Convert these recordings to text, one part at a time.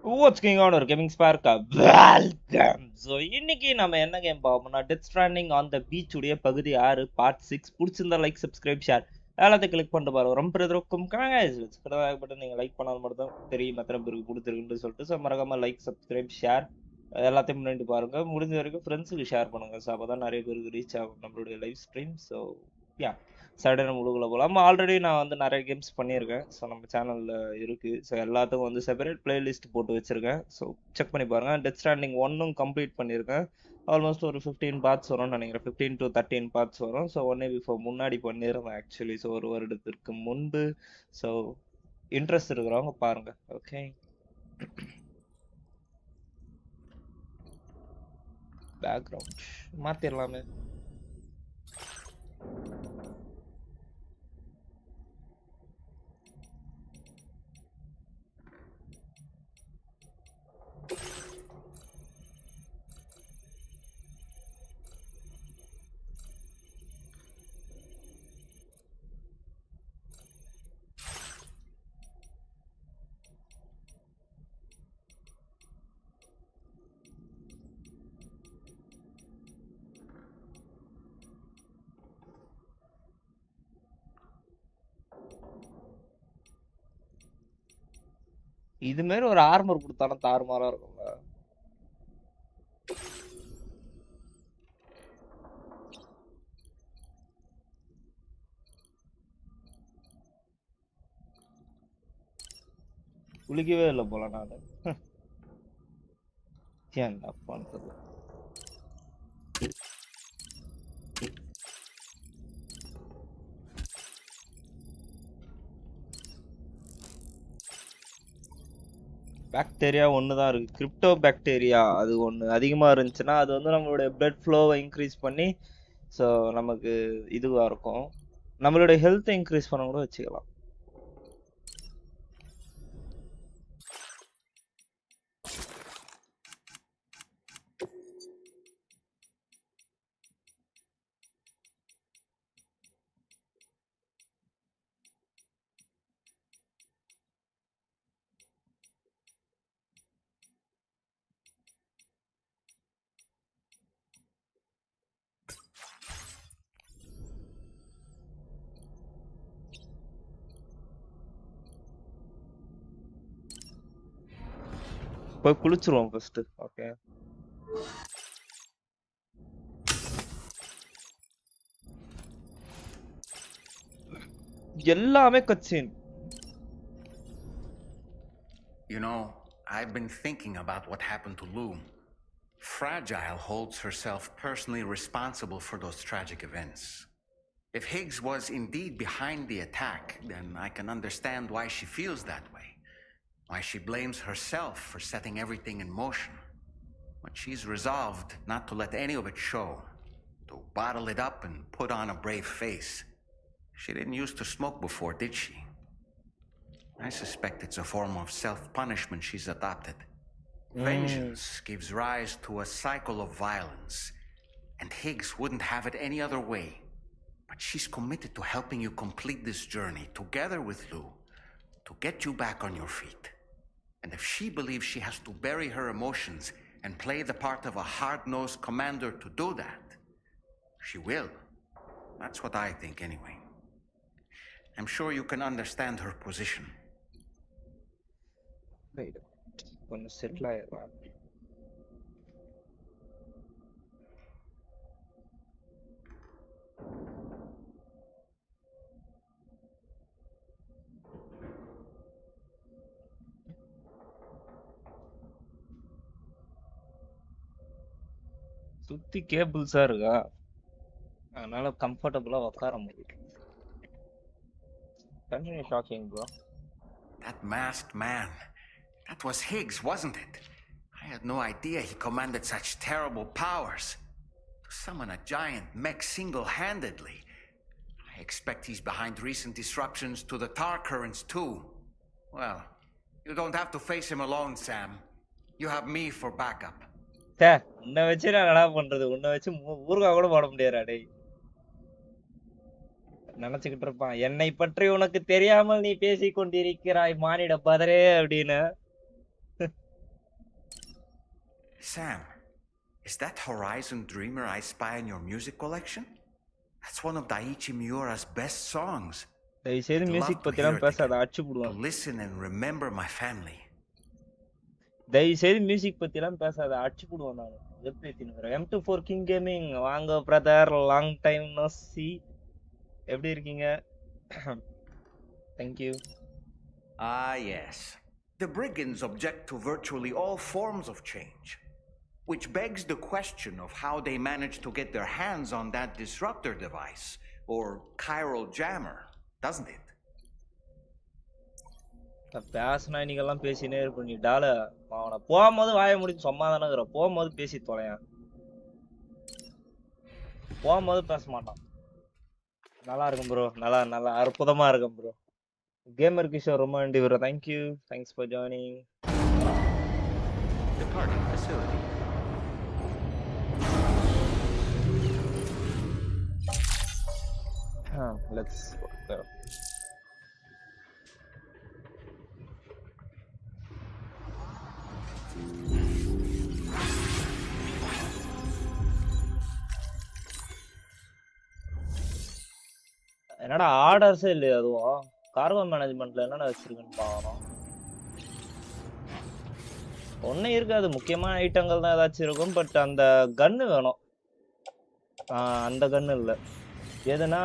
What's going on ஒரு gaming ஸ்பார்க்கா welcome. So இன்னைக்கு நம்ம என்ன கேம் பார்ப்போம்னா death stranding on the beach உடைய பகுதி 6 பார்ட் 6. பிடிச்சிருந்தா லைக் சப்ஸ்கிரைப் ஷேர் எல்லாத்தையும் கிளிக் பண்ணிட்டு பாருங்க. ரொம்ப எதிர்க்கும் பட்டன் நீங்கள் லைக் பண்ணாத மட்டும் தான் தெரியும் எத்தனை பேருக்கு கொடுத்துருக்குன்னு சொல்லிட்டு. ஸோ மறக்காம லைக் சப்ஸ்கிரைப் ஷேர் எல்லாத்தையும் பண்ணிட்டு பாருங்க. முடிஞ்ச வரைக்கும் ஃப்ரெண்ட்ஸுக்கு ஷேர் பண்ணுங்க. ஸோ அப்போ தான் நிறைய பேருக்கு ரீச் ஆகும் நம்மளுடைய live stream. So ya Saturday முழுகுல போகலாம். ஆல்ரெடி நான் வந்து நிறைய கேம்ஸ் பண்ணியிருக்கேன். ஸோ நம்ம சேனலில் இருக்குது. ஸோ எல்லாத்துக்கும் வந்து செப்பரேட் பிளேலிஸ்ட் போட்டு வச்சுருக்கேன். ஸோ செக் பண்ணி பாருங்கள். டெத் ஸ்டாண்டிங் 1 கம்ப்ளீட் பண்ணியிருக்கேன். ஆல்மோஸ்ட் ஒரு 15 பார்ட்ஸ் வரும்னு நினைக்கிறேன். 15 to 13 பார்ட்ஸ் வரும். ஸோ 1 பிஃபோர் முன்னாடி பண்ணியிருந்தேன் ஆக்சுவலி. ஸோ ஒரு வருடத்திற்கு முன்பு. ஸோ இன்ட்ரெஸ்ட் இருக்கிறவங்க பாருங்கள். ஓகே, பேக்ரவுண்ட் மாற்றிடலாமே. இது மாதிரி ஒரு ஆர்மர் கொடுத்தாலும் தாறுமாறா இருக்குங்க. குளிக்கவே இல்லை போல நான். என்ன பண்றது? பாக்டீரியா ஒன்று தான் இருக்குது, கிரிப்டோ பாக்டீரியா. அது ஒன்று அதிகமாக இருந்துச்சுன்னா அது வந்து நம்மளுடைய பிளட் ஃப்ளோவை இன்க்ரீஸ் பண்ணி ஸோ நமக்கு இதுவாக இருக்கும். நம்மளுடைய ஹெல்த்தை இன்க்ரீஸ் பண்ண கூட வச்சுக்கலாம். போய் குளிச்சிருவோம் ஃபர்ஸ்ட். ஓகே, எல்லாமே கட்சீன். You know, I've been thinking about what happened to Lou. Fragile holds herself personally responsible for those tragic events. If Higgs was indeed behind the attack, then I can understand why she feels that way. Why she blames herself for setting everything in motion. But she's resolved not to let any of it show, to bottle it up and put on a brave face. She didn't used to smoke before, did she? I suspect it's a form of self-punishment she's adopted. Vengeance gives rise to a cycle of violence, and Higgs wouldn't have it any other way. But she's committed to helping you complete this journey together with Lou, to get you back on your feet. And if she believes she has to bury her emotions and play the part of a hard-nosed commander to do that, she will. That's what I think anyway. I'm sure you can understand her position. Wait, கொஞ்சம் settle ஆயிடலாம். சுத்தி கேபிள்ஸா இருக்கா, அதனால கம்ஃபர்டபுளா உட்கார முடியும். Continue talking, bro. That masked man, that was Higgs, wasn't it? I had no idea he commanded such terrible powers. To summon a giant mech single-handedly. I expect he's behind recent disruptions to the tar currents too. Well, you don't have to face him alone, Sam. You have me for backup. உன்னை வச்சு நான் என்ன பண்றது? உன்னை வச்சு ஊருகா கூட போட முடியாதா டேய்? நினைச்சுக்கிட்டு இருப்பான், என்னை பற்றி உனக்கு தெரியாமல் நீ பேசிக் கொண்டிருக்கிறாய் மானிட பதரே அப்படின்னு. Sam, is that Horizon Dreamer I spy in your music collection? That's one of Daiichi Miura's best songs. தயவு செய்து I'd love மியூசிக் to பத்திலாம் hear it பேசாத, again, அடிச்சு to போடுவேன். listen and remember my family. தயவு செய்து music பத்திலாம் பேசாத, அடிச்சு போடுவேன் நான். வெப்பேத்தினுறேன். M24 King Gaming வாங்க brother, long time no see. எப்படி இருக்கீங்க? Thank you. Ah, yes. The brigands object to virtually all forms of change, which begs the question of how they managed to get their hands on that disruptor device, or chiral jammer, doesn't it? பேசினா இன்னைக்கெல்லாம் பேசினே இருப்ப நீ டால. அவனை போகும்போது வாய முடிச்சு சும்மா தானே இருக்கிற, போகும்போது பேசி தொலையான், போகும்போது பேச மாட்டான். நல்லா இருக்கும் ப்ரோ, நல்லா நல்லா அற்புதமா இருக்கும் ப்ரோ. கேமர் கிஷோர் ரொம்ப நன்றி bro, thank you, thanks for joining. Departing facility. Let's go. என்னடா ஆர்டர்ஸே இல்லையா? அதுவும் கார்கோ மேனேஜ்மெண்ட்ல என்னடா வச்சிருக்குன்னு பார்க்கணும். ஒன்றும் இருக்காது, முக்கியமான ஐட்டங்கள் தான் ஏதாச்சும் இருக்கும். பட் அந்த கன்னு வேணும். அந்த கன்னு இல்லை, எதுனா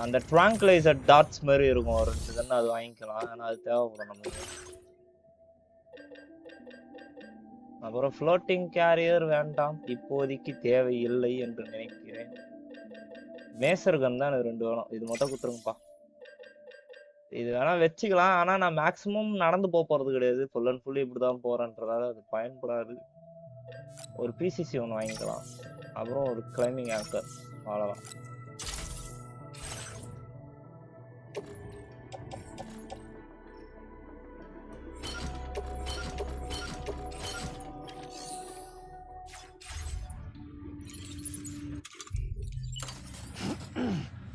அந்த ட்ராங்க்லைசர் டாட்ஸ் மாதிரி இருக்கும், ஒரு 2 கன்னு அது வாங்கிக்கலாம். ஏன்னா அது தேவைப்படும் நமக்கு. அப்புறம் ஃப்ளோட்டிங் கேரியர் வேண்டாம், இப்போதைக்கு தேவையில்லை என்று நினைக்கிறேன். மேசர் கன் தான் எனக்கு 2 வேணும், இது மட்டும் கொடுத்துருங்கப்பா. இது வேணா வச்சுக்கலாம், ஆனா நான் மேக்ஸிமம் நடந்து போறது கிடையாது, ஃபுல் அண்ட் ஃபுல்லி இப்படிதான் போறேன்றதால அது பயன்படாது. ஒரு பிசிசி ஒன்று வாங்கிக்கலாம், அப்புறம் ஒரு கிளைம்பிங் ஆங்கர், அவ்வளோதான்.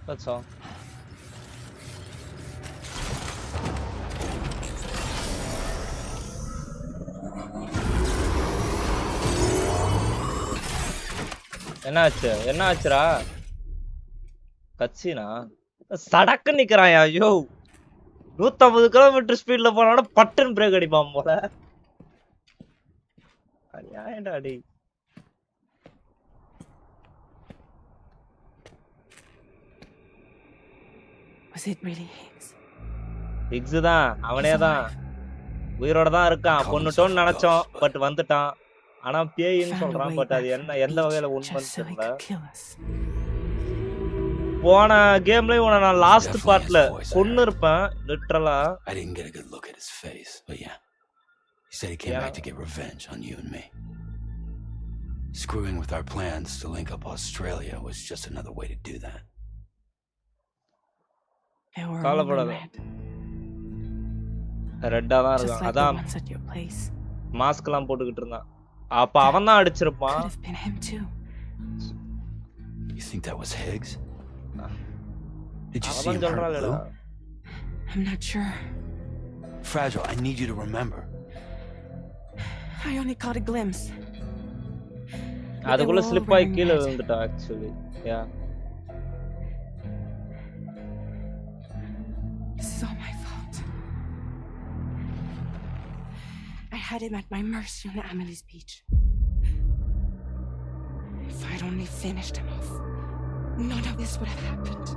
That's all. என்னாச்சு, என்ன ஆச்சுரா? கட்சினா சடக்கு நிக்கிறான். ஐயோ, 150 கிலோமீட்டர் ஸ்பீட்ல போனாட பட்டன் பிரேக் அடிப்பான் போல. ஏன்டா அடி? Was it really Higgs? Hicks தான், அவனே தான், உயிரோட தான் இருக்கான். பொண்ணுட்டோன்னு நினைச்சோம், பட் வந்துட்டான். ஆனா பேயின்னு சொல்றான், பட் அது என்ன எந்த வகையில உண்மைன்னு தெரியல. போன கேம்ல உன நான் லாஸ்ட் பார்ட்ல கொன்னு இருப்பேன் லிட்டரலா. I didn't get a good look at his face, but yeah. He said he came back to get revenge on you and me. Screwing with our plans to link up Australia was just another way to do that. கவலைப்படாத, ரெட்டா தான் இருக்கான். அதான் mask எல்லாம் போட்டுக்கிட்டு இருந்தான். அப்ப அவன் தான் அடிச்சிருப்பான். You think that was Higgs? Did you see அவன் him hurt சொல்றான்ல. Lou? I'm not sure. Fragile, I need you to remember. I only caught a glimpse. அதுக்குள்ள ஸ்லிப் ஆகி கீழே விழுந்துட்டா actually. Ya, This is all my fault. I had him at my mercy on Amelie's beach. If I'd only finished him off, none of this would have happened.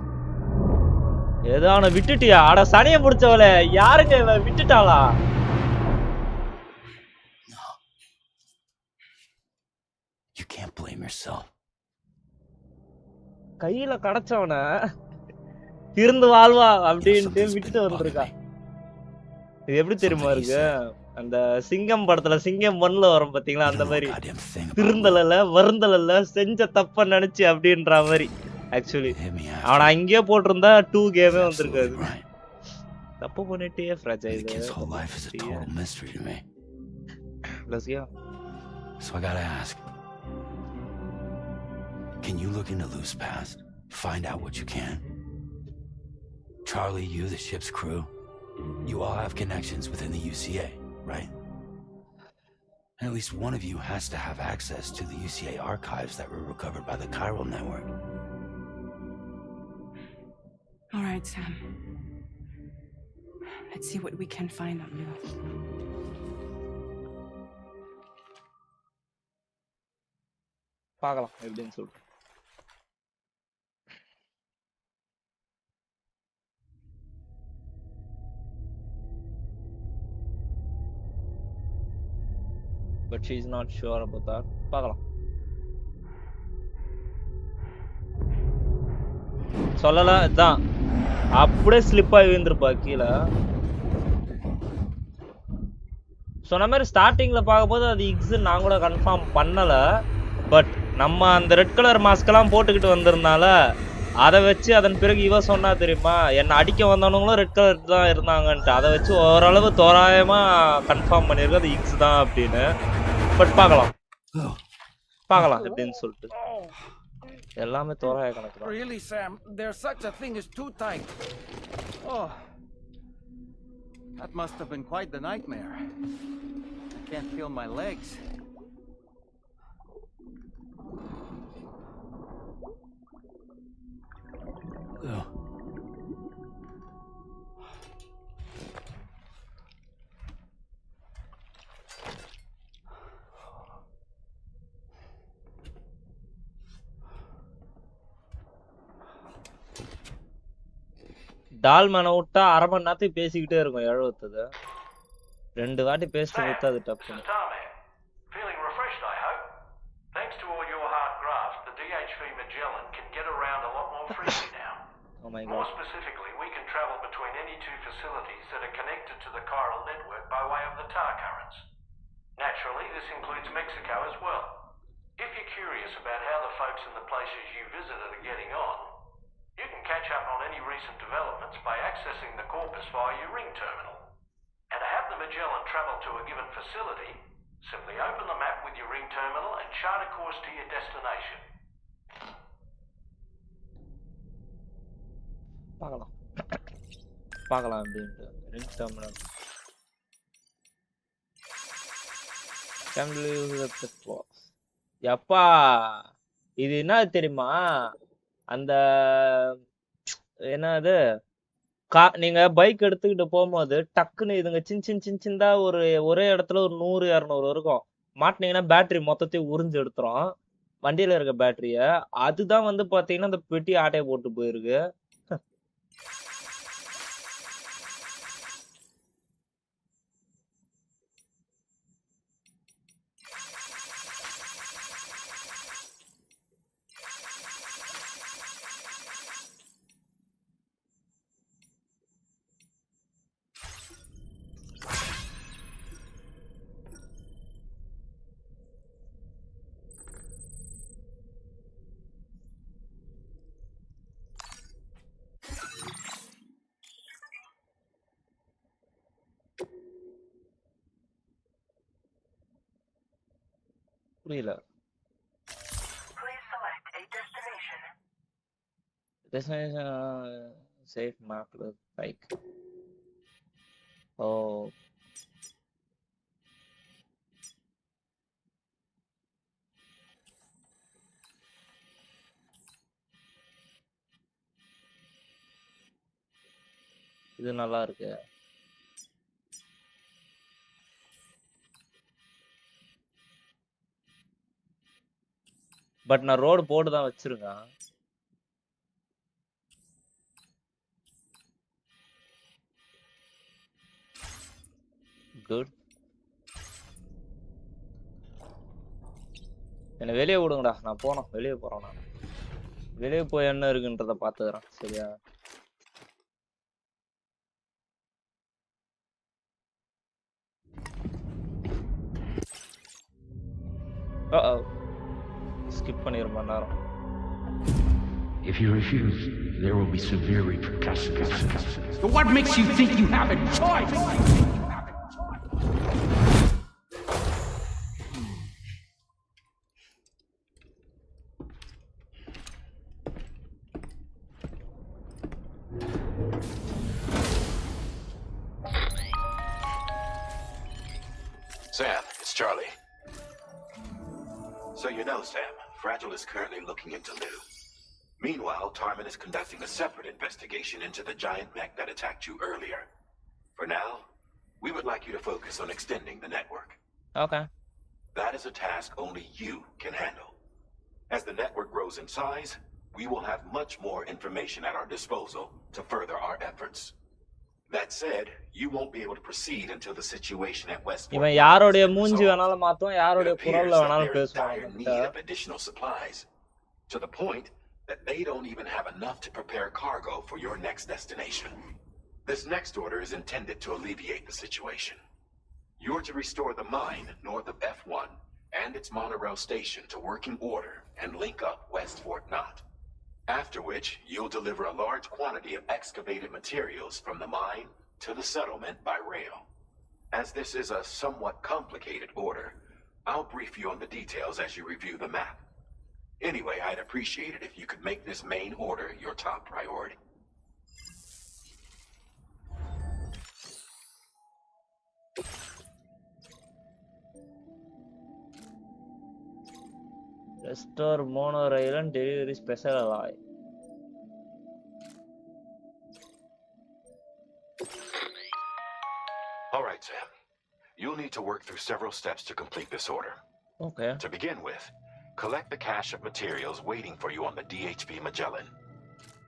ஏதோ அவனை விட்டுட்டியா? அட சனிய பிடிச்சவள, யாருங்க இவ விட்டுட்டாளா? No. You can't blame yourself. கையில கடச்சவன இருந்து வாழ்வா அப்படின்ட்டு விட்டு வந்திருக்கா. இது எப்படி தெரியுமா இருக்கு? அந்த சிங்கம் படத்துல சிங்கம் 1ல வரும் பாத்தீங்களா, அந்த மாதிரி திருந்தல வருந்தல செஞ்ச தப்ப நினைச்சு அப்படின்ற மாதிரி. ஆக்சுவலி அவன் அங்கேயே போட்டிருந்தா 2 கேமே வந்திருக்காது. தப்பு பண்ணிட்டே fragile. Let's go. So I gotta ask, can you look into Lou's past, find out what you can? Charlie, you, the ship's crew, you all have connections within the UCA, right? At least one of you has to have access to the UCA archives that were recovered by the Chiral Network. All right, Sam. Let's see what we can find on you. பார்க்கலாம் எப்படின்னு சொல்லிட்டு. But she is not sure about that. பார்க்கலாம். சொல்லல இதான் அப்படியே slip ஆகி விழுந்திருப்பா கீழே. சொன்ன மாதிரி ஸ்டார்டிங்ல பார்க்கும்போது அது இக்ஸ் நான் கூட கன்ஃபார்ம் பண்ணல. பட் நம்ம அந்த ரெட் கலர் மாஸ்கெல்லாம் போட்டுக்கிட்டு வந்திருந்தால அதை வச்சு அதன் பிறகு இவ சொன்னா தெரியுமா, என்னை அடிக்க வந்தவனுங்களும் ரெட் கலர் தான் இருந்தாங்கன்ட்டு. அதை வச்சு ஓரளவு தோராயமா கன்ஃபார்ம் பண்ணியிருக்கு அது இக்ஸ் தான் அப்படின்னு. பட் பார்க்கலாம் எப்படின்னு சொல்லிட்டு. எல்லாமே தோராய கணக்கு தான். Really, Sam, there's such a thing as too tight. Oh, that must have been quite the nightmare. I can't feel my legs. டால்மேனை விட்டா அரை மணி நேரத்துக்கு பேசிக்கிட்டே இருக்கும். 70 2 வாட்டி பேசிட்டு விட்டு அது டப்புன்னு. Feeling refreshed, I hope. Thanks to all your hard graft, the DHV Magellan can get around a lot more freely now. Oh my More god. specifically, we can travel between any two facilities that are connected to the Chiral Network by way of the tar currents. Naturally, this includes Mexico as well. If you're curious about how the folks in the places you visited are getting on, you can catch up on any recent developments by accessing the corpus via your ring terminal. And to have the Magellan travel to a given facility, simply open the map with your ring terminal and chart a course to your destination. பார்க்கலாம் அப்படின்ட்டு ring terminal. எப்பா இது என்ன தெரியுமா, அந்த என்னது நீங்க bike எடுத்துக்கிட்டு போகும்போது டக்குன்னு இதுங்க சின்ன ஒரே இடத்துல ஒரு 100-200 இருக்கும். மாட்டினீங்கன்னா பேட்டரி மொத்தத்தையும் உறிஞ்சு எடுத்துரும் வண்டியில இருக்க பேட்டரிய. அதுதான் வந்து பாத்தீங்கன்னா அந்த பெட்டி ஆட்டையை போட்டு போயிருக்கு. புரியல. Safe mark like oh இது நல்லா இருக்கு. பட் நான் ரோடு போட்டு தான் வச்சிருக்கேன். குட். என்ன வெளியே விடுங்கடா, நான் போனோம் வெளியே போறேன். நான் வெளியே போய் என்ன இருக்குன்றத பாத்துக்கிறேன். சரியா? ஸ்கிப் பண்ணிருமா நேரம். If you refuse, there will be severe repercussions. But what makes you think you have a choice? Sam, it's Charlie. So you know, Sam, Fragile is currently looking into Lou. Meanwhile, Tarman is conducting a separate investigation into the giant mech that attacked you earlier. For now, we would like you to focus on extending the network. Okay. That is a task only you can handle. As the network grows in size, we will have much more information at our disposal to further our efforts. That said, you won't be able to proceed until the situation at Westport. இவன் யாரோட மூஞ்சி வேணாலும் மாத்தும், யாரோட It குரல்ல appears that வேணாலும் they're in பேசுவான் dire நம்மகிட்ட. need of additional supplies, to the point that they don't even have enough to prepare cargo for your next destination. This next order is intended to alleviate the situation. You're to restore the mine north of F1 and its monorail station to working order and link up West Fort Knot. After which, you'll deliver a large quantity of excavated materials from the mine to the settlement by rail. As this is a somewhat complicated order, I'll brief you on the details as you review the map. Anyway, I'd appreciate it if you could make this main order your top priority. Restore monorail and delivery special alloy. All right, Sam. You'll need to work through several steps to complete this order. Okay. To begin with, collect the cache of materials waiting for you on the DHB Magellan.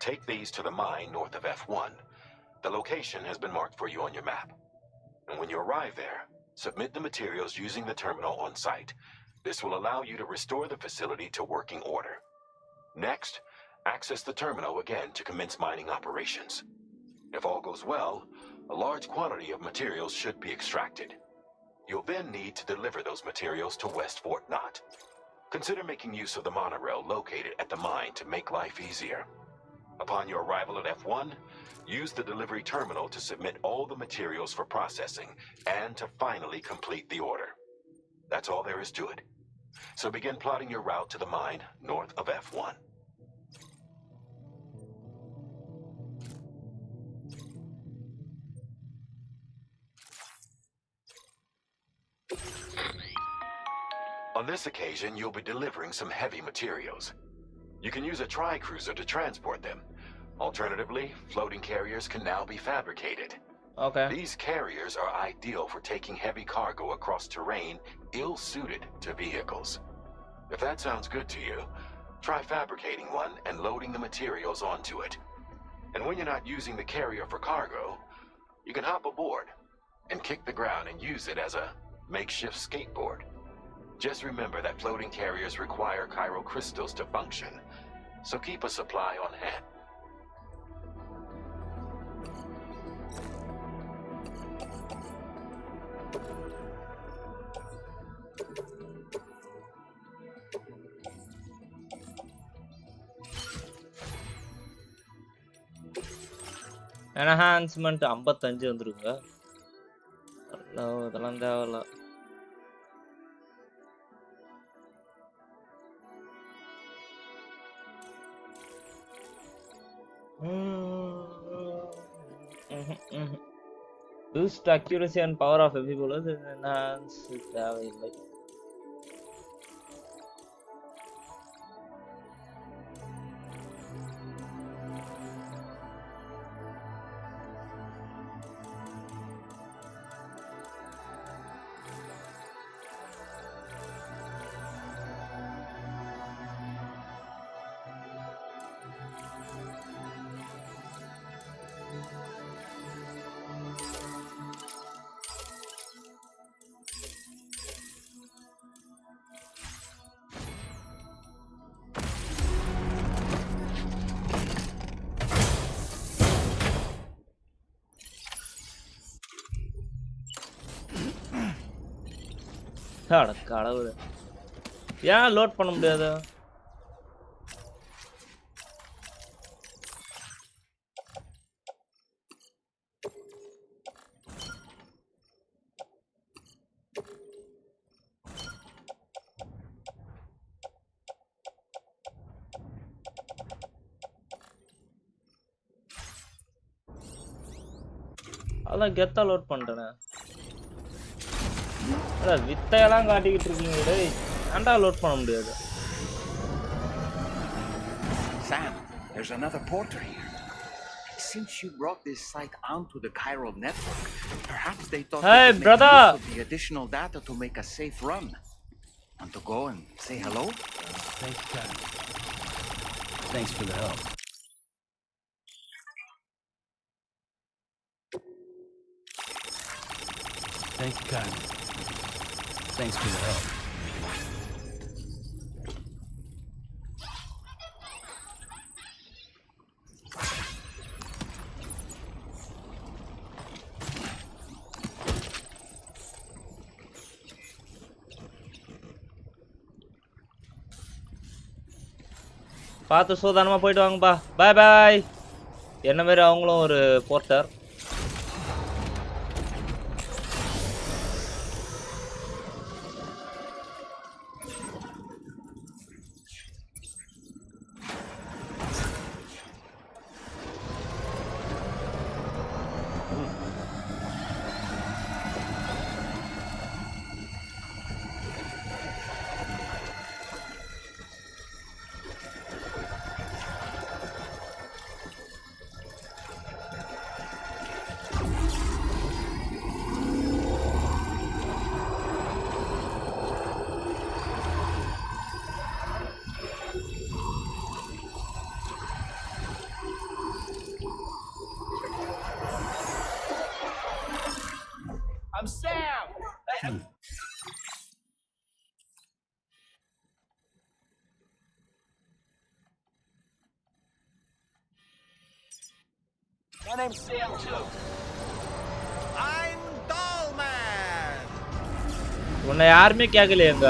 Take these to the mine north of F1. The location has been marked for you on your map. And when you arrive there, submit the materials using the terminal on site. This will allow you to restore the facility to working order. Next, access the terminal again to commence mining operations. If all goes well, a large quantity of materials should be extracted. You'll then need to deliver those materials to West Fort Knot. Consider making use of the monorail located at the mine to make life easier. Upon your arrival at F1, use the delivery terminal to submit all the materials for processing and to finally complete the order. That's all there is to it. So begin plotting your route to the mine north of F1. On this occasion, you'll be delivering some heavy materials. You can use a tri-cruiser to transport them. Alternatively, floating carriers can now be fabricated. Okay. These carriers are ideal for taking heavy cargo across terrain ill-suited to vehicles. If that sounds good to you, try fabricating one and loading the materials onto it. And when you're not using the carrier for cargo, you can hop aboard and kick the ground and use it as a makeshift skateboard. Just remember that floating carriers require chiral crystals to function, so keep a supply on hand. Enhancement 55 வந்துருங்க. அதெல்லாம் தேவையில்ல. Boost accuracy and power of heavy bullets and enhance தேவையில்லை. அட கடவுளே, ஏன் load பண்ண முடியாது? அதான் கெத்தா லோட் பண்ணிட்டேனே. வித்தையெல்லாம் காட்டிக்கிட்டு இருக்கீங்க டேய். ஏன்டா லோட் பண்ண முடியாது? Sam, there's another porter here. Since you brought this site onto the Chiral Network, perhaps they thought Hey, they could brother! make use of the additional data to make a safe run. Want to go and say hello? Thanks, Kai. Thanks for the help. Thank you, Kai. Thanks for the help. பார்த்து சூதானமா போயிட்டு வாங்கப்பா. பாய் பாய். என்ன மாதிரி அவங்களும் ஒரு Porter. I'm Sam! My name's Sam, too. I'm Dollman! உன்னை யாருமே கேட்கலையேங்க.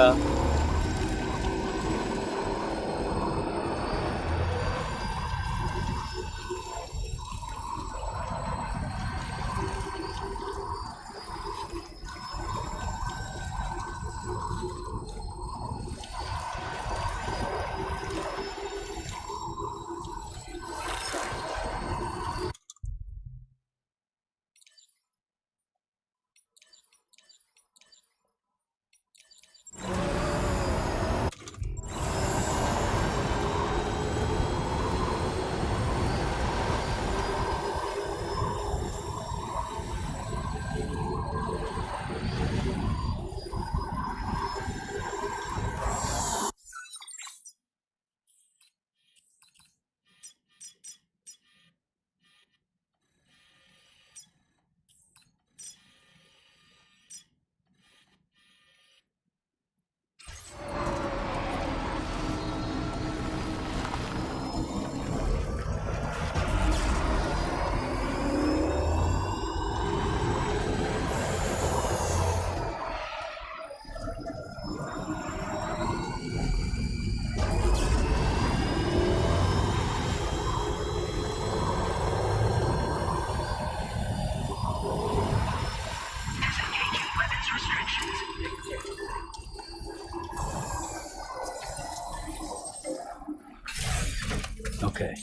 Okay.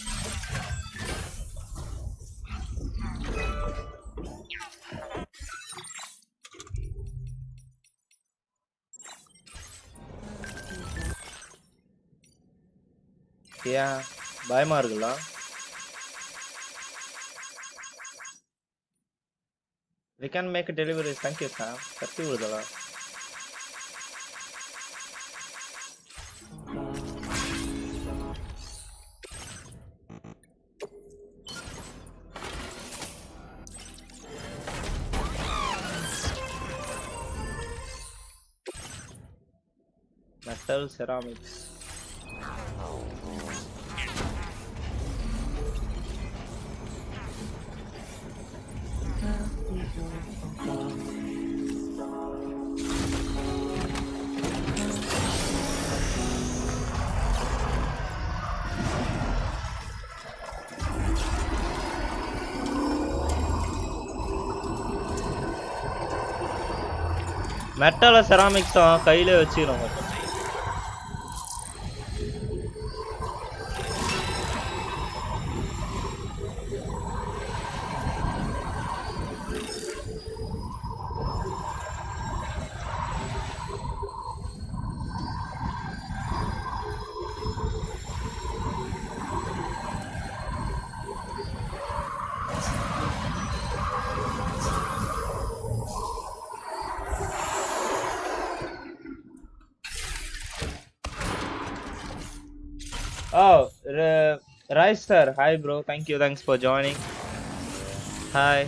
ஏன் பயமா இருக்குல்ல? We can make deliveries. Thank you, Sam. கத்தி விடுதலா? Metal ceramics. மெட்டல செராமிக்ஸ் கையிலே வச்சுக்கிறோம். Oh, Rai sir, hi bro, thank you, thanks for joining. Hi.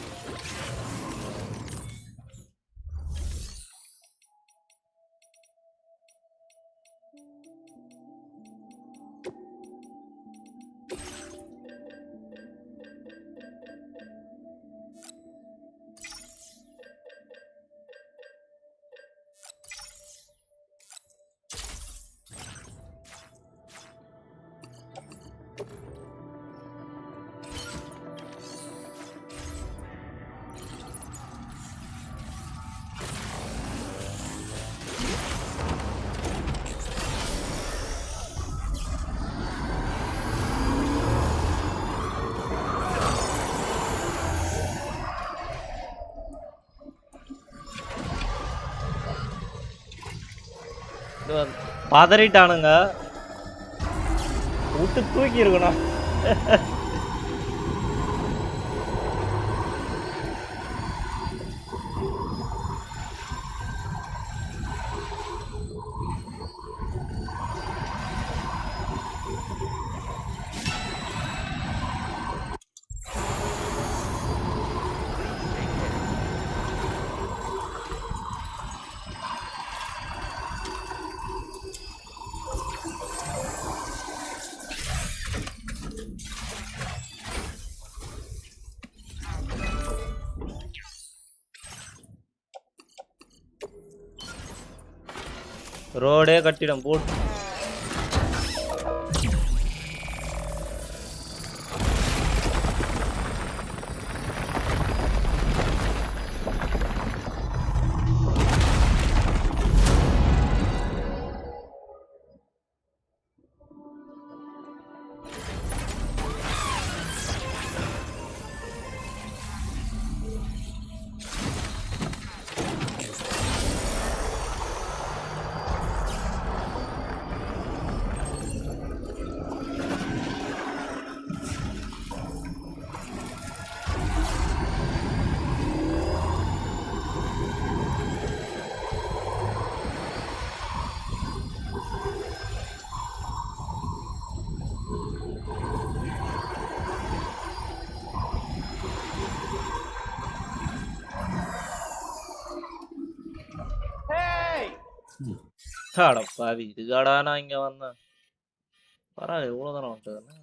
பதறிட்டானுங்க, விட்டு தூக்கி இருக்கணும். ரோடே கட்டிடம் போட்டு. அடப்பாவி, இதுக்காடா நான் இங்க வந்தேன். பரவாயில்ல, இவ்வளவு தானே வந்துட்டதுன்னு.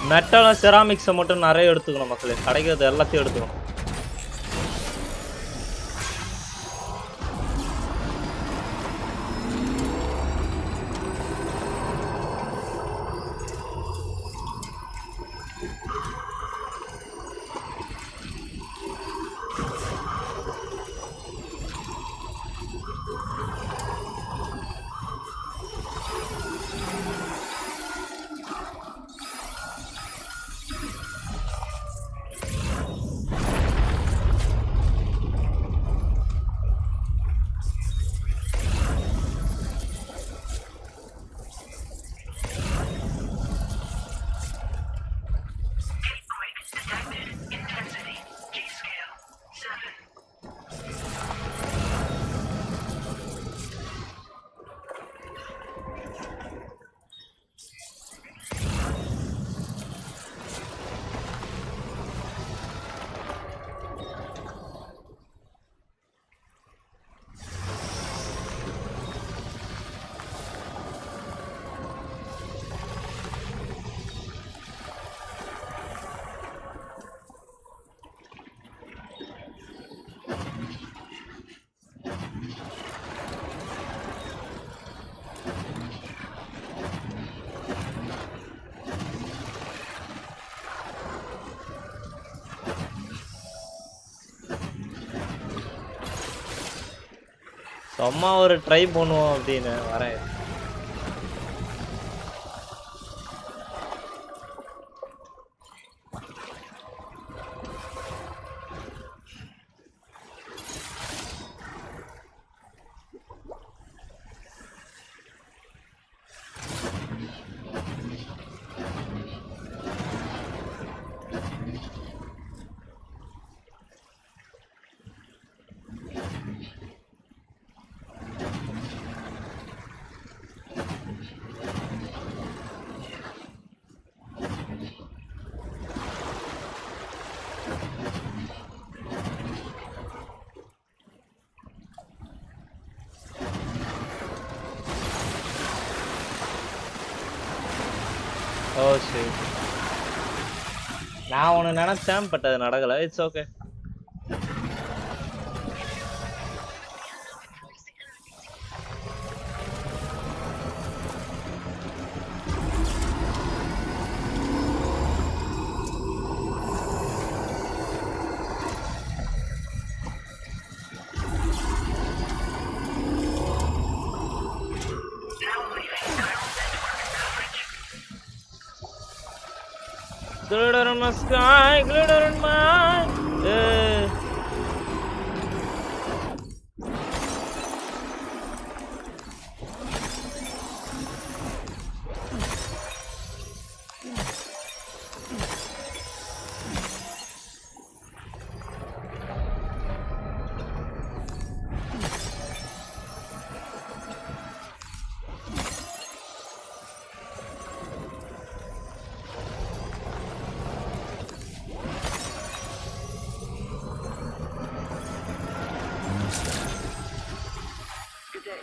மெட்டலும் செராமிக்ஸை மட்டும் நிறைய எடுத்துக்கணும் மக்களே, கிடைக்கிறது எல்லாத்தையும் எடுத்துக்கணும். சும்மா ஒரு ட்ரை பண்ணுவோம் அப்படின்னு வரேன். ஓ சரி, நான் ஒன்று நினைச்சேன் பட் அது நடக்கலை. It's okay. Glitter in my sky, glitter in my...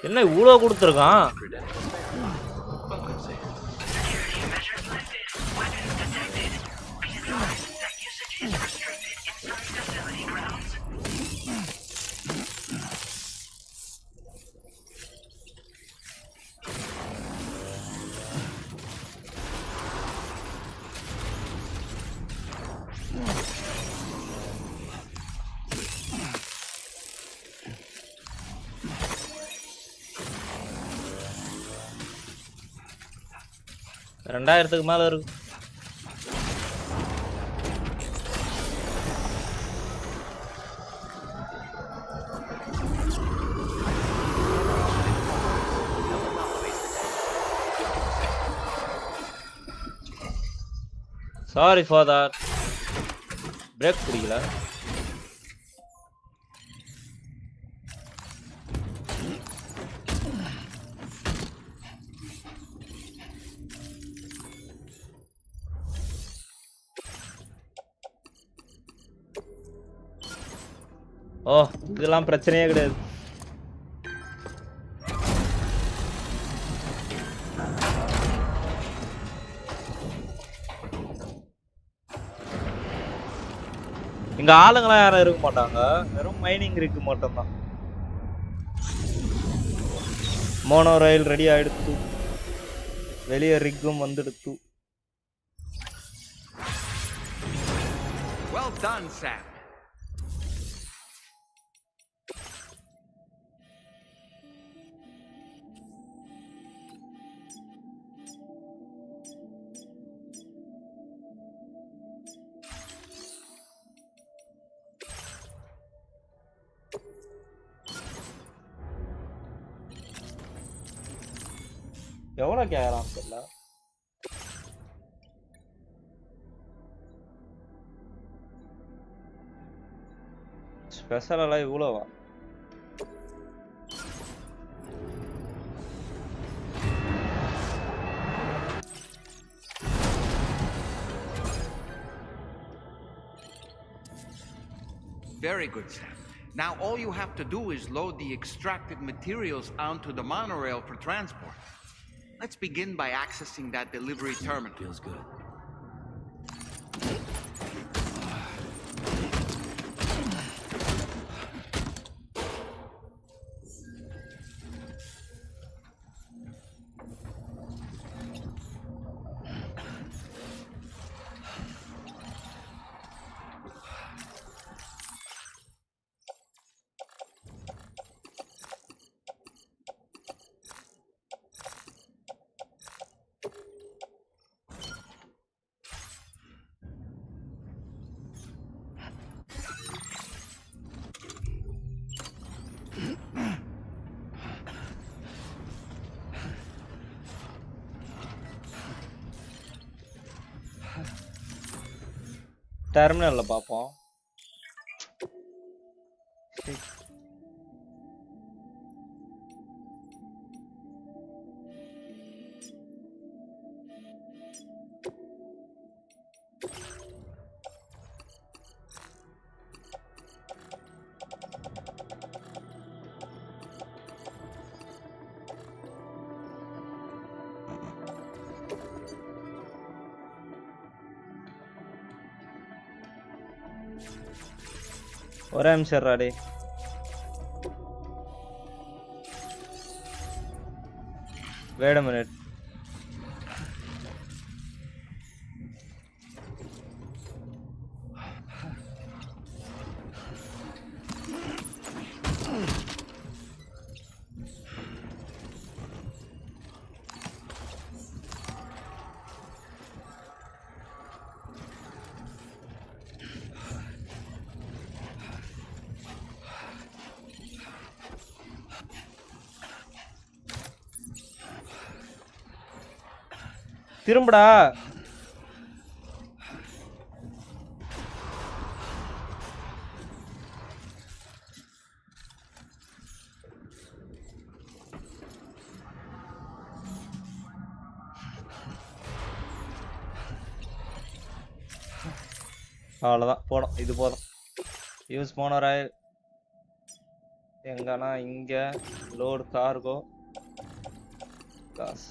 என்ன இவ்வளோ கொடுத்துருக்கான்? ரெண்டாயிரத்துக்கு மேல இருக்கு. Sorry for that. பிரேக் பிடிக்கல. ஓ இதெல்லாம் பிரச்சனையே கிடையாது. இங்க ஆளுங்களாம் யாரும் இருக்க மாட்டாங்க, வெறும் மைனிங் இருக்கு மட்டும்தான். மோனோ ரயில் ரெடி ஆயிடுத்து, வெளியே ரிக்கும் வந்துடுத்து. Well done, Sam. எவ்வளோ கேட்கலாம் தெரியல. ஸ்பெஷல் எல்லாம் இவ்வளோவா? Very good, Sam. Now all you have to do is load the extracted materials onto the monorail for transport. Let's begin by accessing that delivery terminal. Feels good. டெர்மினல்ல பாப்போம். ஒரே நிமிஷம் ராடி. Wait a minute. திரும்படா. அவ்வளோதான் போடும். இது போதும். Use மோனோர் oil எங்கன்னா இங்க load cargo காசு.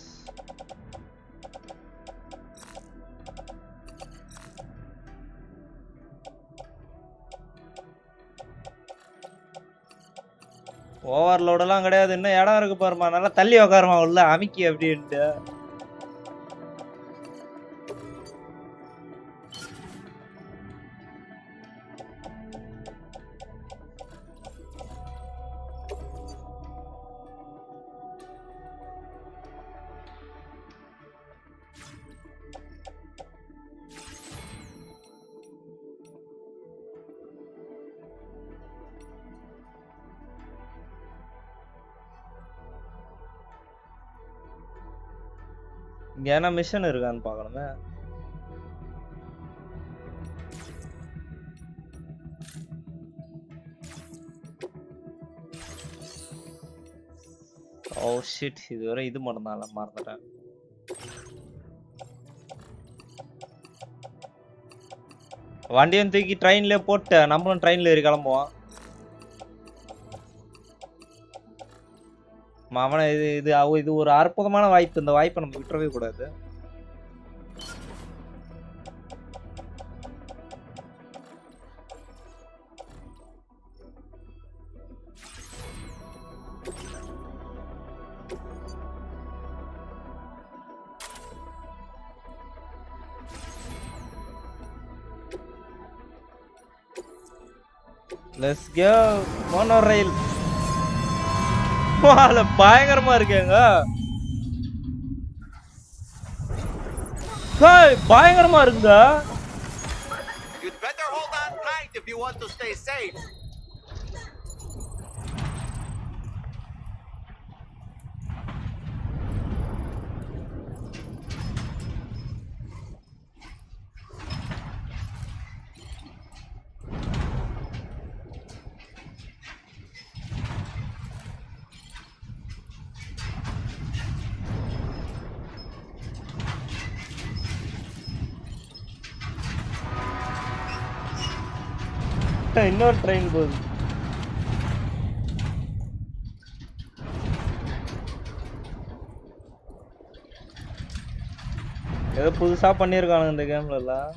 ஓவர்லோடெல்லாம் கிடையாது. இன்னும் இடம் இருக்கு பாருமா. நல்லா தள்ளி உக்காருமா உள்ள அமிக்கி அப்படின்ட்டு. இங்க ஏன்னா மிஷன் இருக்கான்னு பாக்கணுமே. ஓ ஷிட், இதுவரை இது மட்டும் தான் மறந்துட்டேன். வண்டியும் தூக்கி ட்ரெயின்ல போட்டு நம்மளும் ட்ரெயின்ல ஏறி கிளம்புவோம். மாமன இது இது இது ஒரு அற்புதமான வாய்ப்பு. இந்த வாய்ப்பை நம்ம விட்டுறவே கூடாது. Let's go. Monorail. வால பயங்கரமா இருக்கேங்க. ஹேய் பயங்கரமா இருக்குங்க. You'd better hold on tight if you want to stay safe. இன்னொரு ட்ரெயின் போகுது. ஏதோ புதுசா பண்ணிருக்கானுங்க இந்த கேம்ல எல்லாம்.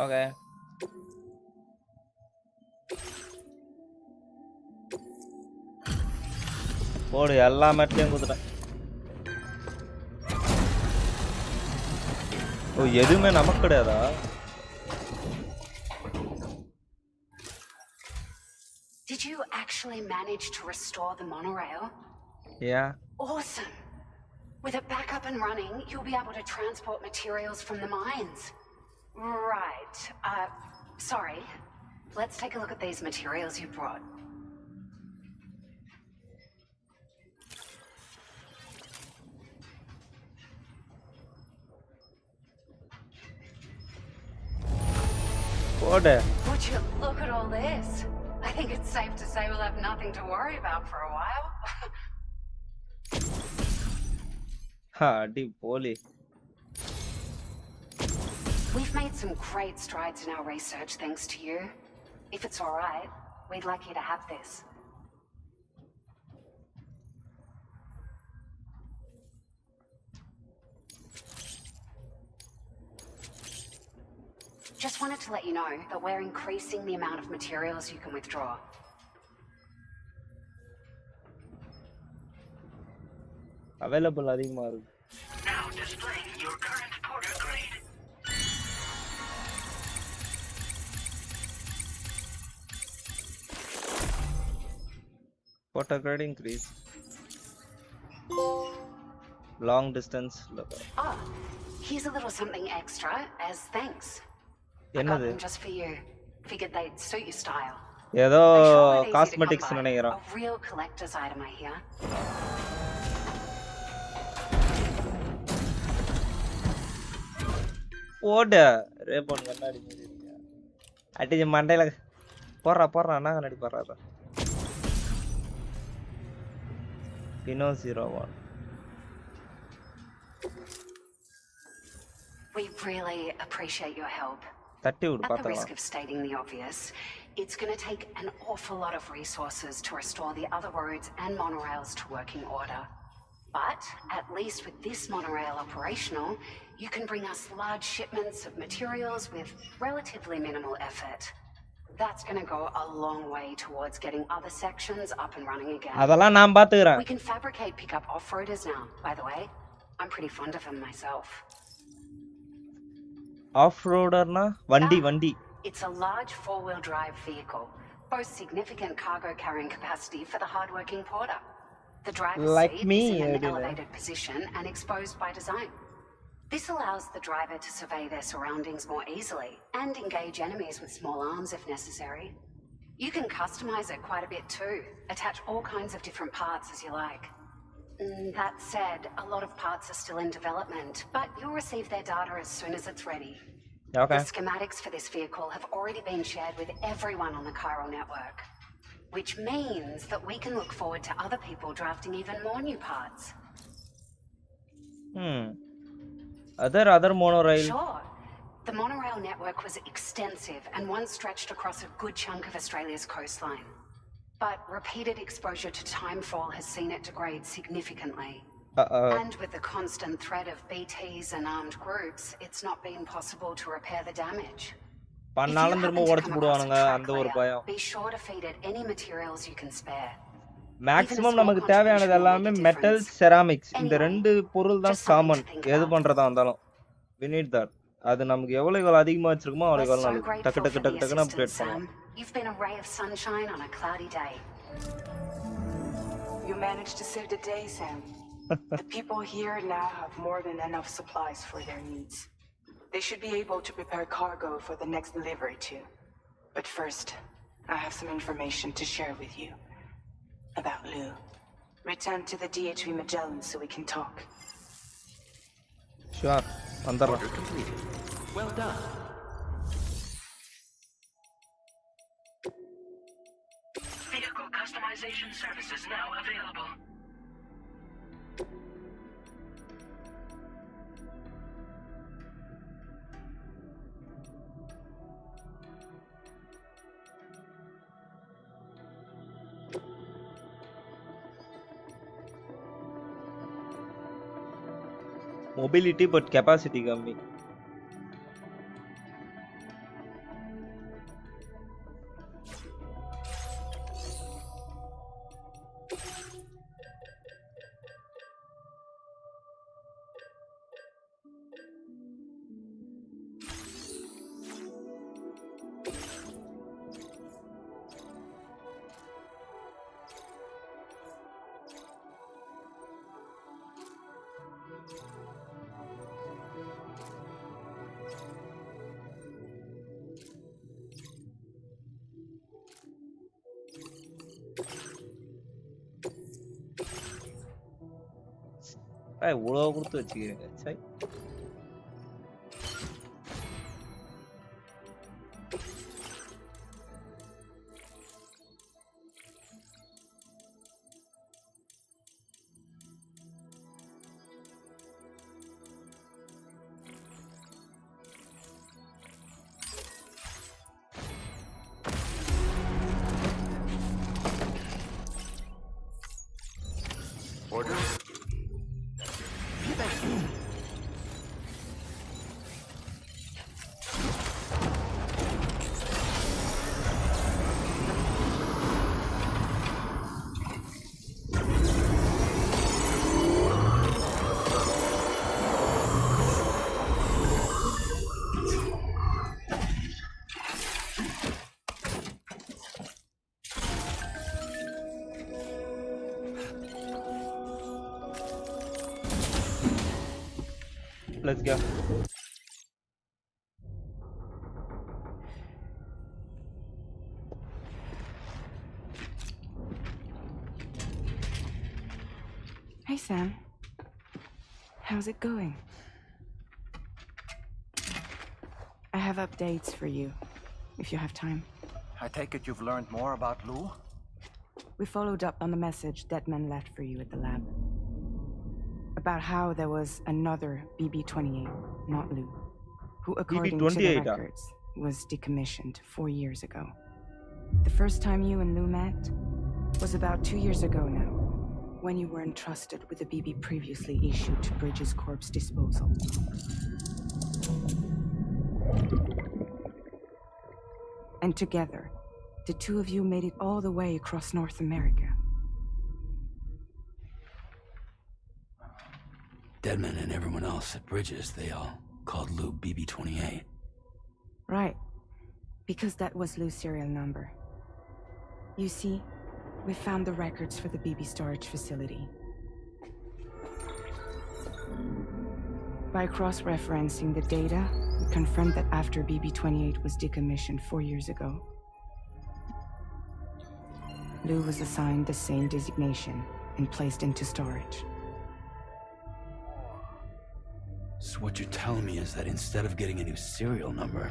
Okay. போடு எல்லா மேட்லயும் குடுத்துட்டேன். ஓ எதுவுமே நமக்கு கிடையாதா? Did you actually manage to restore the monorail? Yeah. Awesome. With it back up and running, you'll be able to transport materials from the mines. Right. Sorry. Let's take a look at these materials you brought. போடு. Would you look at all this? I think it's safe to say we'll have nothing to worry about for a while. அடி போலி. We've made some great strides in our research thanks to you. If it's all right, we'd like you to have this. Just wanted to let you know that we're increasing the amount of materials you can withdraw. Available அதிகமா இருக்கு. Now displaying your current porter grade. Porter grade increase. Long distance. Ah, here's a little something extra as thanks. I got என்னது? them just for you. Figured they'd suit your style. ஏதோ They sure weren't easy to come cosmetics by. நினைக்கிறேன். A real collector's item, I hear. போடு. ரேபோன் கண்ணாடி மாதிரி இருக்கு. அடிச்சு மண்டையில போடுறா என்ன கண்ணாடி போடுறா. Pino 01. We really appreciate your help. தட்டி விடு At the risk பார்த்தலாம். of stating the obvious, it's going to take an awful lot of resources to restore the other roads and monorails to working order. But at least with this monorail operational, you can bring us large shipments of materials with relatively minimal effort. That's going to go a long way towards getting other sections up and running again. அதெல்லாம் நான் பாத்துக்கறேன். We can fabricate pickup off-roaders now, by the way. I'm pretty fond of them myself. ஆஃப்-ரோடர்னா வண்டி. It's a large four-wheel drive vehicle, boasts significant cargo carrying capacity for the hard-working porter. The driver's Like seat me, is in I an did elevated position and exposed by design. This allows the driver to survey their surroundings more easily and engage enemies with small arms if necessary. You can customize it quite a bit too, attach all kinds of different parts as you like. That said, a lot of parts are still in development, but you'll receive their data as soon as it's ready. Okay. The schematics for this vehicle have already been shared with everyone on the Chiral Network, which means that we can look forward to other people drafting even more new parts. Other monorail. Sure. The monorail network was extensive and once stretched across a good chunk of Australia's coastline. But repeated exposure to timefall has seen it degrade significantly. And with the constant threat of BTs and armed groups, it's not been possible to repair the damage. If you happen to come across a track layer, be sure to feed it any materials you can spare. Maximum நமக்கு தேவையானது எல்லாமே metal ceramics இந்த ரெண்டு பொருள் தான் common எது பண்றதா இருந்தாலும் we need that அது நமக்கு எவ்வளவு அதிகமா வச்சிருக்கோமோ அவ்வளவு நல்லது டக்கு அப்கிரேட் பண்ணலாம். You've been a ray of sunshine on a cloudy day. You managed to save the day, Sam. The people here now have more than enough supplies for their needs. They should be able to prepare cargo for the next delivery too. But first, I have some information to share with you. About Lou. Return to the DHV Magellan so we can talk. Sure. Order completed. Well done. Vehicle customization services now available. mobility but capacity கம்மி. இவ்வளவு கொடுத்து வச்சுக்கிறீங்க. சரி. Order? Let's go. Hey, Sam. How's it going? I have updates for you, if you have time. I take it you've learned more about Lou? We followed up on the message Deadman left for you at the lab. About how there was another BB-28, not Lou, who, according to the BB-28 records, was decommissioned 4 years ago. The first time you and Lou met was about 2 years ago now, when you were entrusted with the BB previously issued to Bridges Corp's disposal. And together, the two of you made it all the way across North America. Deadman and everyone else at Bridges, they all called Lou BB-28. Right. Because that was Lou's serial number. You see, we found the records for the BB storage facility. By cross-referencing the data, we confirmed that after BB-28 was decommissioned 4 years ago, Lou was assigned the same designation and placed into storage. So what you're telling me is that instead of getting a new serial number,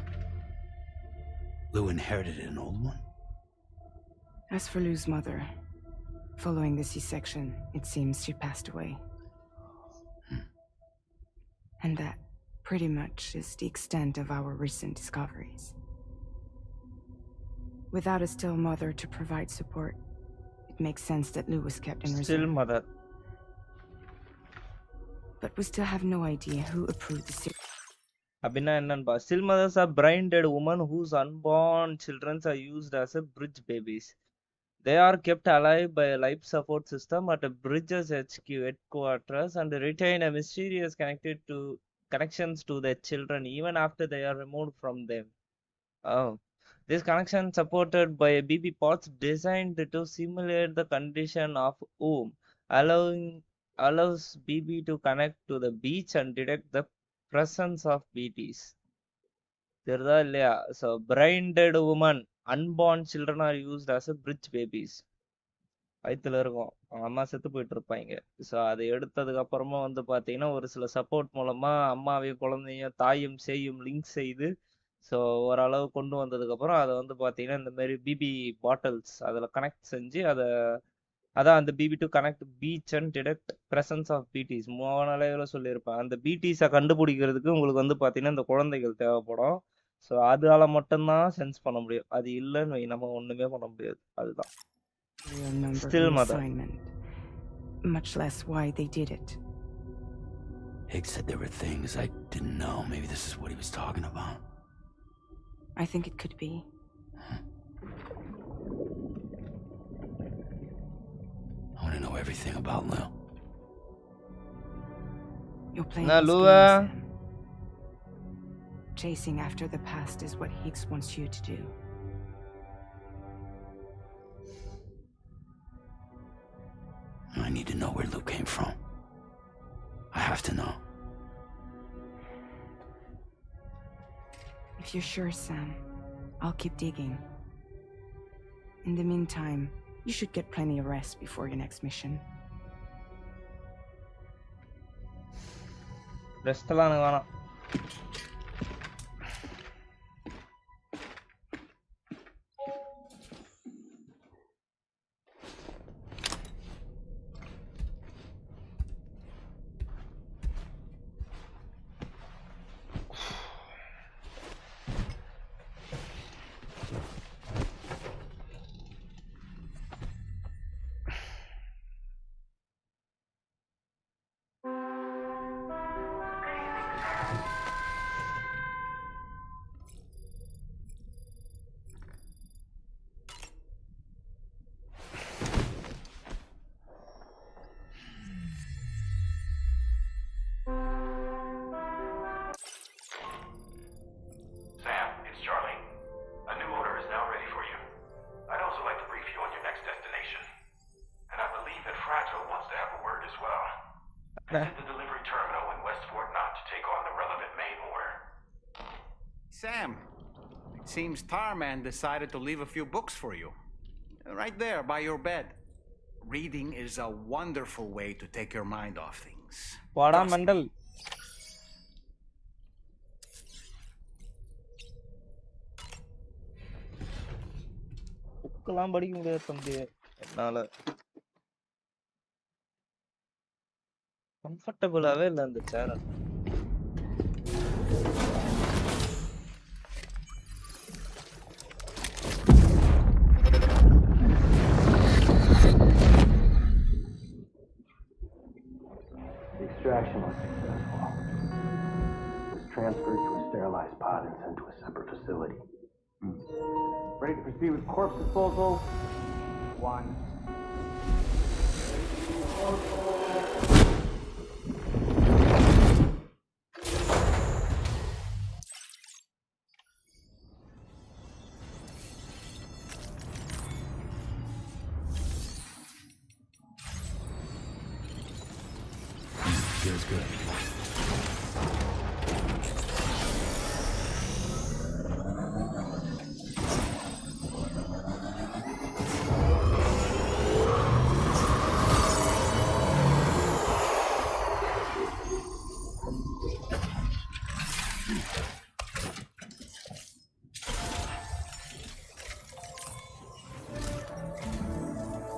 Lou inherited an old one? As for Lou's mother, following the C-section, it seems she passed away. And that, pretty much, is the extent of our recent discoveries. Without a still mother to provide support, it makes sense that Lou was kept in reserve. Still mother. But we still have no idea who approved the அப்படின்னா என்னன்பா? Still mothers are brain dead women whose unborn children are used as a bridge babies. They are kept alive by a life support system at a Bridges HQ headquarters and retain a mysterious connections to their children even after they are removed from them. Oh. This connection supported by a BB pods designed to simulate the condition of womb, allows BB to connect to the beach and detect the presence of BTs. தெரியுதா இல்லையா? So brain dead women, unborn children are used as a bridge babies. வயித்துல இருக்கும், அம்மா செத்து போயிட்டு இருப்பாங்க. So அதை எடுத்ததுக்கு அப்புறமா வந்து பார்த்தீங்கன்னா ஒரு சில சப்போர்ட் மூலமா அம்மாவையும் குழந்தையும் தாயும் சேயும் லிங்க் செய்து ஸோ ஓரளவு கொண்டு வந்ததுக்கப்புறம் அதை வந்து பார்த்தீங்கன்னா இந்த மாதிரி பிபி பாட்டில்ஸ் அதில் கனெக்ட் செஞ்சு அதான் அந்த BB to connect beach and detect presence of BTs மூணு சொல்லியிருப்பேன். அந்த பிடிஸை கண்டுபிடிக்கிறதுக்கு உங்களுக்கு வந்து பார்த்தீங்கன்னா இந்த குழந்தைகள் தேவைப்படும். ஸோ அதால மட்டும்தான் சென்ஸ் பண்ண முடியும். அது இல்லைன்னு நம்ம ஒண்ணுமே பண்ண முடியாது. அதுதான் Still mother. Much less why they did it. Higgs said there were things I didn't know. Maybe this is what he was talking about. I think it could be. I want to know everything about Lou. You're playing this game, Sam. Chasing after the past is what Higgs wants you to do. I need to know where Lou came from. I have to know. If you're sure, Sam, I'll keep digging. In the meantime, you should get plenty of rest before your next mission. ரெஸ்ட்லாம் எனக்கு வேணாம். Sam, it's Charlie. A new order is now ready for you. I'd also like to brief you on your next destination. And I believe that Fragile wants to have a word as well. Visit the delivery terminal in West Fort Knott to take on the relevant main order. Sam, it seems Tarman decided to leave a few books for you. Right there by your bed. Reading is a wonderful way to take your mind off things. வாடா மண்டல். புக்கெல்லாம் படிக்க முடியாது தம்பி என்னால. கம்ஃபர்டபுளாவே இல்லை அந்த சேர். Extraction was successful. It was transferred to a sterilized pod and sent to a separate facility. Ready to proceed with corpse disposal? 1. Feels good.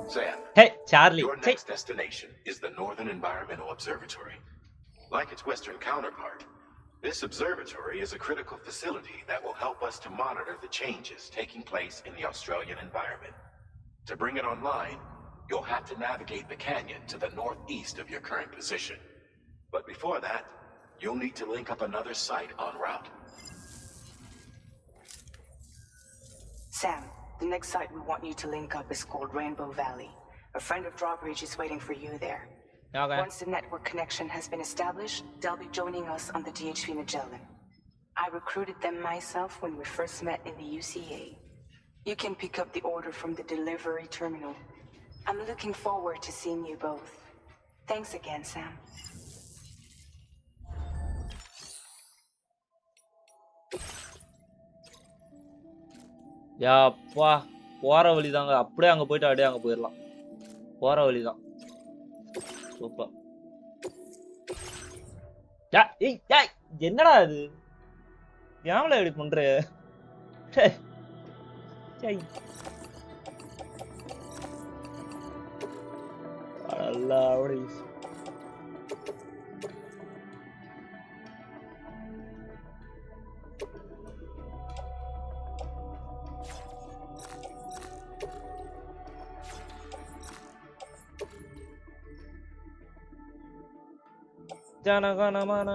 Sam, Hey, Charlie. your next destination is the Northern Environmental Observatory. Like its Western counterpart, this observatory is a critical facility that will help us to monitor the changes taking place in the Australian environment. To bring it online, you'll have to navigate the canyon to the northeast of your current position. But before that, you'll need to link up another site en route. Sam, the next site we want you to link up is called Rainbow Valley. A friend of Drawbridge is waiting for you there. Okay. Once the network connection has been established, they'll be joining us on the DHP Magellan. I recruited them myself when we first met in the UCA. You can pick up the order from the delivery terminal. I'm looking forward to seeing you both. Thanks again, Sam. Yapa போற வழிதாங்க. அப்படியே அங்க போயிட்டு அப்படியே அங்க போயிடலாம். போற வழிதான். Super. ஏய் என்னடா இது? ஏன்ல இப்படி பண்ற? டேய். டேய். அல்லாஹ். Jana Gana Mana.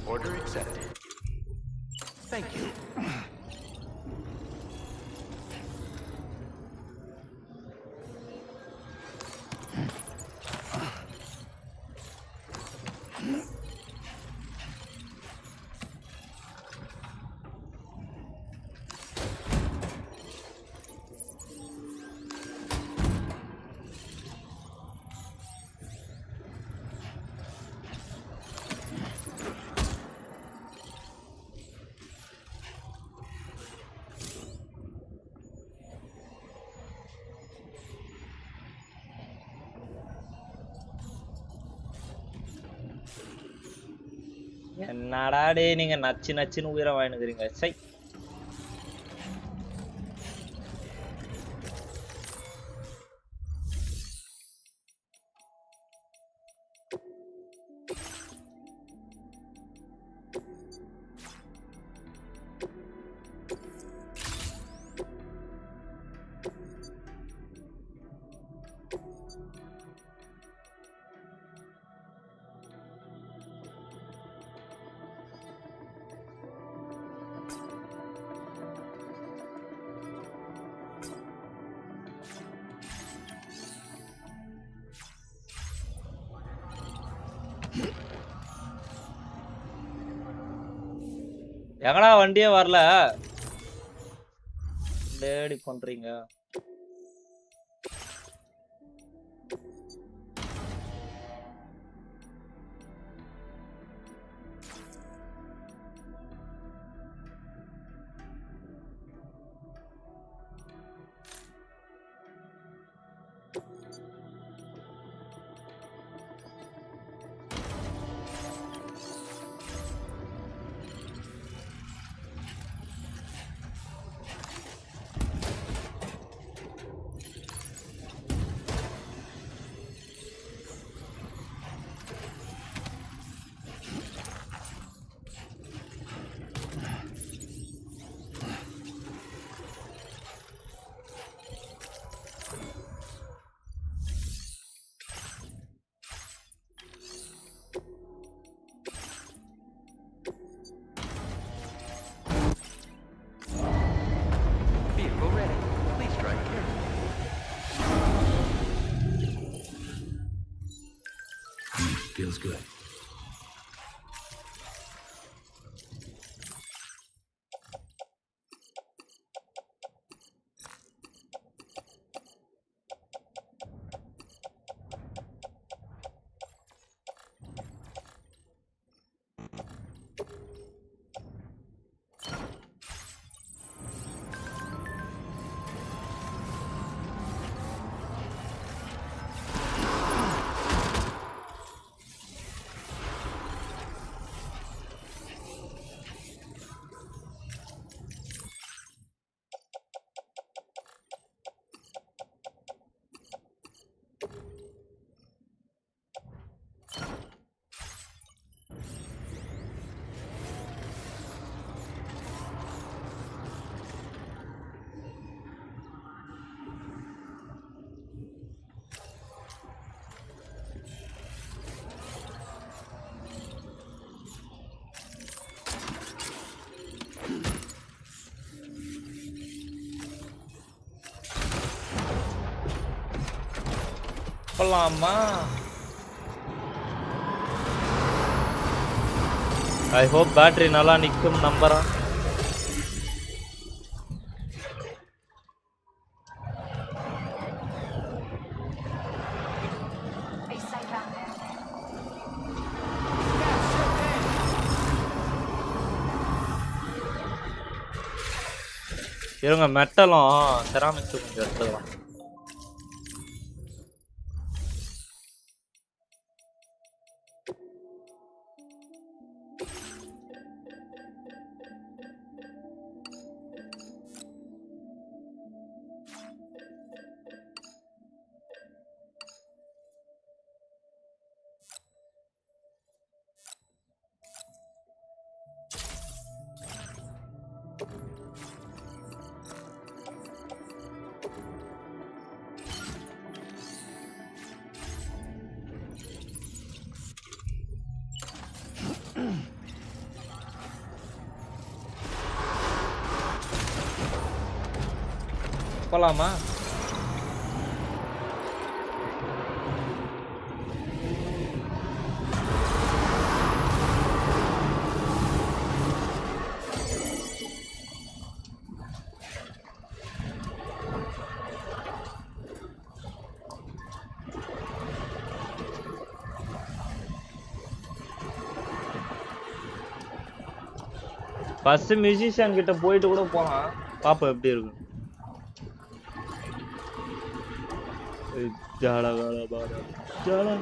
Order accepted. Thank you. என்னடா டேய் நீங்க நச்சுன்னு உயிரை வாங்கினுக்கிறீங்க. சை. எங்கடா வண்டியே வரல. லேடி பண்றீங்க. Vehicle ready. Please drive carefully. Feels good. போலாமா? ஐ ஹோப் பேட்டரி நல்லா நிக்கும் நம்புறேன். இருங்க மெட்டலும் செராமிக்ஸ் கொஞ்சம் எடுத்துக்கலாம். போலாமா? ஃபர்ஸ்ட் மியூசிஷியன் கிட்ட போயிட்டு கூட போலாம், பாப்போம் எப்படி இருக்கு. ஜாலா காலா பாடா ஜாலா.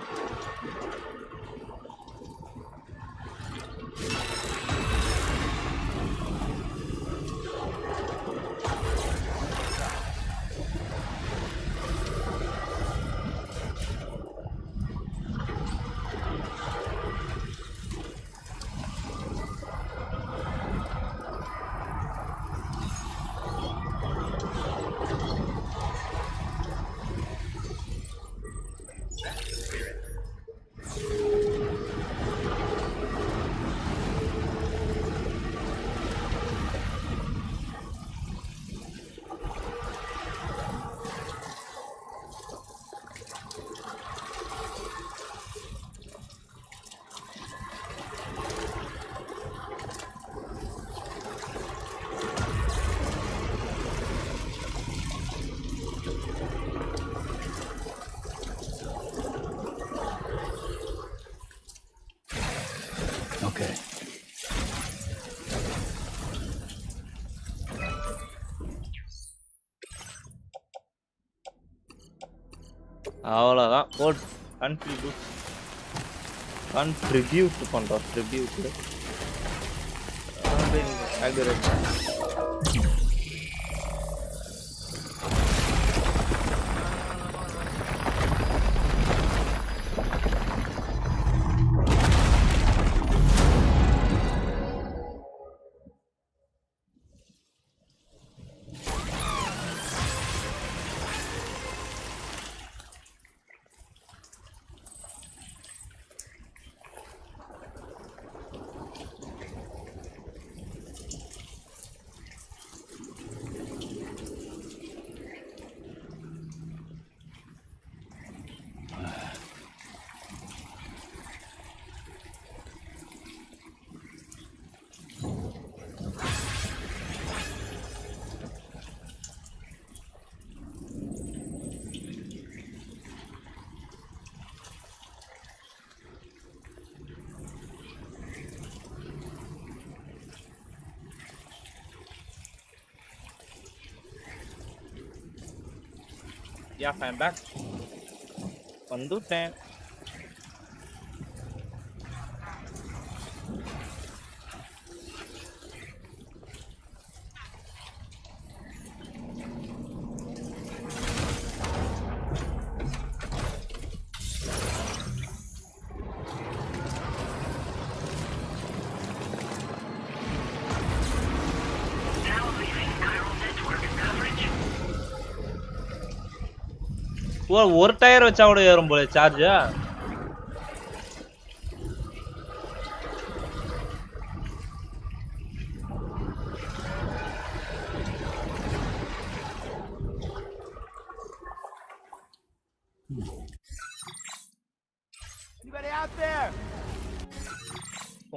அவ்வளோதான் போட் கண்ட்ரிபியூட் பண்ணுறோம் ட்ரிபியூட் Yeah, I'm back. வந்துட்டேன். ஒரு டயர் வச்சா கூட ஏறும் போல சார்ஜ்.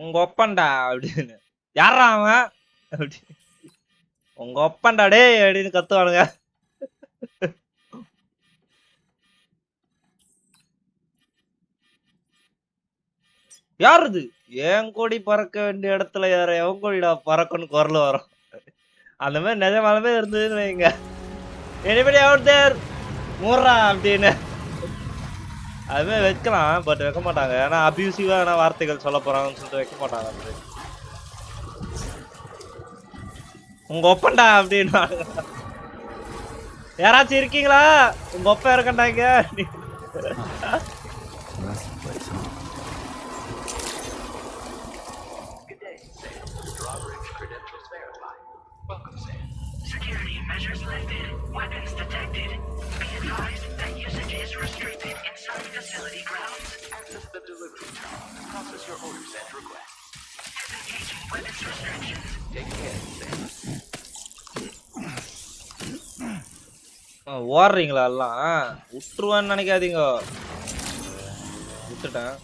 உங்க ஒப்பண்டா அப்படின்னு யாரா அவன் அப்படி உங்க ஒப்பண்டா டே அப்படின்னு கத்துவானுங்க. யாருது என் கோடி பறக்க வேண்டிய இடத்துல யார எவன் கோடிடா பறக்கன்னு குரல் வரும். அந்த மாதிரி நிஜமாலுமே இருந்ததுன்னு வைங்க. எனிபடி அவுட் தேர் மூர்றா அப்படின்னு அதுமாதிரி வைக்கலாம். பட் வைக்க மாட்டாங்க. ஏன்னா அபியூசிவான வார்த்தைகள் சொல்ல போறாங்கன்னு சொல்லிட்டு வைக்க மாட்டாங்க. உங்க ஒப்பண்டா அப்படின்னு யாராச்சும் இருக்கீங்களா? உங்க ஒப்ப இருக்கண்டாங்க. Security measures lifted. Weapons detected. Be advised that usage is restricted inside facility grounds. Access the delivery terminal and process your orders and requests. Disengaging weapons restrictions. Take care, Sam. ஓடுறீங்களா எல்லாம்? விட்டுருவான்னு நினைக்காதீங்க. விட்டுட்டேன்.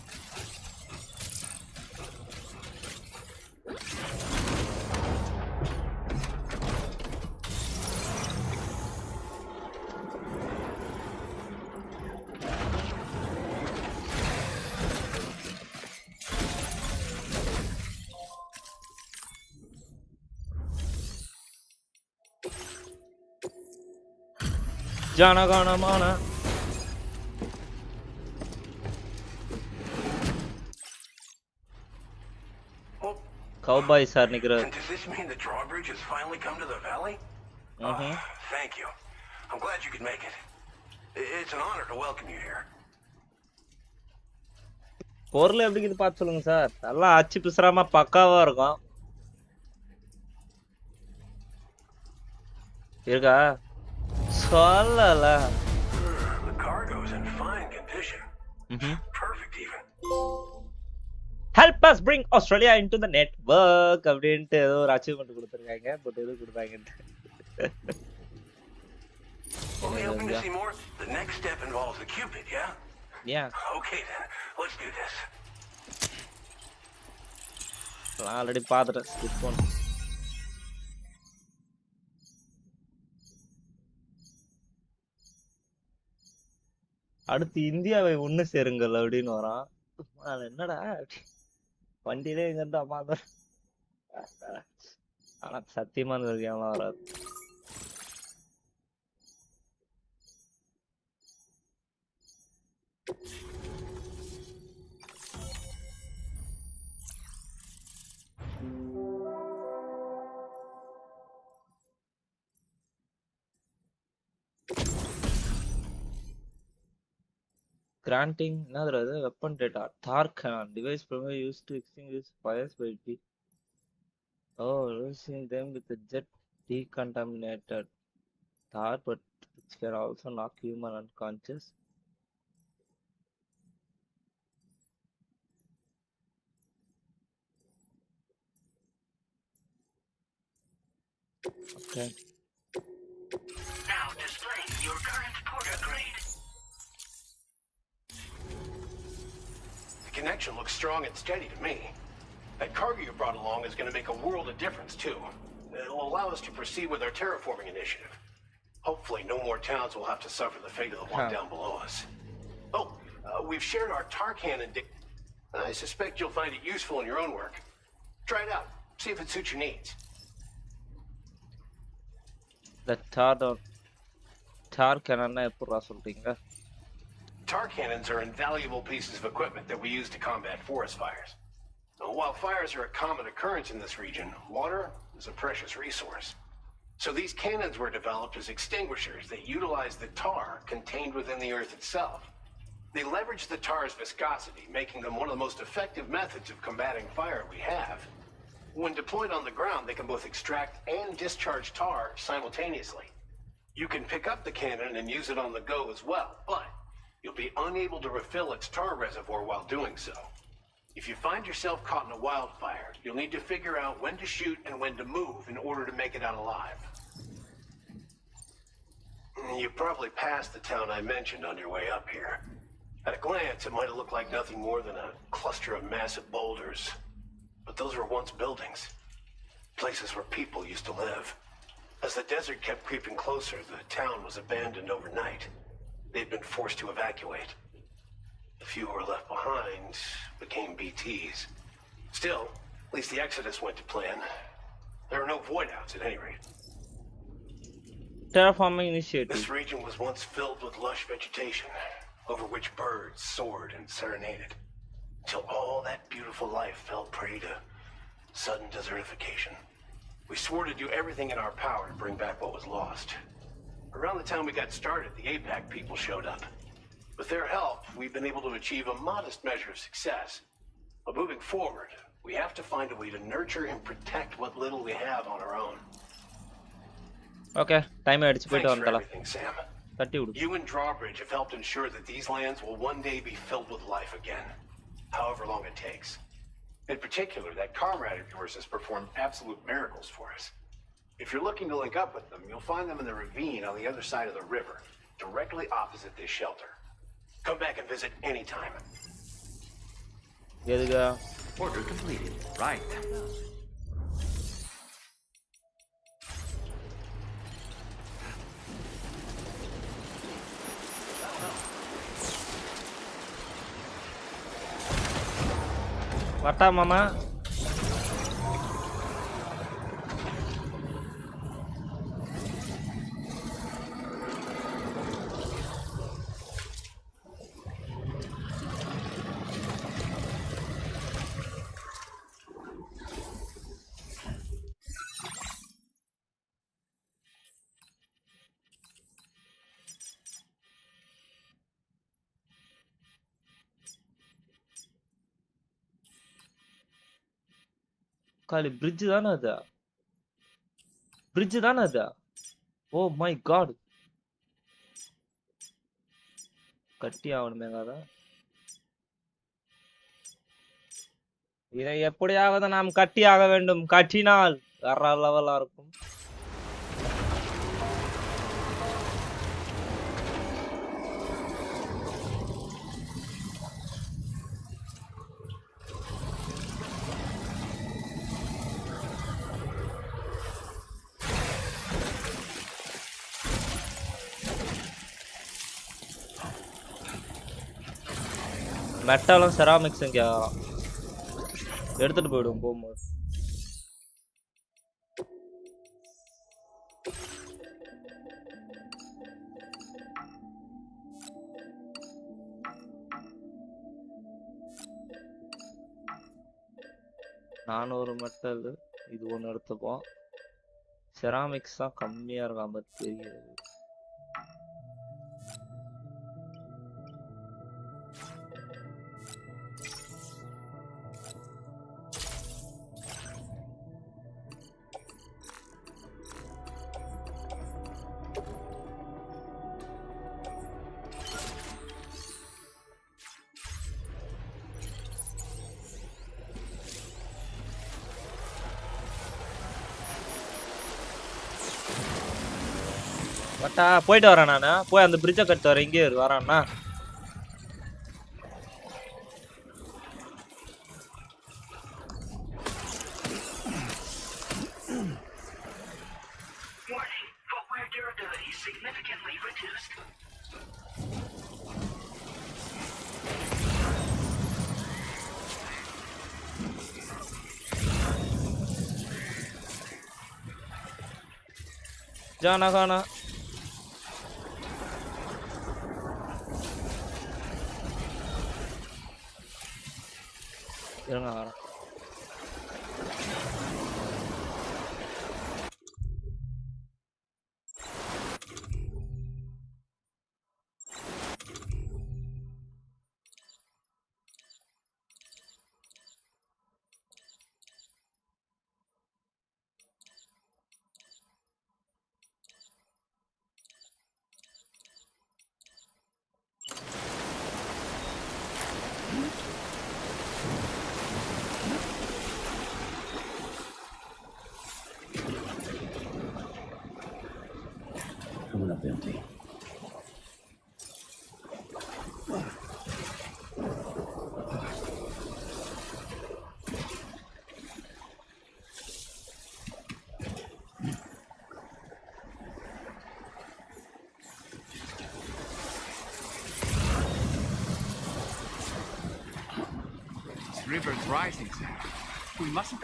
ஜனகணமான cowboy சார் நிக்கிறார். Does this mean the drawbridge has finally come to the valley? Thank you. I'm glad you could make it. It's an honor to welcome you here. பொருள் எப்படி இருக்குது பார்த்து சொல்லுங்க sir. எல்லாம் அச்சு பிசுறாம பக்காவா இருக்கும். இருக்கா சொல்லல. The cargo's in fine condition. Perfect even. Help us bring Australia into the network அப்படின்ட்டு ஏதோ ஒரு அச்சீவ்மெண்ட் கொடுத்துருக்காங்க. பட் எது கொடுத்தாங்கன்ட்டு Okay, hoping to see more. The next step involves the Cupid, yeah? Yeah. Okay then, let's do this. நான் already பார்த்துட்டேன். Skip பண்ணு. அடுத்து இந்தியாவை ஒண்ணு சேருங்கள் அப்படின்னு வரான். என்னடா வண்டியிலே எங்க இருந்து அம்மா ஆனா சத்தியமா இருக்கலாம் வராது. Granting another weapon data. Tar cannon device primarily used to extinguish fires by releasing them with a jet decontaminated tar, but which can also knock human unconscious. Okay. Now displaying your current porter grade. The connection looks strong and steady to me. That cargo you brought along is going to make a world of difference, too. It'll allow us to proceed with our terraforming initiative. Hopefully, no more towns will have to suffer the fate of the one down below us. We've shared our tar cannon. I suspect you'll find it useful in your own work. Try it out. See if it suits your needs. The tar cannon எப்பறா சொல்றீங்க? Tar cannons are invaluable pieces of equipment that we use to combat forest fires. While fires are a common occurrence in this region, water is a precious resource. So these cannons were developed as extinguishers that utilize the tar contained within the earth itself. They leverage the tar's viscosity, making them one of the most effective methods of combating fire we have. When deployed on the ground, they can both extract and discharge tar simultaneously. You can pick up the cannon and use it on the go as well, but you'll be unable to refill its tar reservoir while doing so. If you find yourself caught in a wildfire, you'll need to figure out when to shoot and when to move in order to make it out alive. You probably passed the town I mentioned on your way up here. At a glance, it might have looked like nothing more than a cluster of massive boulders. But those were once buildings. Places where people used to live. As the desert kept creeping closer, the town was abandoned overnight. They'd been forced to evacuate. The few who were left behind became BTs. Still, at least the exodus went to plan. There are no void outs at any rate. Terraforming initiative. This region was once filled with lush vegetation, over which birds soared and serenaded, till all that beautiful life fell prey to sudden desertification. We swore to do everything in our power to bring back what was lost. Around the time we got started, the APAC people showed up. With their help, we've been able to achieve a modest measure of success. But moving forward, we have to find a way to nurture and protect what little we have on our own. Okay, time Thanks for everything, Sam. You and Drawbridge have helped ensure that these lands will one day be filled with life again, however long it takes. In particular, that comrade of yours has performed absolute miracles for us. If you're looking to link up with them, you'll find them in the ravine on the other side of the river, directly opposite this shelter. Come back and visit anytime. எதுகா? Order completed. Right. வட்டா மாமா. காலி bridge தான அது? bridge தான அது? Oh my god. கட்டி ஆவணுமேங்கடா. இதை எப்படியாவது நாம் கட்டியாக வேண்டும். கட்டினால் வேற லெவலா இருக்கும். மெட்டாலும் செராமிக்ஸ் இங்க எடுத்துட்டு போயிடுவோம் போகும்போது. நானூறு மெட்டல் இது ஒன்று எடுத்துப்போம். செராமிக்ஸ் தான் கம்மியா இருக்காம தெரிகிறது. பட்டா போயிட்டு வரேன் நானு. போய் அந்த பிரிட்ஜை கட்டு வரேன். இங்கே வரான்னா Warning, footwear durability significantly reduced. ஜானா கானா இருங்க வரேன். Coming up empty. This river's rising, Sam. We mustn't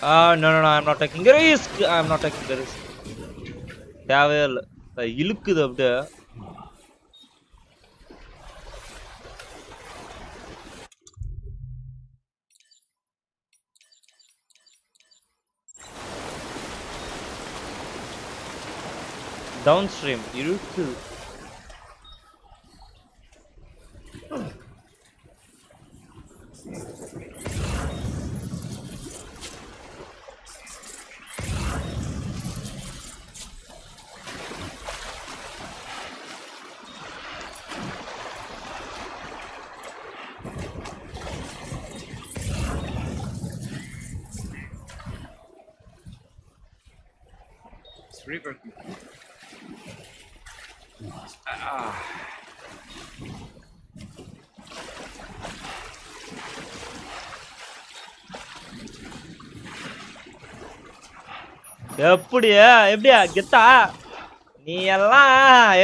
No, I'm not taking the risk. I'm not taking the risk. தேவையில்லை. இழுக்குது அப்படியே. Downstream இழுக்குது. river. எப்படியா எப்படியா கெத்தா நீ எல்லாம்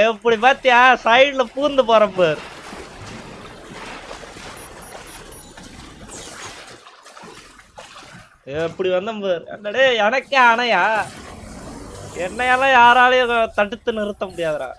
எப்படி பாத்தியா சைடுல பூந்து போற பார் எப்படி வந்த பார் அடடே எனக்கே அணையா என்னையெல்லாம் யாராலையும் தடுத்து நிறுத்த முடியாதுடா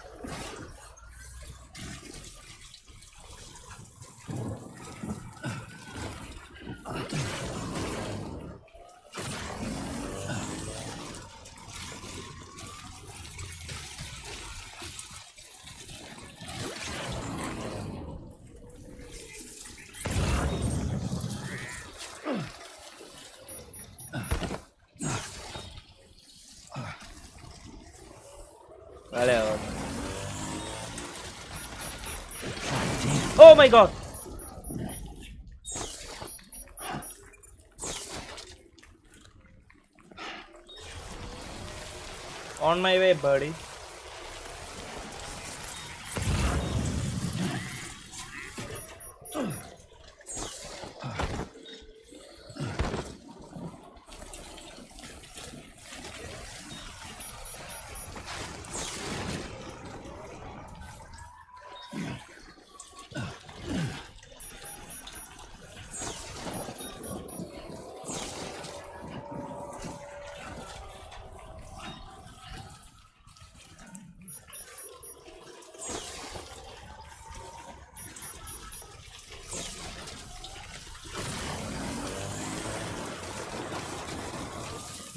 Oh my god! On my way, buddy.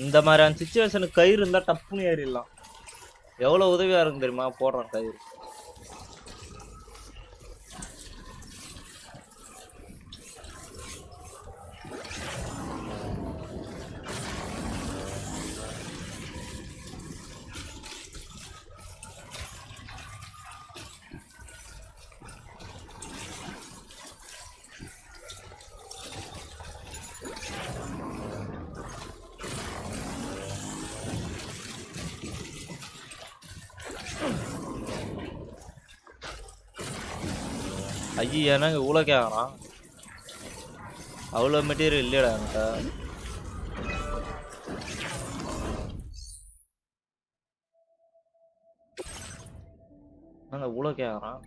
இந்த மாதிரியான சிச்சுவேஷனுக்கு கயிறு இருந்தா டப்புன்னு ஏறிடலாம் எவ்வளவு உதவியா இருக்கும் தெரியுமா போடுறான் கயிறு ஐயா என்னங்க இவ்வளோ கேட்குறான்? அவ்வளோ மெட்டீரியல் இல்லையடா என்கிட்ட. என்னங்க இவ்வளோ கேட்குறான்?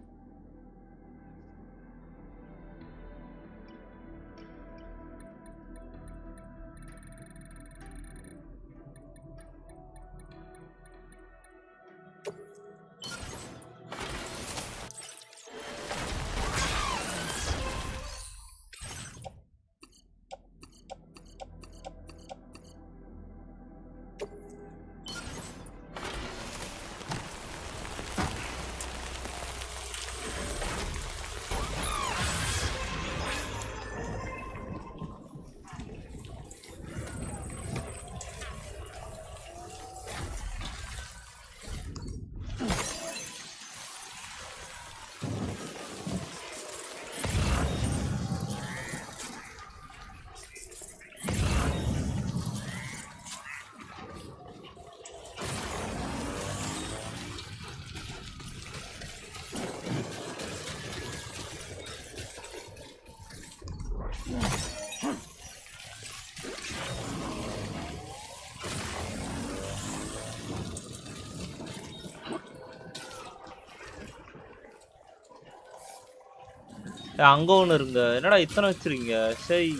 அங்க ஒண்ணு இருங்க. என்னடா இத்தனை வச்சிருக்கீங்க? சரி.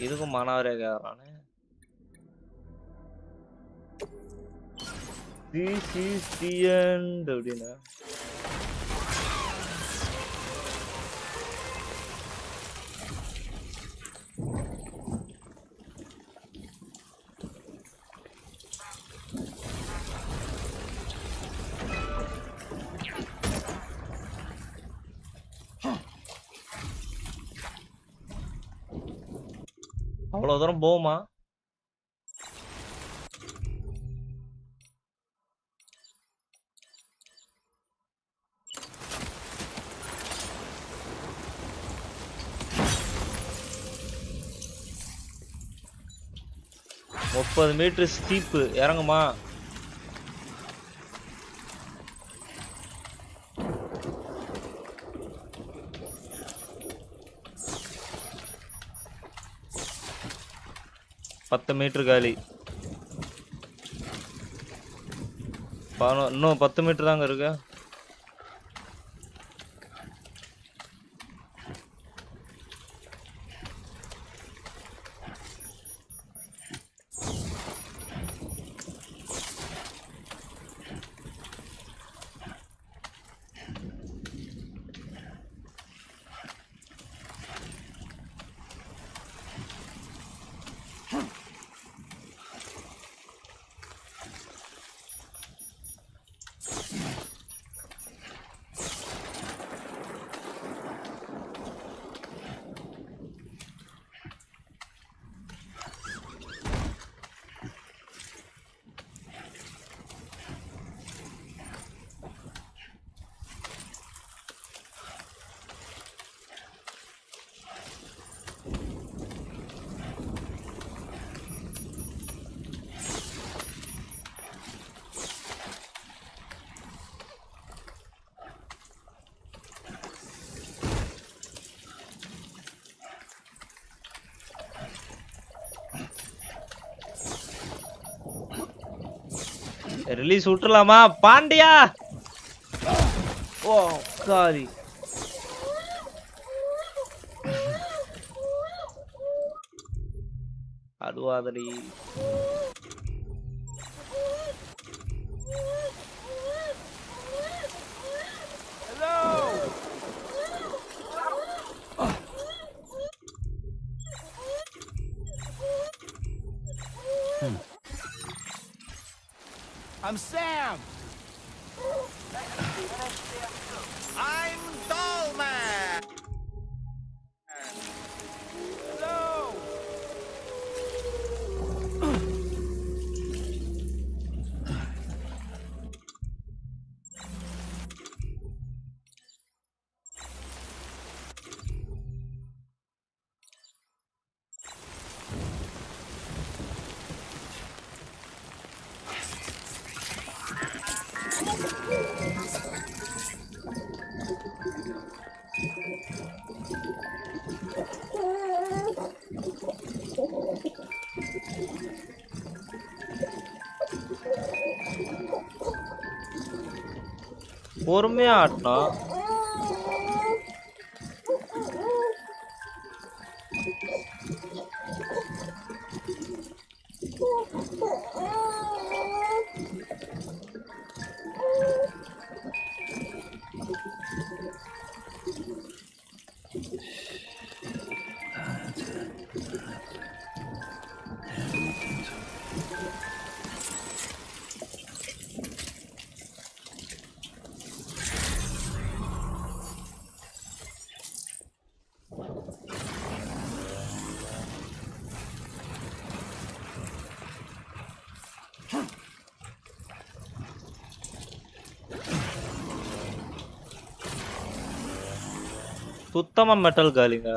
இதுக்கும் மாணவரே கேக்குறானே. அப்படின்னா அவ்வளவு தூரம் போகுமா? முப்பது மீட்டர் ஸ்டீப்பு இறங்குமா? பத்து மீட்டர் காலி. இன்னும் 10 மீட்டர் தாங்க இருக்கு. ரிலீஸ் விட்டுலாமா பாண்டியா? ஓ காரி. அதுவாதடி. I'm Sam! I'm Dollman! Hello! பொறுமையா ஆட்டணும். சுத்தமா மெட்டல் காலிங்க.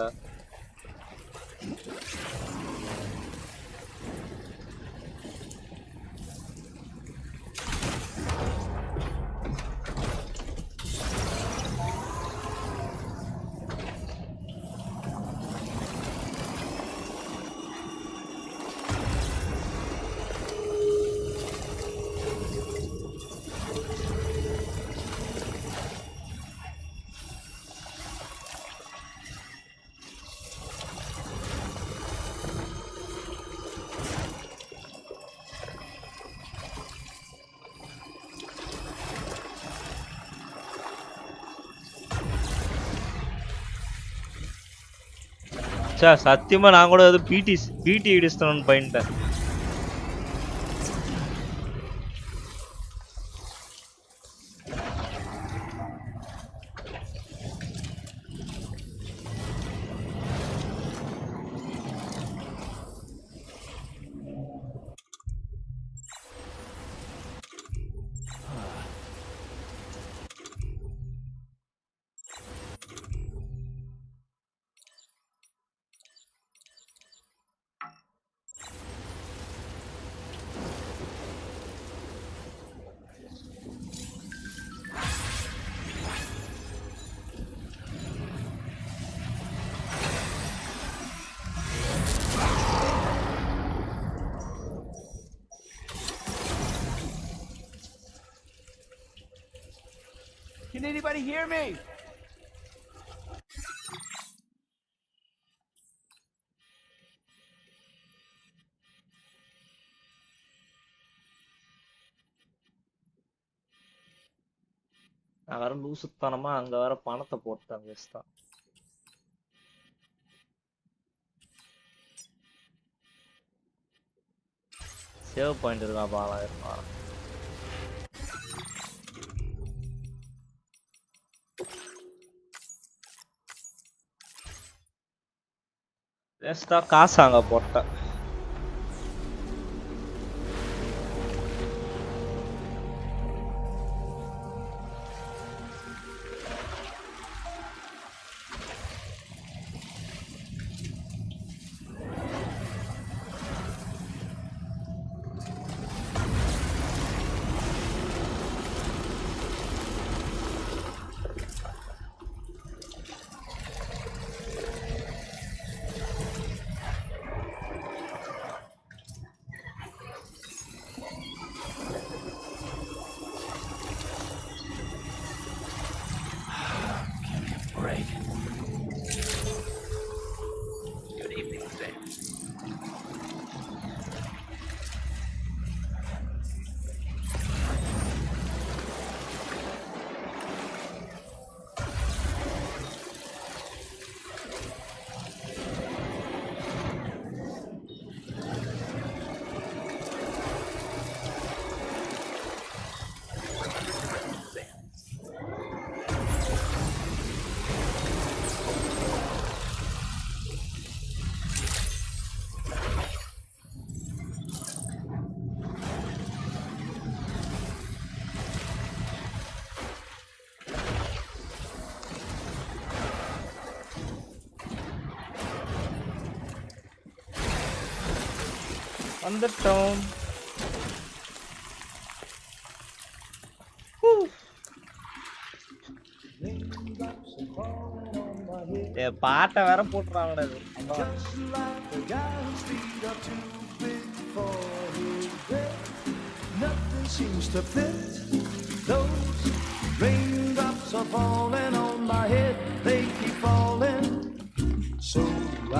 சத்தியமா நான் கூட அது பிடி இடிஸ்டோன்னு பண்ணிட்டேன். Can anybody hear me? நான் வேற லூசுத்தனமா அங்க வேற பணத்தை போட்டேன் வேஸ்டா. சேவ் பாயிண்ட் இருக்கா பாலாம் இருக்கா. வேஸ்டா காசு அங்க போட்டேன். வந்துட்டோம். பாட்டை வேற போட்டுறாங்கடா இது. Nothing seems to fit. Those raindrops are falling on my head. They keep falling. So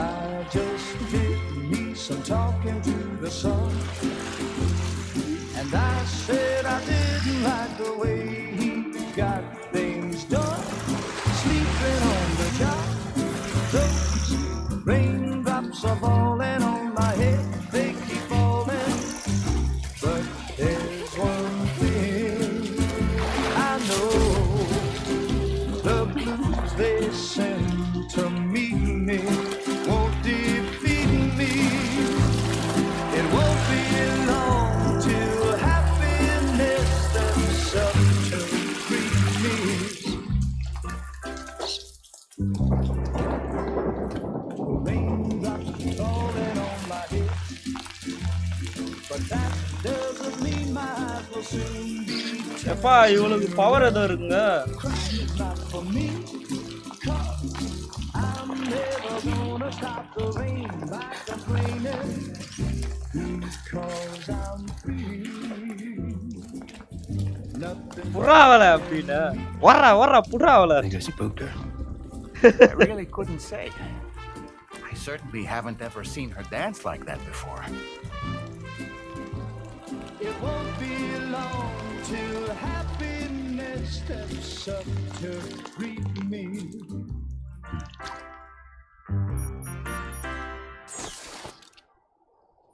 I just did me some talking to the sun. And I said I didn't like the way he got things done. Sleeping on the job. Those raindrops are falling on my head. They keep falling. But there's one thing I know. The blues they send to meet me won't defeat me. It won't be long till happiness steps up to greet me. Raindrops falling on my head, but that doesn't mean my eyes will soon be. எப்பா இவளுக்கு power ஏதோ இருக்குங்க. Not for me, 'cause I'm never gonna stop the rain by complaining, because I'm free. Nothing. புறாவல அப்படின்னா வர்றா புறாவல. I think I spooked her. I really couldn't say. I certainly haven't ever seen her dance like that before. It won't be long till happiness steps up to greet me.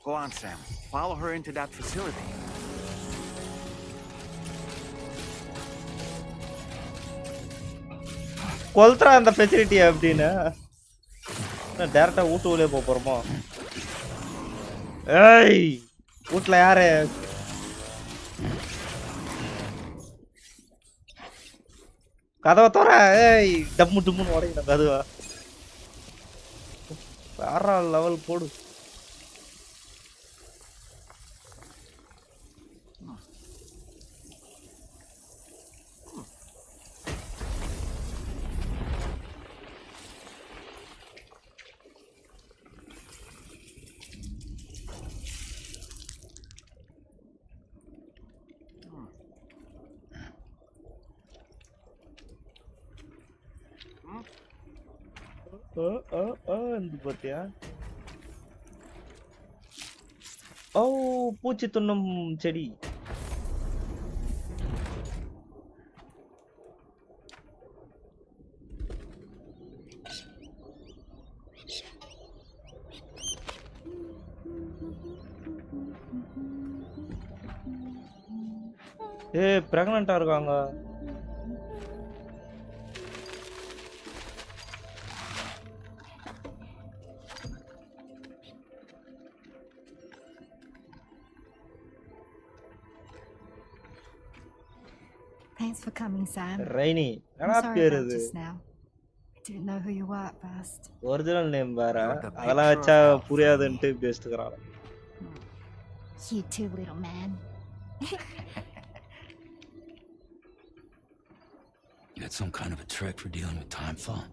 Go on, Sam. Follow her into that facility. கொல்றா அந்த facility அப்படின்னு டைரக்டா வீட்டுக்குள்ளே போறோமோ? ஏய் வீட்டுல யாரு? கதவை தோற. ஏய் டம்மு டும்முன்னு உடைக்கணும் கதவா. வேற லெவல் போடு. இந்த பாத்தியா? ஓ பூச்சி துண்ணும் செடி. பிரெக்னண்டா இருக்காங்க. Thanks for coming, Sam. Rainy. I'm sorry about just now. I didn't know who you were at first. Original name வேற. அதெல்லாம் வச்சா புரியாதுன்னு பேசிட்டுக்கறாங்க. You too, little man. You got some kind of a trick for dealing with time fall?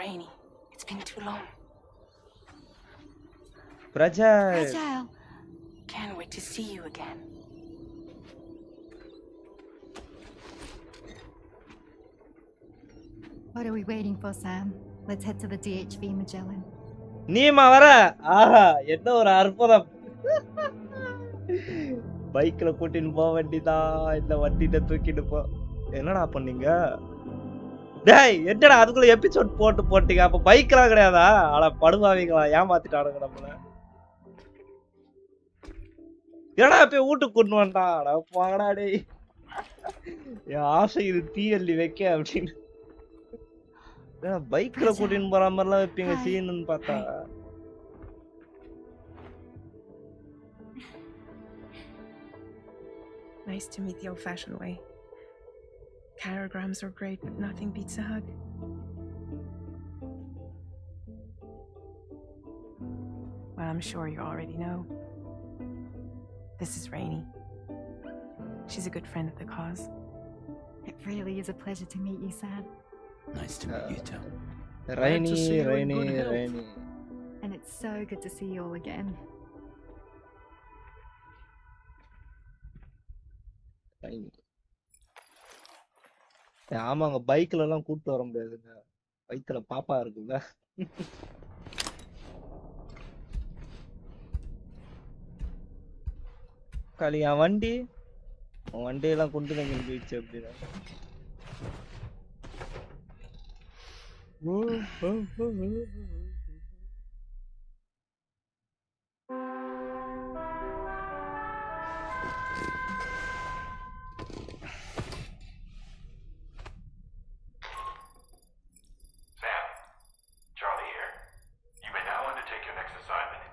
Rainy, it's been too long. Fragile. Can't wait to see you again. What are we waiting for, Sam? Let's head to the DHV Magellan. Neema வர. ஆஹா என்ன ஒரு அற்புதம். பைக்ல கூட்டிட்டு போக வேண்டியதான். இந்த வண்டிட்ட தூக்கிட்டு போ. என்னடா பண்ணீங்க? டேய் என்னடா அதுக்குள்ள எபிசோட் போட்டீங்க? அப்ப பைக்லாம் கிடையாதா? அட படுவாவீங்களா? ஏமாத்திட்டானுங்க நம்மள. என்னடா போய் வீட்டுக்கு கூட்டு வந்துட்டான். அட போங்கடா டேய். என் ஆசை இது தீயல்லி வைக்க அப்படின்னு. பைக்ல கூட்டின்னு போற மாதிரிலாம் வைப்பீங்க சீன்னு பார்த்தா. Nice to meet the old-fashioned way. Carograms are great, but nothing beats a hug. I'm sure you already know. This is Rainey. She's a good friend of the cause. It really is a pleasure to meet you, Sam. Nice to meet you too. Rainy, see you in Rainy, good health. Rainy. And it's so good to see you all again. Rainy. ஆமாங்க பைக்ல எல்லாம் கூட்டு வர முடியாதுங்க. பைக்ல பாப்பா இருக்குல்ல. காலி என் வண்டியெல்லாம் கொண்டு வந்து போயிடுச்சு அப்படின்னா. Sam, Charlie here. You may now undertake your next assignment.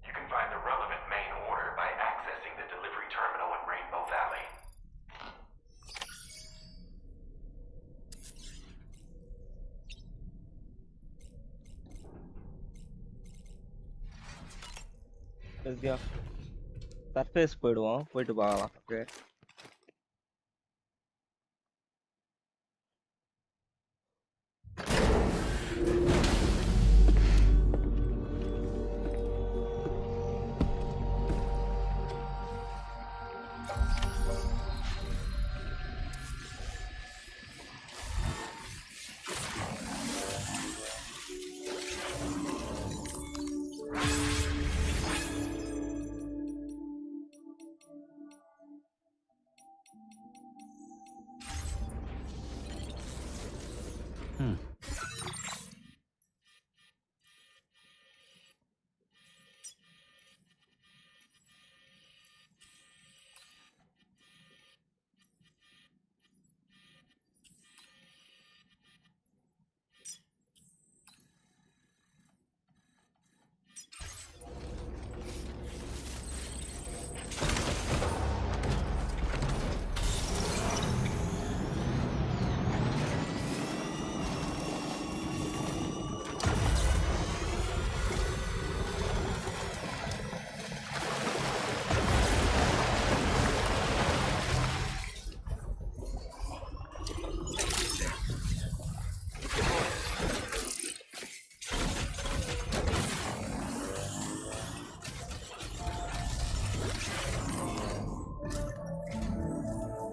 You can find the relevant main order by accessing the delivery terminal in Rainbow Valley. Surface போயிடுவோம், போயிட்டு பார்க்கலாம். Okay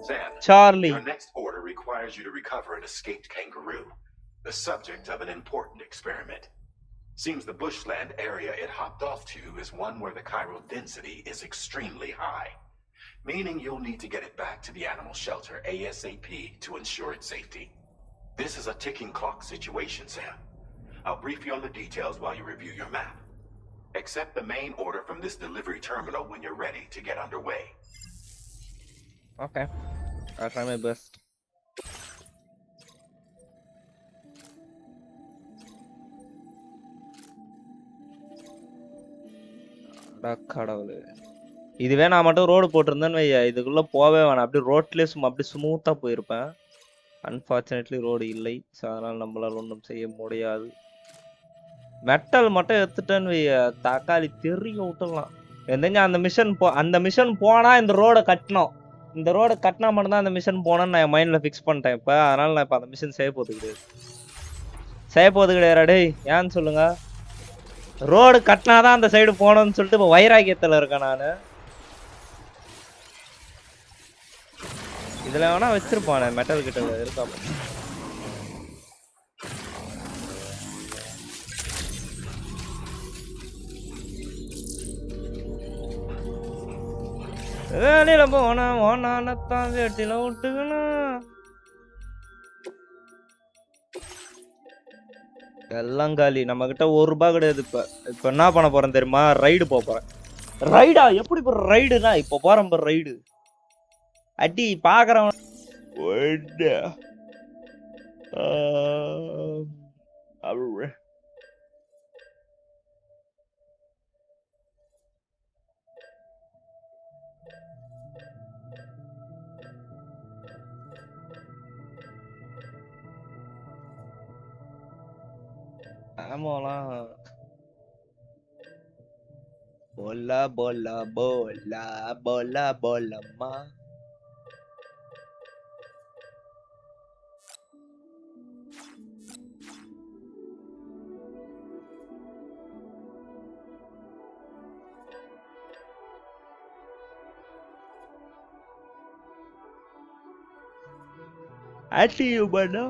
Sam, Charlie. your next order requires you to recover an escaped kangaroo, the subject of an important experiment. Seems the bushland area it hopped off to is one where the chiral density is extremely high, meaning you'll need to get it back to the animal shelter ASAP to ensure its safety. This is a ticking clock situation, Sam. I'll brief you on the details while you review your map. Accept the main order from this delivery terminal when you're ready to get underway. Okay, I'll try my best. கடவுளே, இதுவே நான் மட்டும் road போட்டிருந்தேன்னு வையா, இதுக்குள்ள போவே வேணாம், அப்படியே ரோட்லயே சும்மா அப்படியே ஸ்மூத்தா போயிருப்பேன். அன்பார்ச்சுனேட்லி ரோடு இல்லை, ஸோ அதனால நம்மளால ஒன்றும் செய்ய முடியாது. மெட்டல் மட்டும் எடுத்துட்டேன்னு வையா, தக்காளி தெரிய விட்டுடலாம். எந்தங்க அந்த மிஷன் போனா இந்த ரோடை கட்டணும், இந்த ரோடை கட்டினா மட்டும்தான் அந்த மிஷன் போனோன்னு நான் என் மைண்ட்ல ஃபிக்ஸ் பண்ணிட்டேன். இப்போ அதனால நான் இப்போ அந்த மிஷன் செய்ய போகிறது கிடையாது. டேய் ஏன்னு சொல்லுங்க. ரோடு கட்டினாதான் அந்த சைடு போகணும்னு சொல்லிட்டு இப்போ வைராக்கியத்தில் இருக்கேன் நான். இதில் வேணா வச்சிருப்பானே மெட்டல் கிட்ட இருக்கா. வேலையில போனா ஓனானத்தான் வேட்டில விட்டுக்கணும். எல்லாம் காலி, நம்ம கிட்ட ₹1 கிடையாது. இப்ப என்ன பண்ண போறேன் தெரியுமா? ரைடு போறேன். ரைடா? எப்படி போற ரைடுனா? இப்ப போறேன் ரைடு. அடி பாக்குறவன் ஆமாலாம் Bola, bola, bola, bola, bola, ma. ஆன்டி-ஹியூமனா?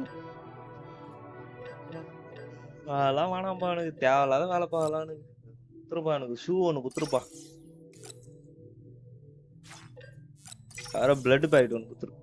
அதெல்லாம் வேணாம்ப்பா, எனக்கு தேவையில்லாத வேலைப்பா அதெல்லாம். எனக்கு குத்துருப்பா, எனக்கு ஷூ ஒன்று குத்துருப்பா. வேற பிளட் பாக்கெட் ஒன்று குத்துரு.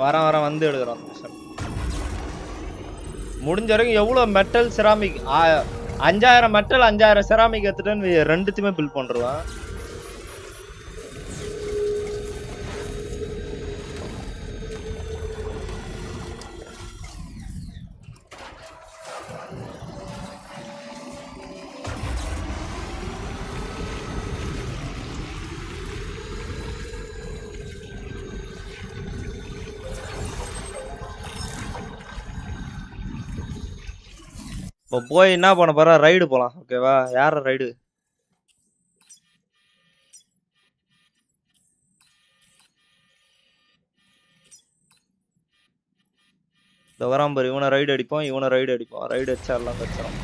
வரேன் வந்து எடுக்கிறோம். முடிஞ்ச வரைக்கும் எவ்வளோ மெட்டல் செராமிக் 5000 மெட்டல் 5000 செராமிக் எடுத்துட்டு ரெண்டுத்தையுமே பில் பண்ணுருவேன். இப்போ போய் என்ன பண்ண போறா? ரைடு போலாம். ஓகேவா? யார ரைடு? இந்த வராம்பர் இவனை ரைடு அடிப்போம், இவனை ரைடு அடிப்போம். ரைடு அடிச்சாரலாம் கச்சிடும்.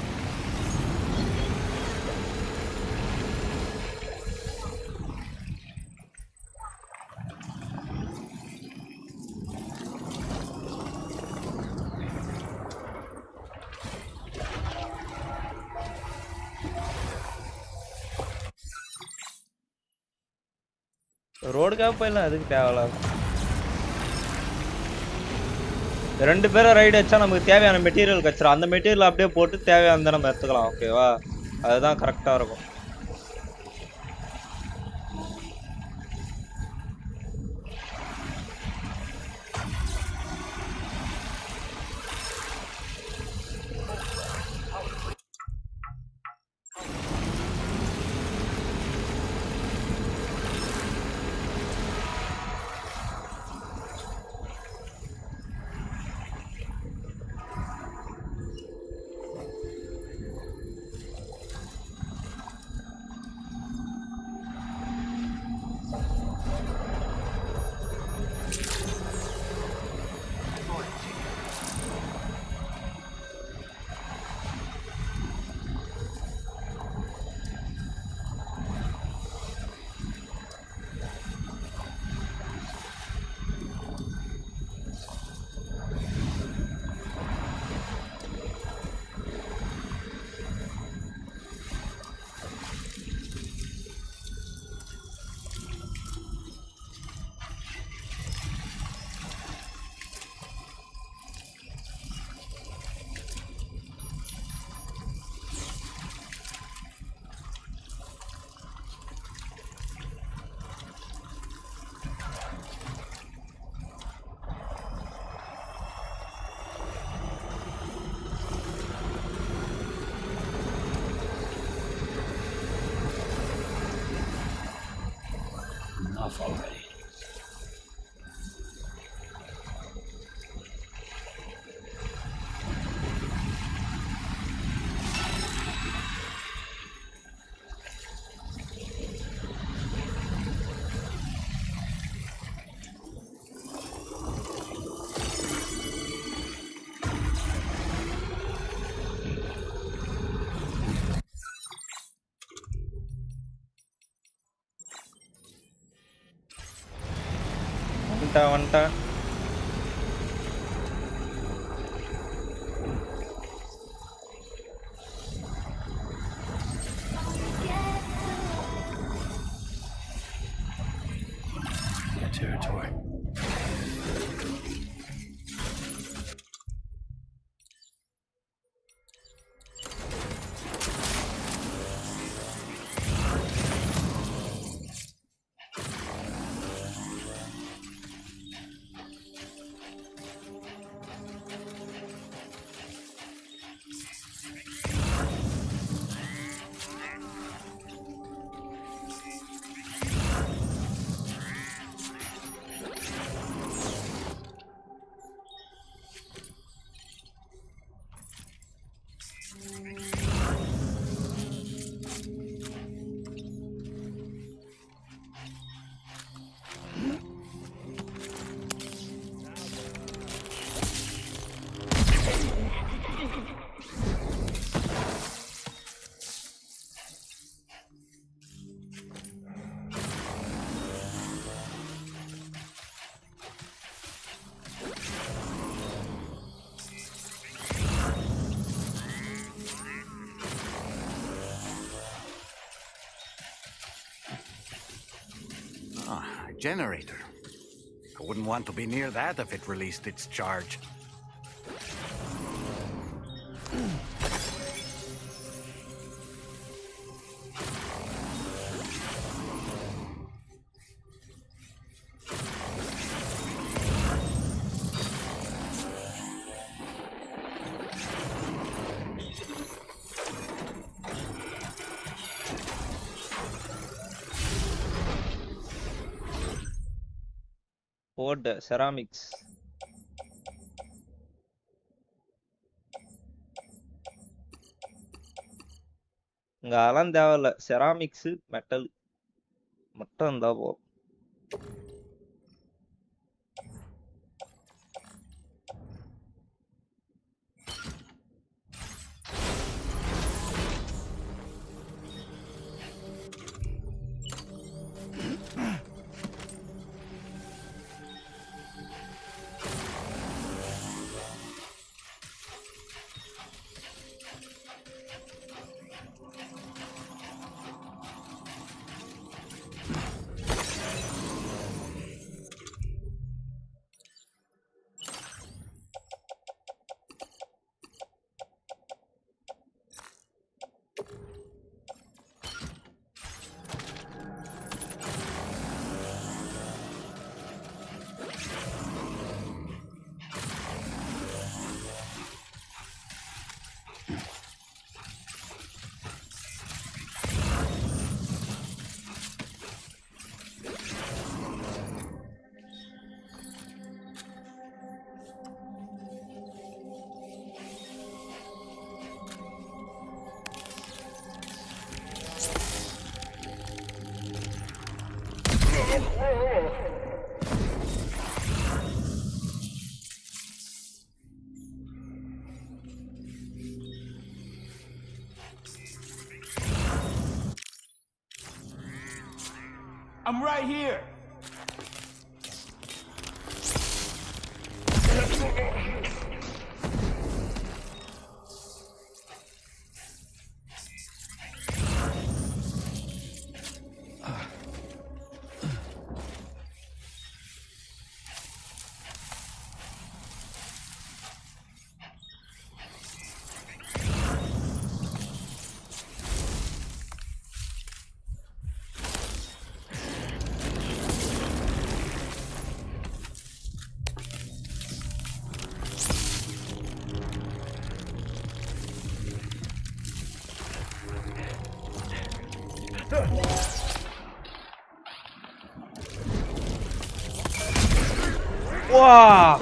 ரோடுக்காக போயிடலாம், அதுக்கு தேவையில்ல. ரெண்டு பேரும் ரைடு வச்சா நமக்கு தேவையான மெட்டீரியல் கச்சிடும். அந்த மெட்டீரியல் அப்படியே போட்டு தேவையான நம்ம எடுத்துக்கலாம். ஓகேவா? அதுதான் கரெக்டா இருக்கும். Enough already. வந்துட்டேன். Territory. A generator. I wouldn't want to be near that if it released its charge. Wood, ceramics. இங்க அதெல்லாம் தேவையில்ல. செராமிக்ஸ், மெட்டல் மட்டும் இருந்தா போதும். I'm right here. Wow!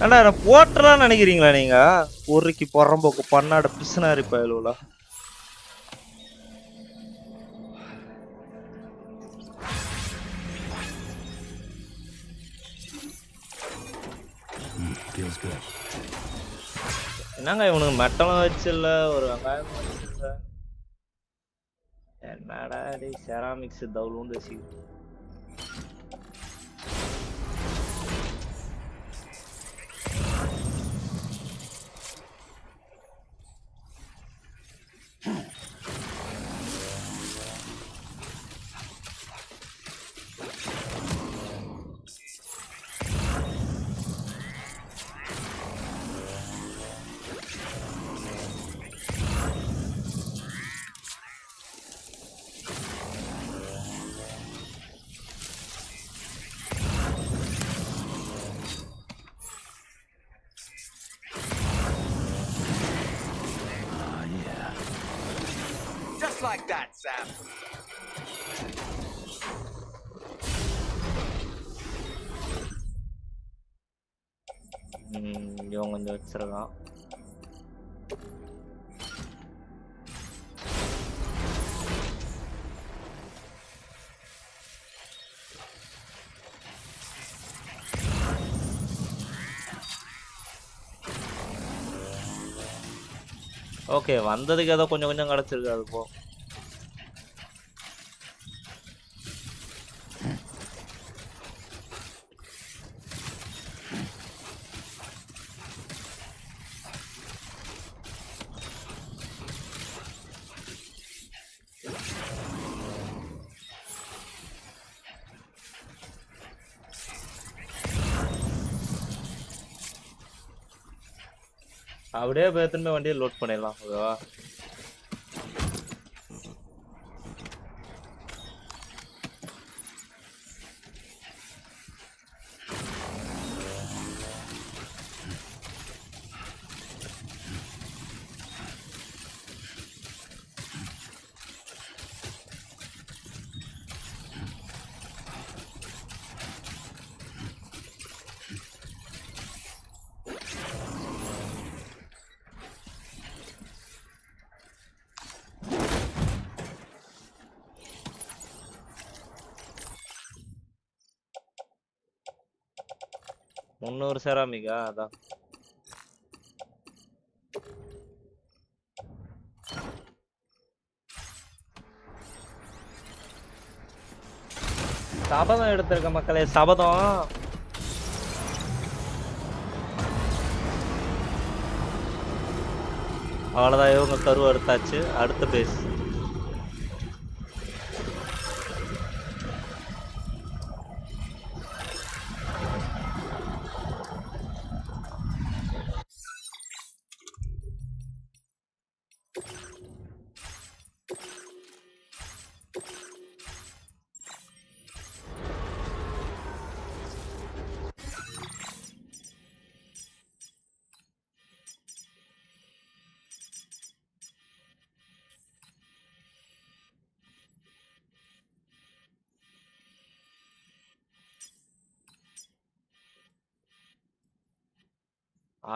அண்ணா நான் போட்டலாம் நினைக்கிறீங்களா நீங்க? பொறுக்கி பொறம்போக்கு பண்ணாட பிசுனாரி பயலுல. Feels good. என்னங்க இவனுக்கு மெட்டலும் வச்சில்ல, ஒரு வெங்காயம் வச்சில்ல. என்னடா டேய் செராமிக்ஸ் தவுலுண்டு வச்சு. Just like that, Sam. இவன் கொஞ்சம் வச்சிருக்கான். ஓகே வந்ததுக்கு ஏதோ கொஞ்சம் கொஞ்சம் கிடைச்சிருக்கு அது போ. அப்படியே போய் திரும்ப வண்டியை லோட் பண்ணிடலாம். ஓகேவா? முன்னூறு செராமிக்கா? அதான் சபதம் எடுத்திருக்க மக்களே, சபதம். அவ்வளவுதான், இவங்க கருவை எடுத்தாச்சு. அடுத்த பேஸ்.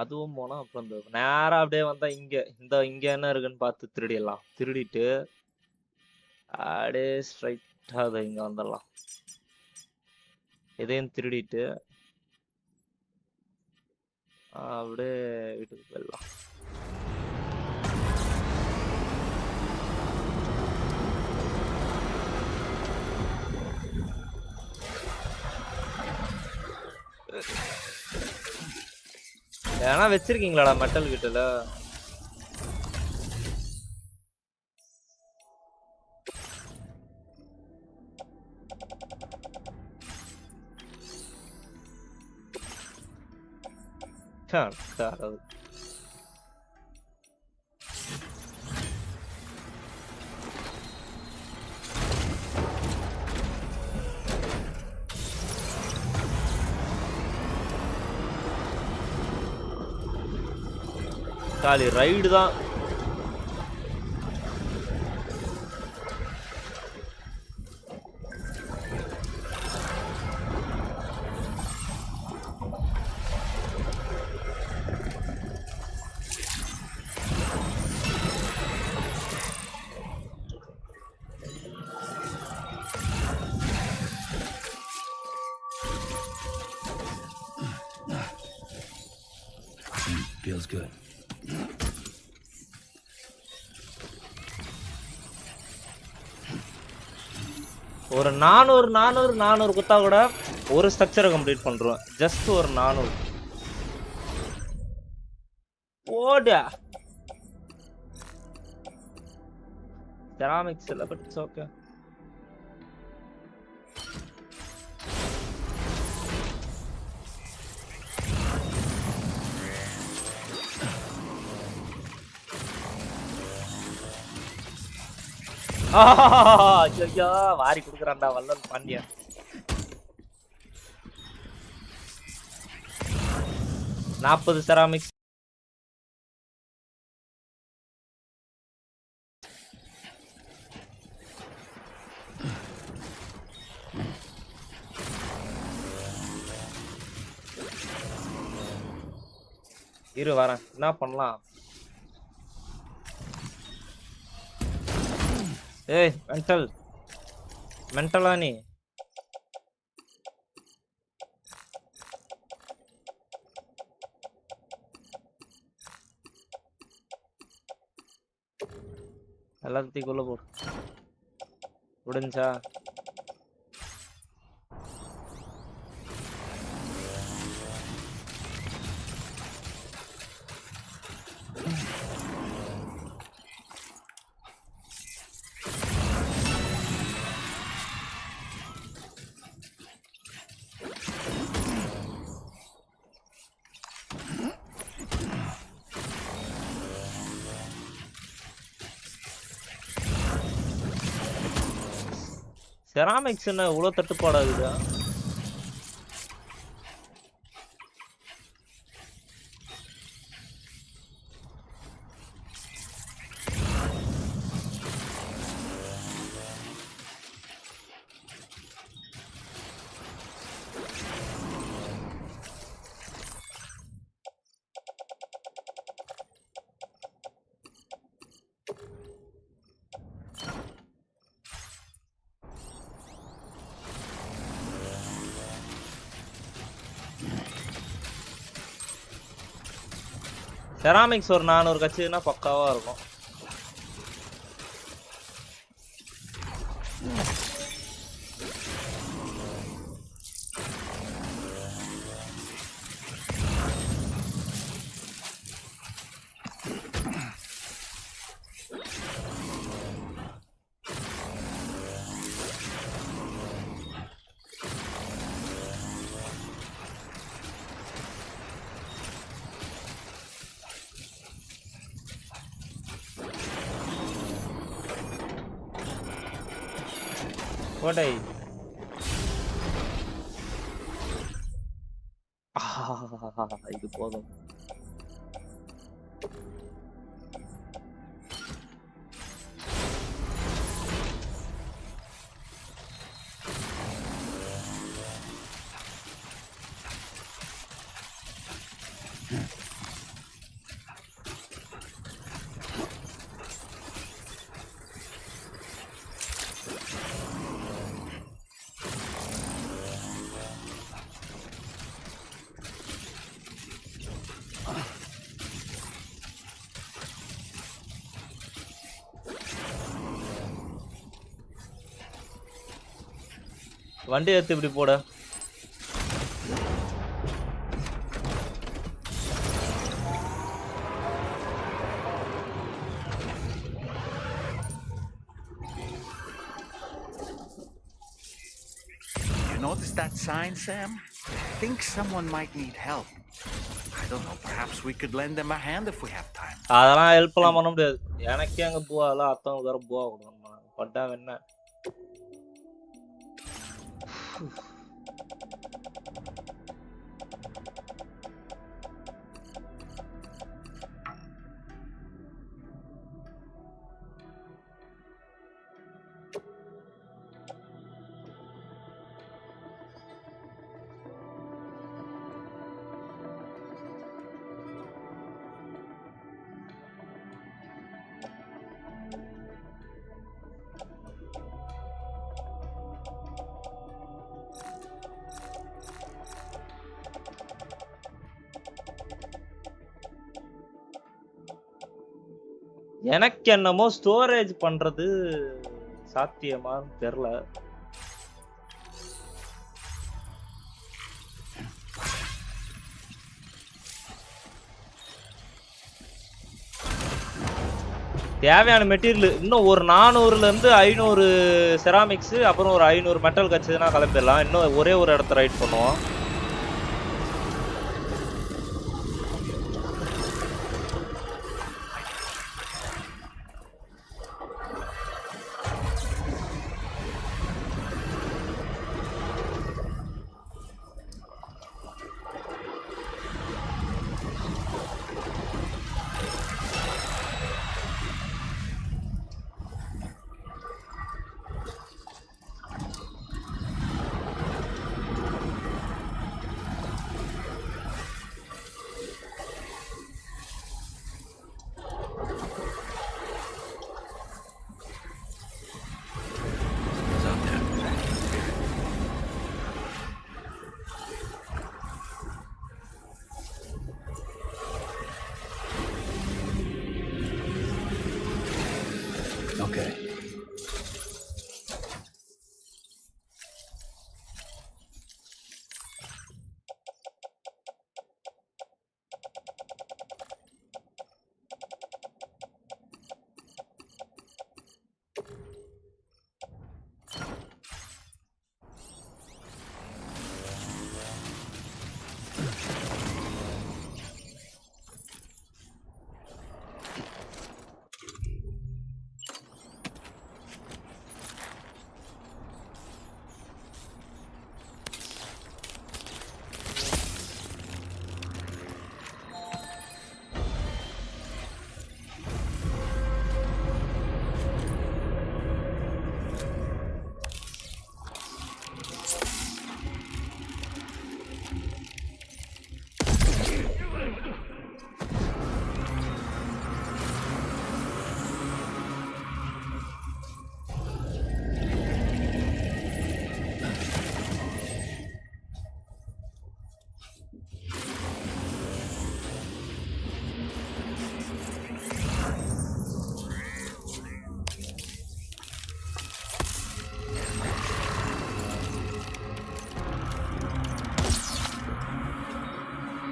அதுவும் போனா அப்புறம் இந்த நேரா அப்படியே வந்தா இங்க என்ன இருக்குன்னு பார்த்து திருடிடலாம். திருடிட்டு அப்படியே ஸ்ட்ரைட்டா அதை இங்க வந்துடலாம். இதையும் திருடிட்டு அப்படியே வீட்டுக்கு போயிடலாம். ஏன்னா வச்சிருக்கீங்களாடா மெட்டல் கிட்டல? காலி ரைடு தான். feels good. ஒரு 400 குத்தா கூட ஒரு ஸ்ட்ரக்சரை கம்ப்ளீட் பண்றோம். ஜஸ்ட் ஒரு 400. ஓடா. செராமிக்ஸ் இல்ல பட் இட்ஸ் ஓகே. ஐயோ வாரி குடுக்குறான்டா வல்லல் பாண்டியன். நாற்பது செராமிக்ஸ். இரு வரேன். என்ன பண்ணலாம்? ஏய் மென்டலா நீ? எல்லாத்தையும் கொள்ள போ. முடிஞ்சா செராமிக்ஸ் என்ன இவ்வளோ தட்டுப்பாடாகுதா? செராமிக்ஸ் ஒரு 400 கட்சின்னா பக்காவா இருக்கும். கோட்டை இது போதும். வண்டி எடுத்து இப்படி போட. You notice that sign, Sam? I think someone might need help. I don't know, perhaps we could lend them a hand if we have time. அதெல்லாம் ஹெல்ப்லாம் பண்ண முடியாது. எனக்கே அங்க போவால அத்தவங்க வேற போவா கொடுக்கணும். பட்டா என்ன? எனக்கு என்னமோ ஸ்டோரேஜ் பண்றது சாத்தியமான்னு தெரியல. தேவையான மெட்டீரியல் இன்னும் ஒரு 400ல இருந்து 500 செராமிக்ஸ், அப்புறம் ஒரு 500 மெட்டல் கச்சதுன்னா கிளம்பிடலாம். இன்னும் ஒரே ஒரு இடத்த ரைட் பண்ணுவோம். Okay.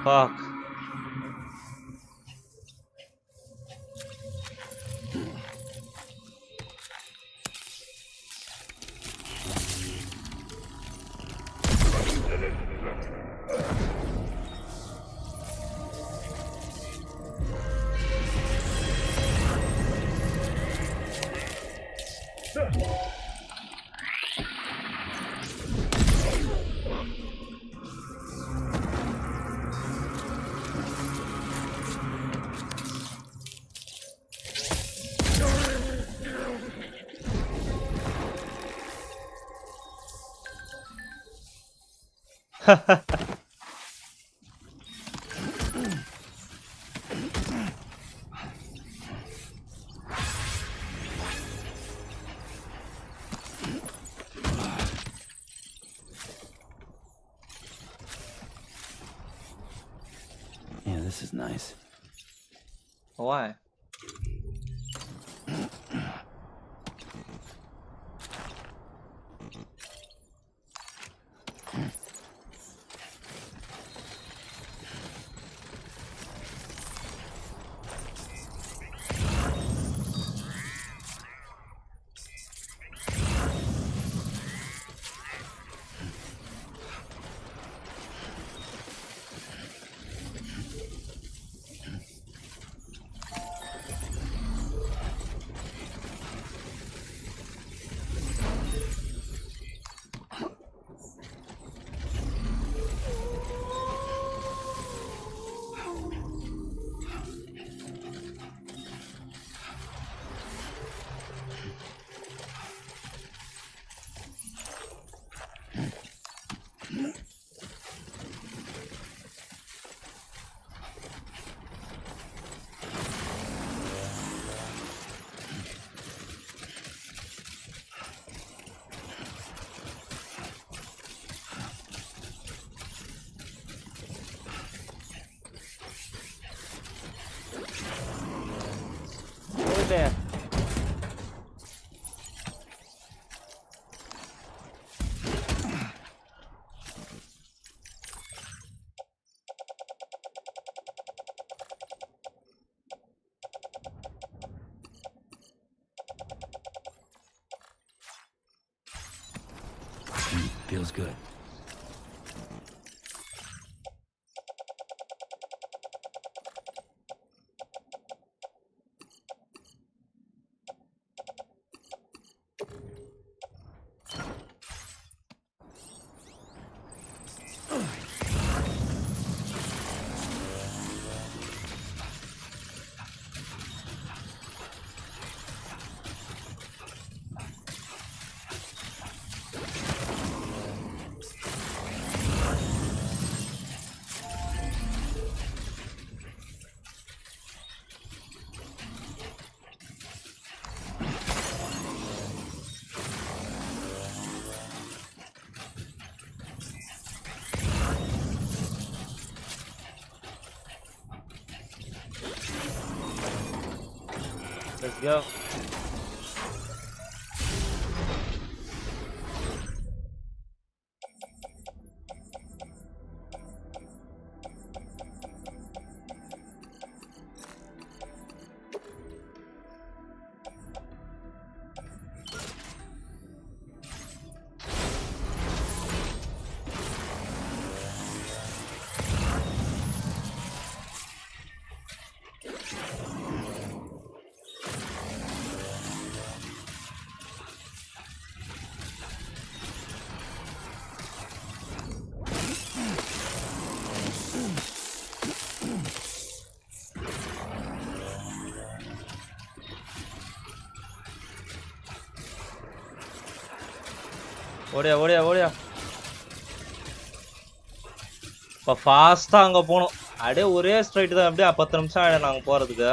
Fuck. Yeah, this is nice. Why? Okay Feels good. Let's go. ஓடியா ஓடியா ஓடியா இப்போ ஃபாஸ்ட்டாக அங்கே போகணும் அப்படியே ஒரே ஸ்ட்ரைட்டு தான் அப்படியே 10 நிமிஷம் ஆகிடும் நாங்கள் போகிறதுக்கு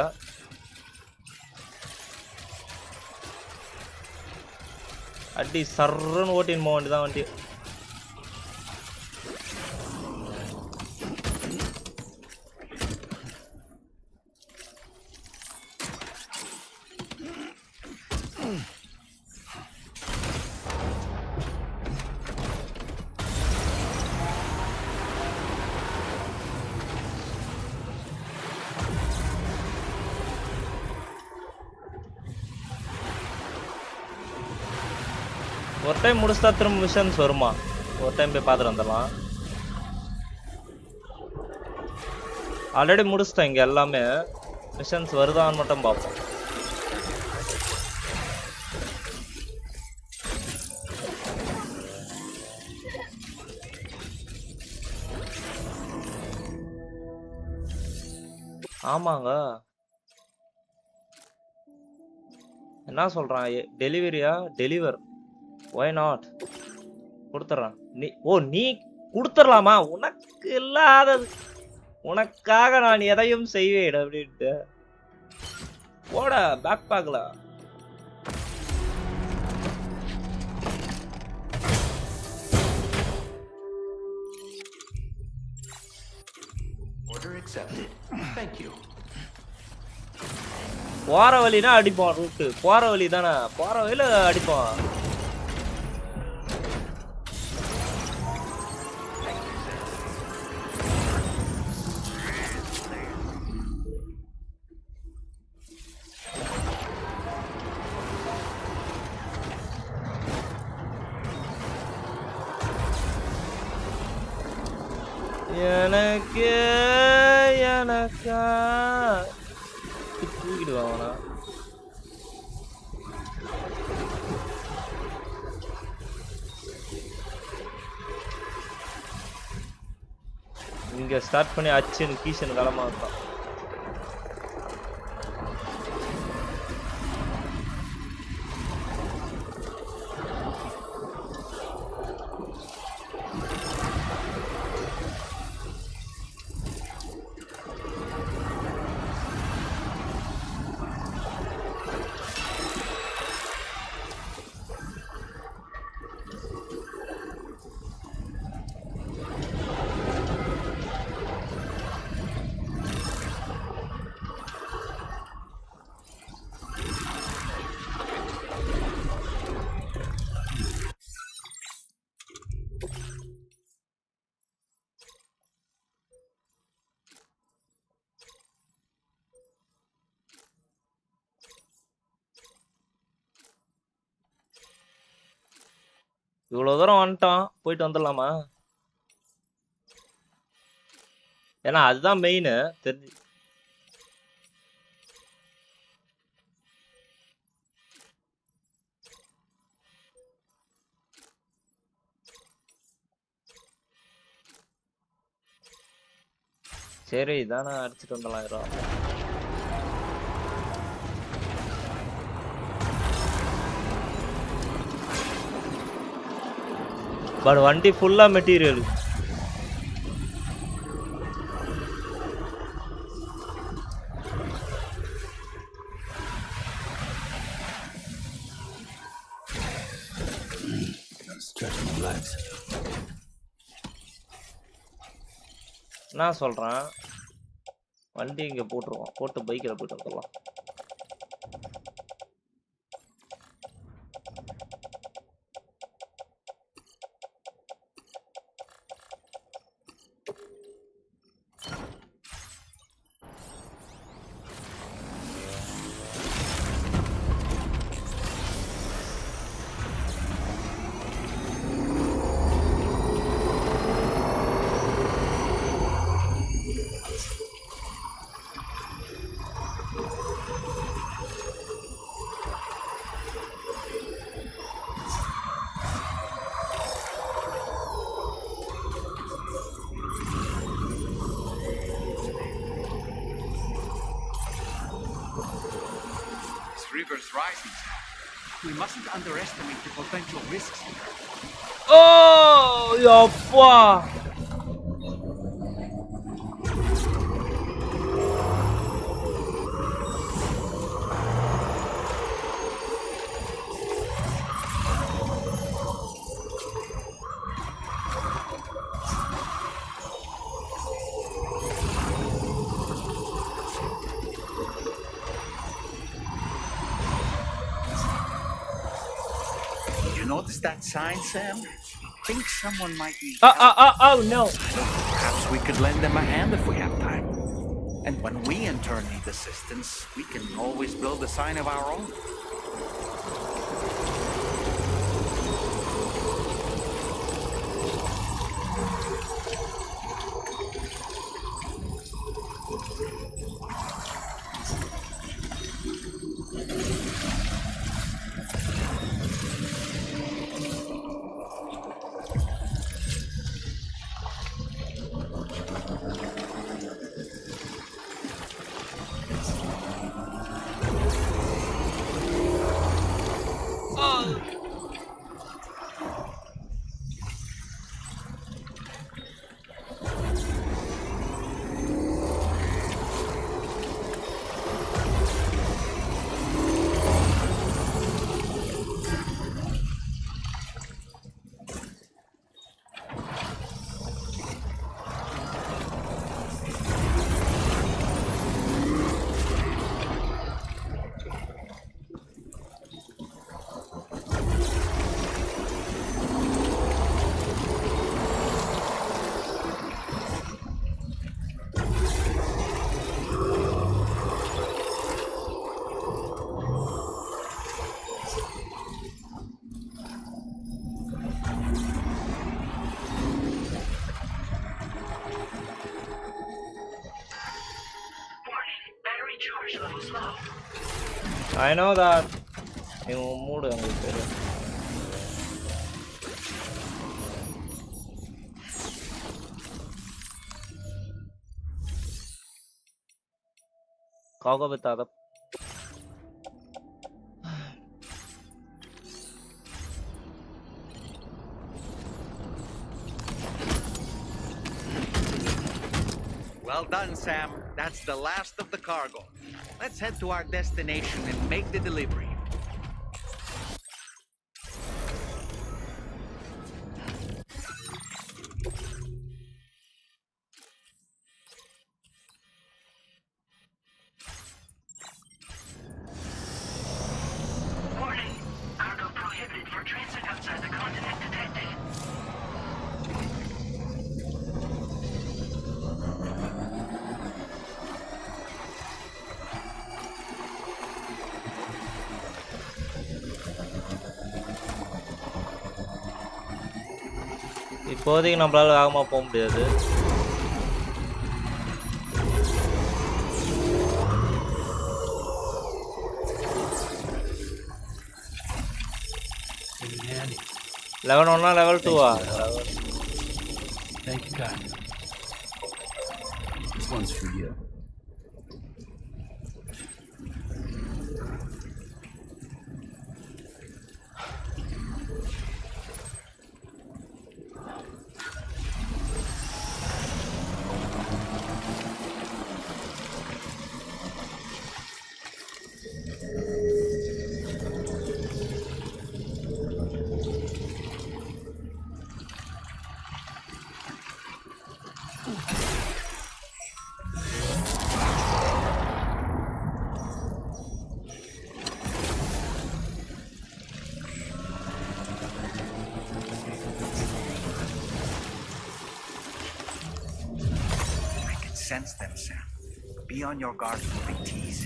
அடி சர்ன்னு ஓட்டின்னு போக வேண்டியதான் வண்டி ஒரு டைம் முடிச்சா திரும்ப மிஷன்ஸ் வருமா ஒரு டைம் போய் பார்த்துட்டு வந்துடலாம் ஆல்ரெடி முடிச்சிட்டேன் இங்கே எல்லாமே மிஷன்ஸ் வருதான்னு மட்டும் பார்ப்போம் ஆமாங்க என்ன சொல்றான் டெலிவரியா டெலிவர் Why not? கொடுத்துறான் நீ கொடுத்துடலாமா உனக்கு இல்லாதது உனக்காக நான் எதையும் செய்வேன் அப்படின்ட்டு போட பேக் பேக்ல Order accepted. Thank you. போற வழினா அடிப்போம் ரூட்டு போற வழி தானே போற வழியில அடிப்போம் எனக்கு எனக்கா தூக்கிடுவாங்கண்ணா இங்க ஸ்டார்ட் பண்ணி அச்சுன்னு கீஷன் காலமா இருக்கான் இவ்வளவு தூரம் வந்துட்டோம், போயிட்டு வந்துடலாமா? ஏன்னா அதுதான் மெயின் தெரிஞ்சு. சரி இதானே அடிச்சுட்டு வந்துடலாம். பட் வண்டி ஃபுல்லா மெட்டீரியல். நான் சொல்றேன் வண்டி இங்க போட்டுருவோம், போட்டு பைக்கில் போயிட்டு வந்துடலாம். River's rising. We mustn't underestimate the potential risks here. Oh, yappa! Notice that sign, Sam? Think someone might need Oh no! Perhaps we could lend them a hand if we have time. And when we in turn need assistance, we can always build a sign of our own. I know that. You mood உங்களுக்கு தெரியும். காக வித்தாத. Well done, Sam. That's the last of the cargo. Let's head to our destination and make the delivery. Warning. Cargo prohibited for transit outside the continent detected. இப்போதைக்கு நம்மளால வேகமா போக முடியாது. Level 1 level 2 Thank you, God. This one's for you. Sense them, Sam. Be on your guard for big tease.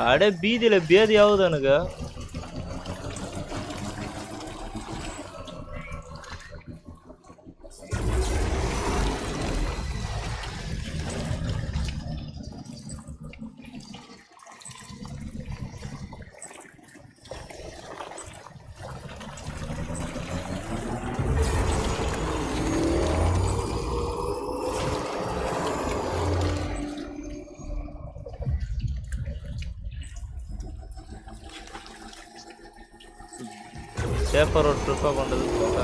அட பீதியில பேதியாவது எனக்கு. Safer ஒரு ட்ரிப்பா பண்றது போக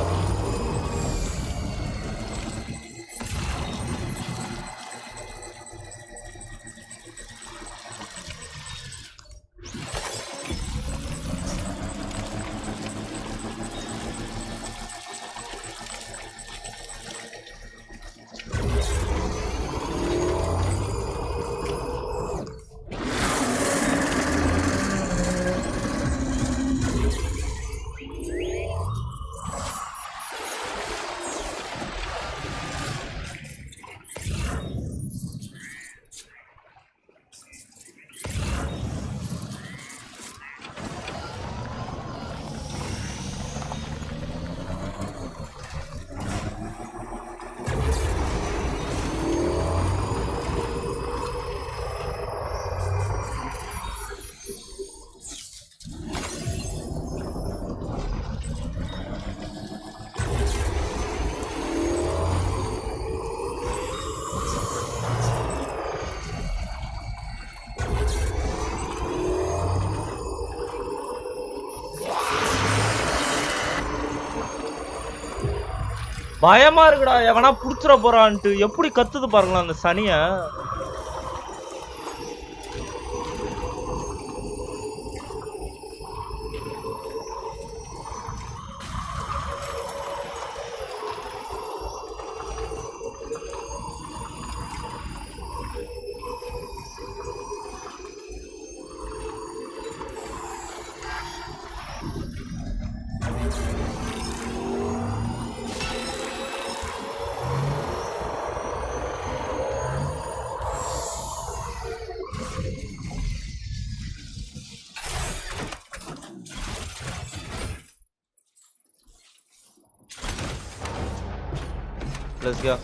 பயமா இருக்குடா. எவனா புடிச்சிட போறான்ட்டு எப்படி கத்துது பாருங்களா அந்த சனிய. Let's go.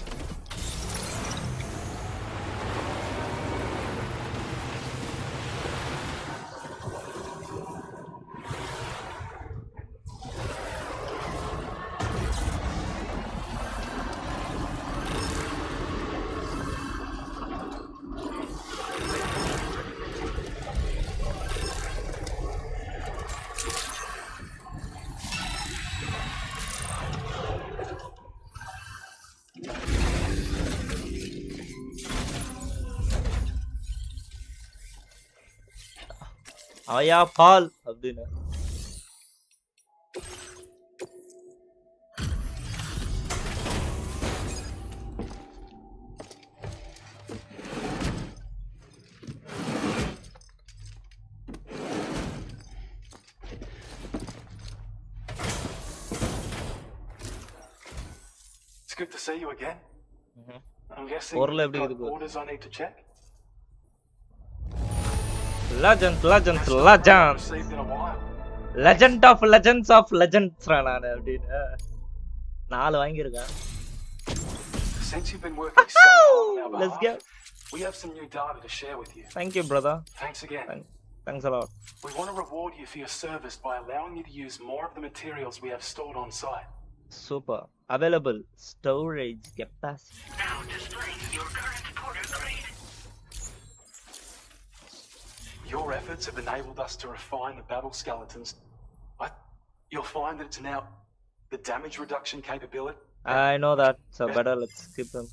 ஆயா பால் அப்படின்னு. It's good to see you again. I'm guessing பொருள் you've எப்படி got இருக்கு? orders I need to check. Legends. Received in a while. Legend of legends நானு அப்படின்னு 4 வாங்கியிருக்கேன். Since you've been working so hard on our Let's behalf, go. we have some new data to share with you. Thank you, brother. Thanks again. Thanks a lot. We want to reward you for your service by allowing you to use more of the materials we have stored on site. Super. Available storage capacity. Now displaying your current porter grade. Your efforts have enabled us to refine the battle skeletons. But you'll find that it's now the damage reduction capability. I know that, so better let's skip them.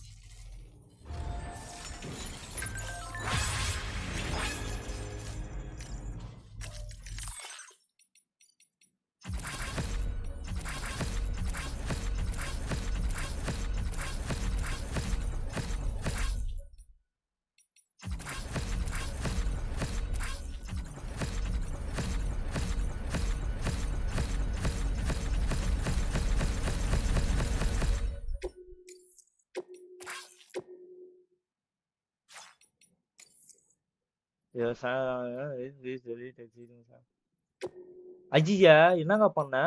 ஐயா என்னங்க பண்ண?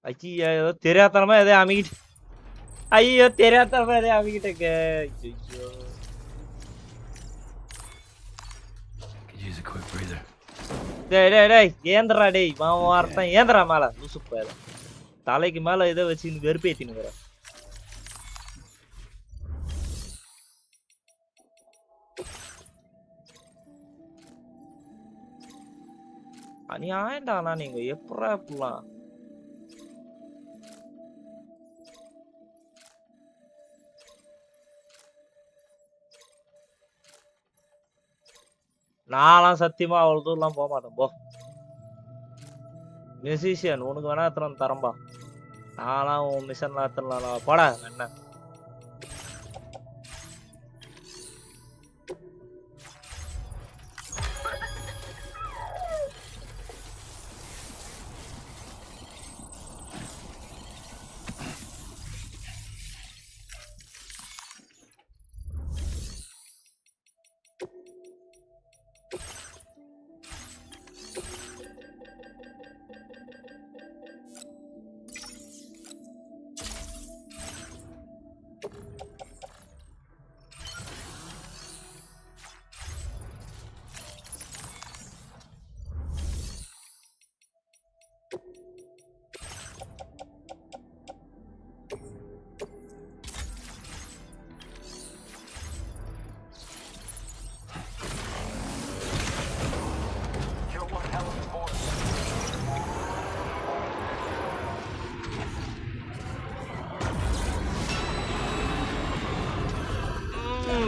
ஐயா ஏதோ தெரியாதனமா எதோ அமிக்கிட்டு. ஐயோ தெரியாதனமா எதோ அமிக்கிட்டேங்க. ஐயோ. Could use a quick breather. டேய் ஏந்திரா டேய். மாமா வார்த்தை ஏந்திரா மேல. லூசுப்பா. தலைக்கு மேல ஏதோ வச்சு வெறுப்பேத்தினுங்கற. அநியாயம்டா நீங்க எப்பறா இப்பலாம்? நான்லாம் சத்தியமா அவ்வளவு தூரம்லாம் போக மாட்டேன் போ. மியூசிஷியன் உனக்கு வேணா எத்தனை தரம்பா. நான்லாம் உன் மிஷன்லாம் எத்தனை போடா என்ன.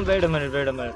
Wait a minute.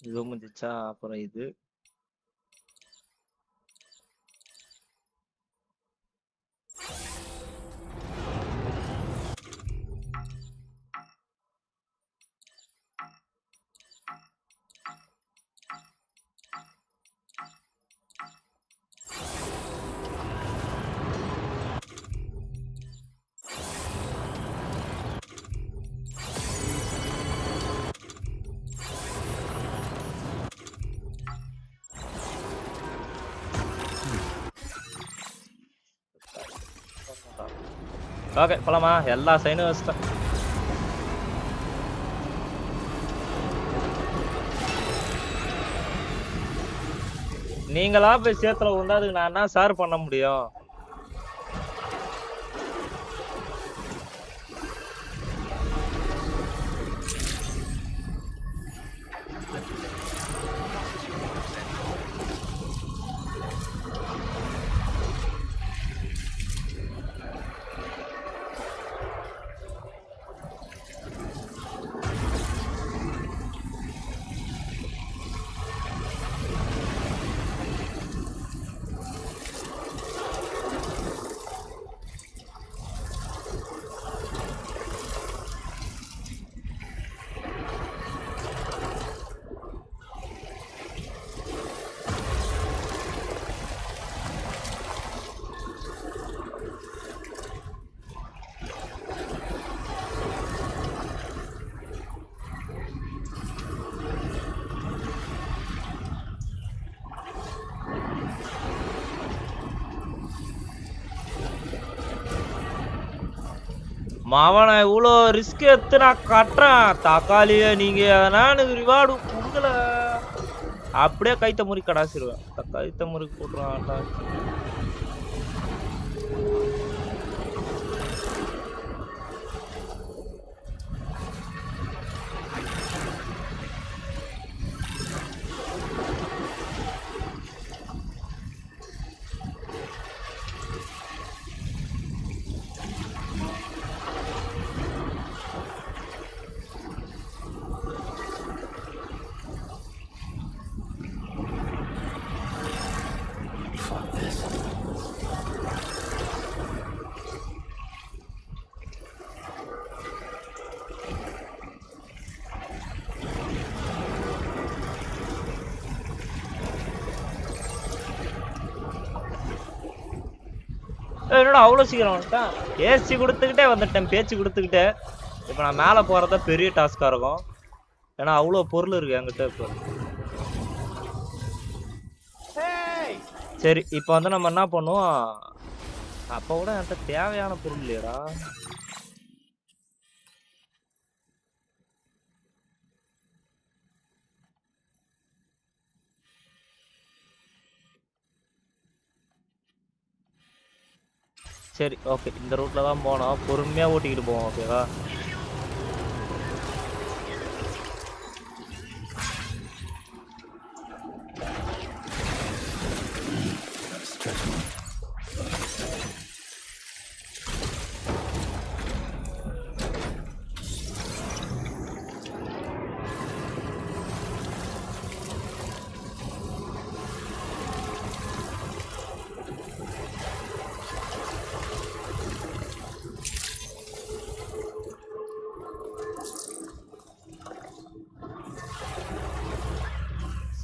இது முடிஞ்சிச்சா? அப்புறம் இது. ஓகே போலாமா? எல்லா சைனும் வச்சிட்டேன். நீங்களா போய் சேத்துல விழுந்தா அதுக்கு நான் என்ன சார் பண்ண முடியும்? மாவன இவ்வளோ ரிஸ்க் எடுத்து நான் கட்டுறேன். தக்காளியை நீங்க எதனா எனக்கு ரிவார்டு கொடுக்கல, அப்படியே கைத்த முறி கடாசிடுவேன். கைத்த முறி போட்டுருவான்டா. என்னடா அவ்வளோ சீக்கிரம் வந்துட்டேன்? பேச்சு கொடுத்துக்கிட்டே வந்துட்டேன், பேச்சு கொடுத்துக்கிட்டே. இப்போ நான் மேலே போகிறதா பெரிய டாஸ்காக இருக்கும், ஏன்னா அவ்வளோ பொருள் இருக்கு என்கிட்ட இப்போ. சரி இப்போ வந்து நம்ம என்ன பண்ணுவோம், அப்போ கூட என்கிட்ட தேவையான பொருள் இல்லையடா. சரி ஓகே, இந்த ரூட்டில் தான் போனோம், பொறுமையாக ஓட்டிக்கிட்டு போவோம். ஓகேவா?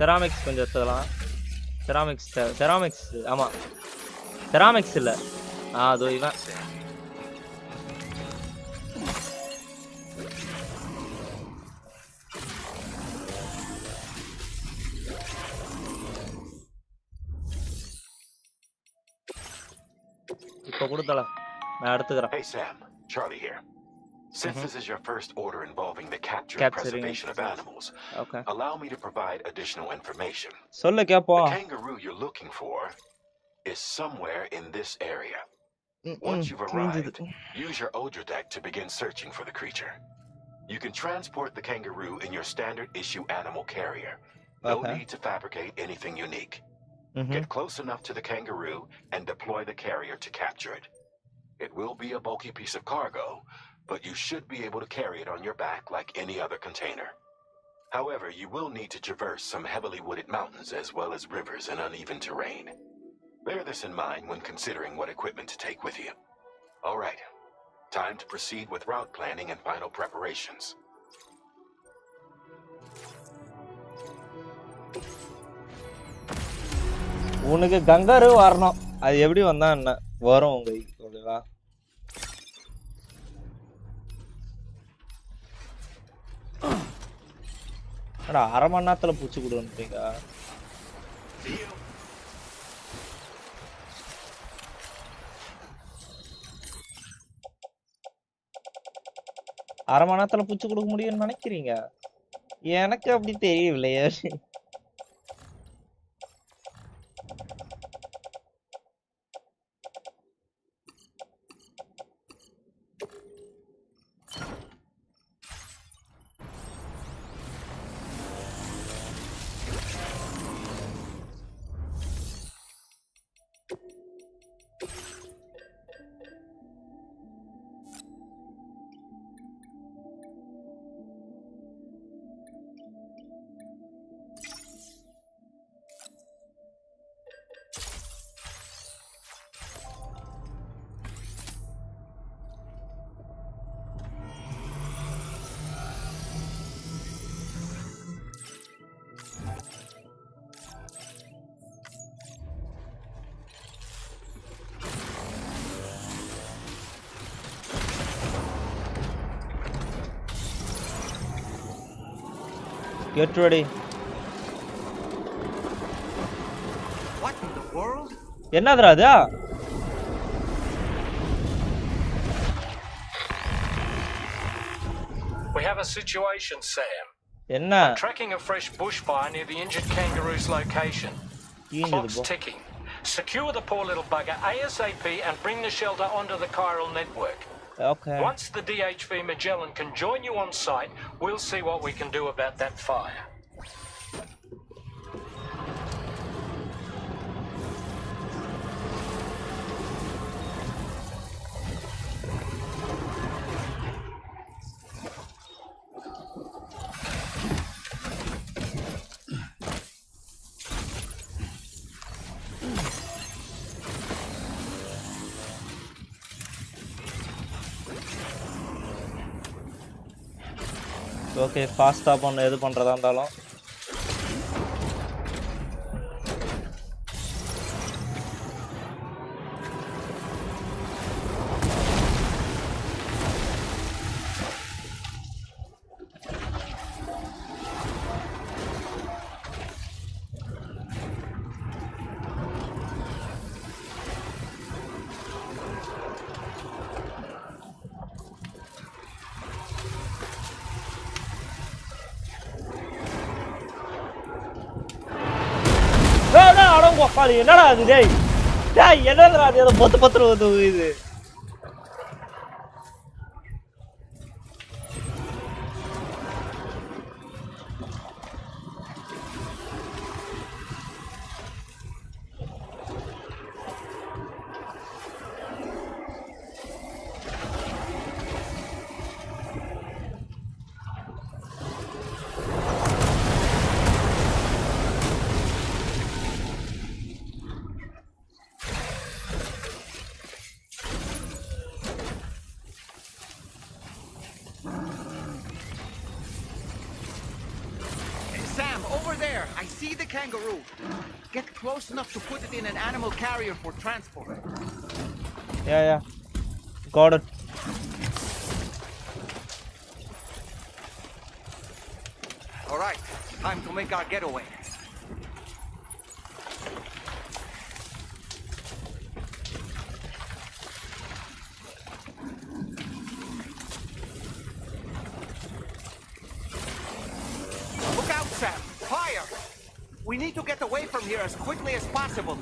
செராமிக்ஸ் கொஞ்சம் எடுத்துக்கலாம். செராமிக்ஸ் ஆமாம், செராமிக்ஸ் இல்லை. அதோ இவன் இப்போ கொடுத்தல, நான் எடுத்துக்கிறேன். Hey Sam, Charlie here. Since this is your first order involving the capture and Capturing preservation of animals, okay, allow me to provide additional information. சொல்லு கேப்போம். The kangaroo you're looking for is somewhere in this area. Once you've arrived, use your Odra deck to begin searching for the creature. You can transport the kangaroo in your standard issue animal carrier. No need to fabricate anything unique. Get close enough to the kangaroo and deploy the carrier to capture it. It will be a bulky piece of cargo, but you should be able to carry it on your back like any other container. However, you will need to traverse some heavily wooded mountains as well as rivers and uneven terrain. Bear this in mind when considering what equipment to take with you. All right, time to proceed with route planning and final preparations. உனக்கு kangaroo வரணும். அது எப்படி வந்தா என்ன வரும் உங்க ஓகேவா? அடா அரை மணி நேரத்துல பூச்சி கொடுன்றீங்க. அரை மணி நேரத்துல பூச்சி கொடுக்க முடியும்னு நினைக்கிறீங்க? எனக்கு அப்படி தெரியவில்லையே. Get ready. What in the world? என்னதுடா அது? We have a situation, Sam. என்ன? I'm tracking a fresh bushfire near the injured kangaroo's location. Clock's ticking. Secure the poor little bugger ASAP and bring the shelter onto the Chiral Network. Okay. Once the DHV Magellan can join you on site, we'll see what we can do about that fire. Okay ஃபாஸ்டா பண்ண எது பண்றதா இருந்தாலும் என்னடா அது டேய் டேய் என்னடா அது ஏதோ பத்து இது Kangaroo. Get close enough to put it in an animal carrier for transport. Yeah. Got it. All right, time to make our getaway. Look out, Sam! Fire! We need to get away from here as quickly as possible.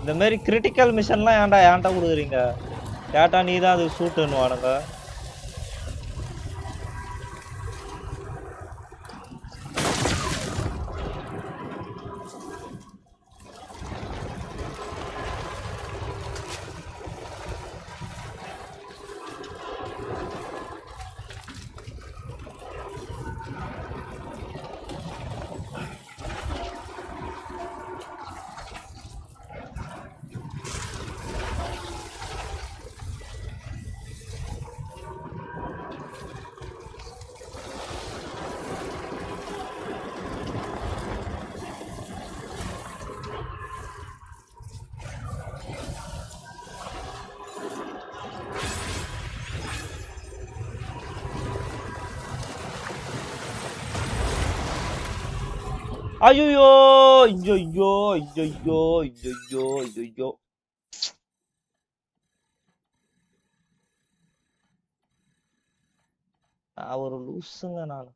இந்த மாதிரி critical மிஷன்லாம் ஏன்டா கொடுக்குறீங்க? கேட்டா நீ தான் அது ஷூட்டுன்னுவானுங்க. ஐயோ ஐயோ ஐயோ ஐயோ ஐயோ நான் ஒரு லூசுங்க நான்.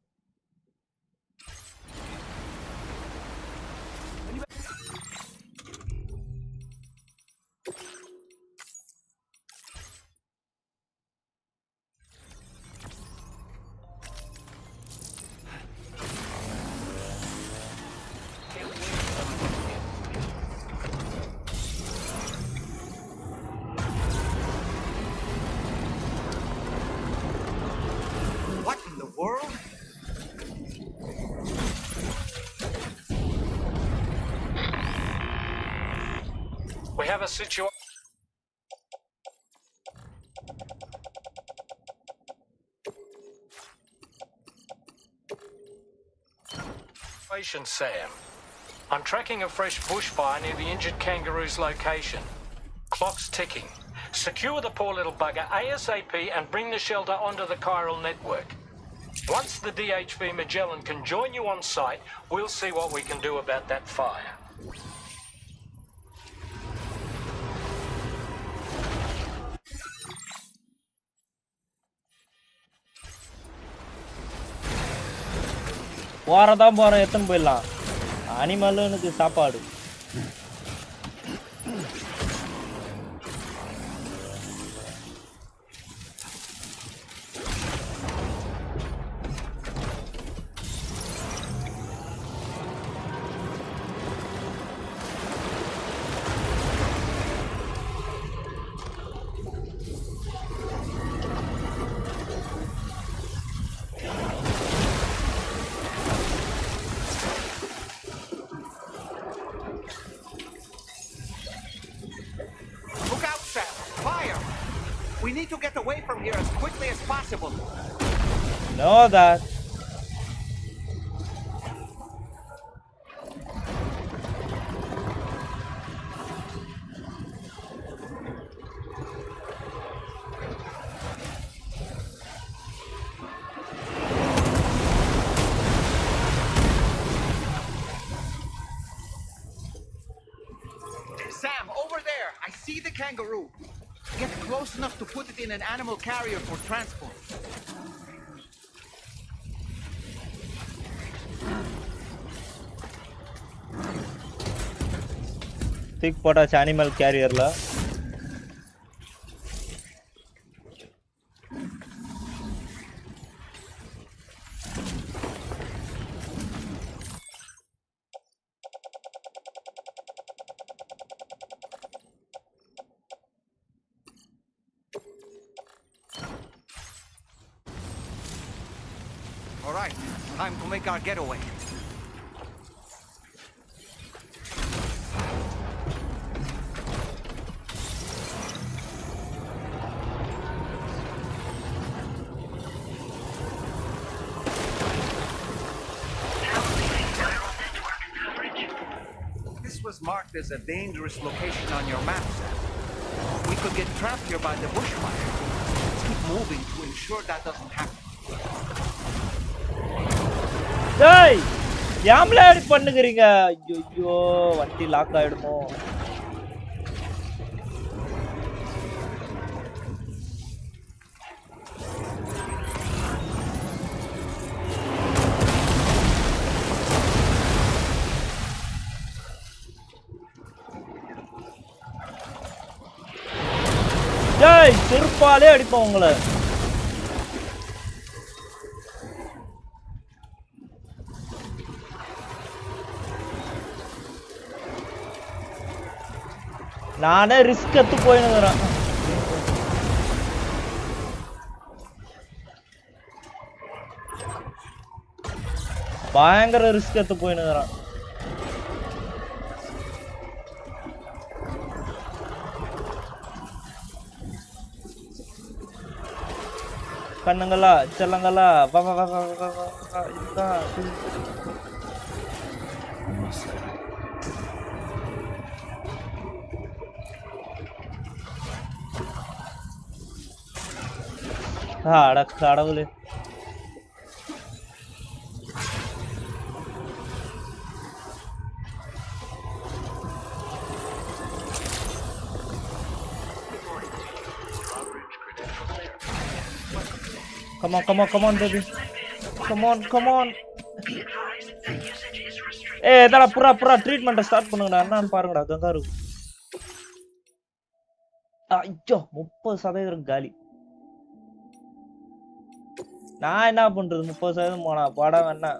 What in the world? We have a situation. Sam. I'm tracking a fresh bushfire near the injured kangaroo's location. Clock's ticking. Secure the poor little bugger ASAP and bring the shelter onto the Chiral Network. Once the DHV Magellan can join you on site, we'll see what we can do about that fire. போறதான் போறோம், எத்தனை போயிடலாம். அனிமலுக்கு சாப்பாடு. We need to get away from here as quickly as possible. Know that. Sam, over there. I see the kangaroo. Get close enough to put it in an animal carrier for transport. Thick potash animal carrier la. All right, time to make our getaway. This was marked as a dangerous location on your map, Sam. We could get trapped here by the bushfire. Let's keep moving to ensure that doesn't happen. டேய் யாம்ல eddy பண்ணுகிறீங்க. ஐயோ வண்டி lock ஆயிடுமோ. டேய் செருப்பாலே அடிப்போம் உங்களை. நானே risk எடுத்து போயினுக்கிறேன். பயங்கர ரிஸ்க் எடுத்து போயினுக்கிறேன். கண்ணுங்களா செல்லங்களா வா வா வா வா வா வா இதுதான். அட கடவுளே. Come on, come on, come on, baby. Come on, come on. ஏய் இதடா புறா ட்ரீட்மென்ட் ஸ்டார்ட் பண்ணுங்கடா என்னன்னு பாருங்கடா கங்காரு. ஐயோ 30% காலி. நான் என்ன பண்றது 30% போனா படம் வேணா.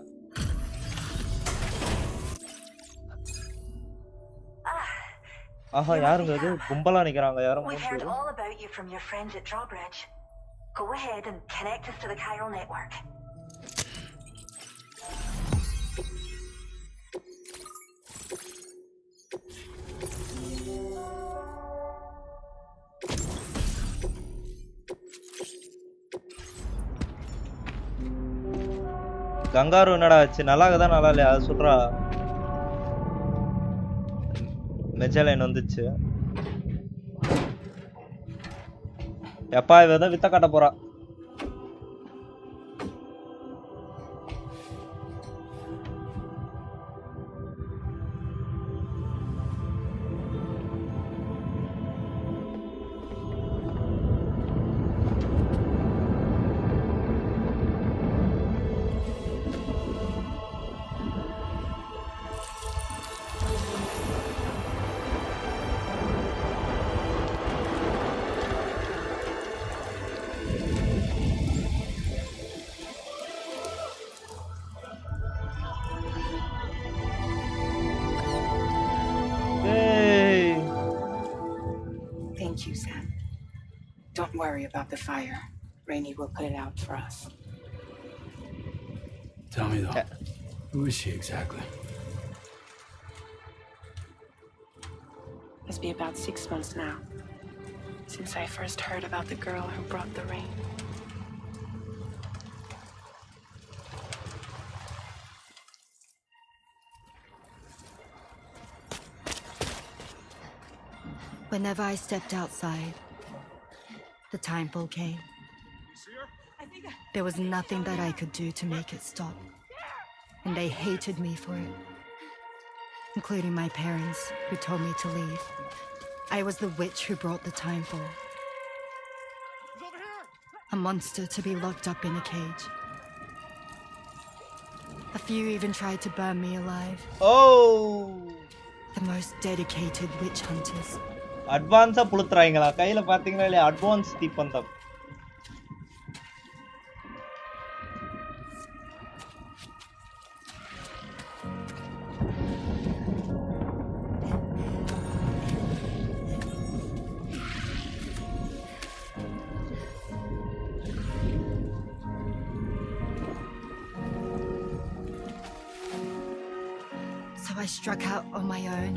ஆஹா யாருங்க அது கும்பலா நிக்கறாங்க யாரும் We've heard all about you from your friends at Drawbridge. Go ahead and connect us to the Chiral Network. Kangaroo என்னடா ஆச்சு நல்லா இல்லையா அது சொல்றா. மெஜலைன் வந்துச்சு. எப்பா இவதான் வித்த காட்ட போறா. Thank you, Sam. Don't worry about the fire. Rainey will put it out for us. Tell me though, who is she exactly? Must be about 6 months now, since I first heard about the girl who brought the rain. Whenever I stepped outside, the timefall came. There was nothing that I could do to make it stop. And they hated me for it. Including my parents, who told me to leave. I was the witch who brought the timefall. A monster to be locked up in a cage. A few even tried to burn me alive. Oh! The most dedicated witch hunters. அட்வான்ஸா புளுத்துறாங்களா கையில பாத்தீங்களா இல்லையா advance தீப்பந்தம். So I struck out on my own.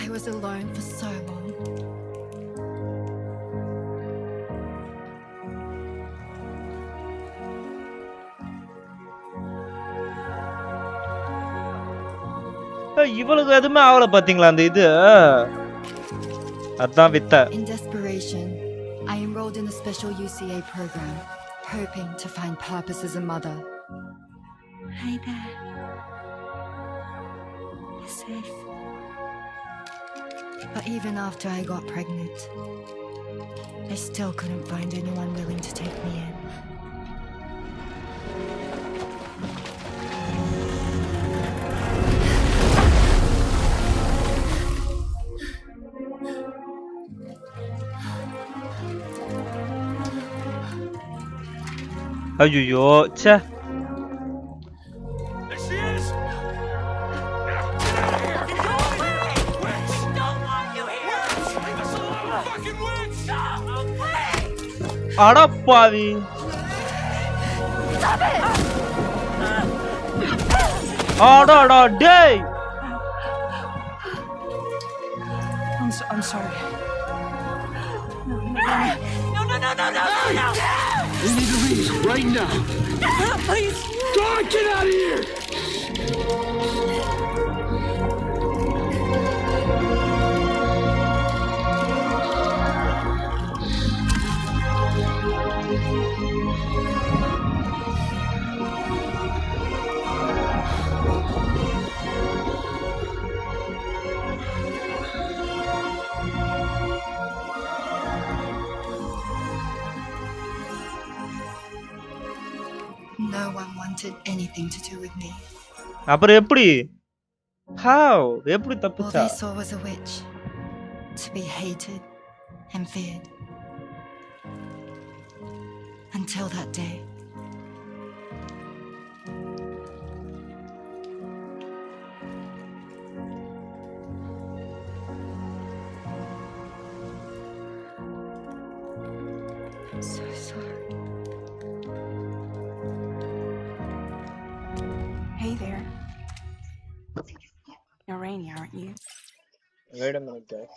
I was alone for so long. இவளுக்கு எதுமே ஆவல பாத்தீங்களா அந்த இது அதான் வித்த. In desperation, I enrolled in a special UCA program, hoping to find purpose as a mother. Hi there. You're safe. But even after I got pregnant, I still couldn't find anyone willing to take me in. ஐயோ ச்சே. அடப்பாவி. அடடா டேய். I'm sorry. No. We need to leave right now. Please. God, get out of here! wanted anything to do with me. அப்புறம் எப்படி? How? எப்படி All தப்பிச்சா? they saw was a witch, to be hated and feared. Until that day. I'm so sorry. Hey there. You're Rainy, aren't you? Wait a minute, guys.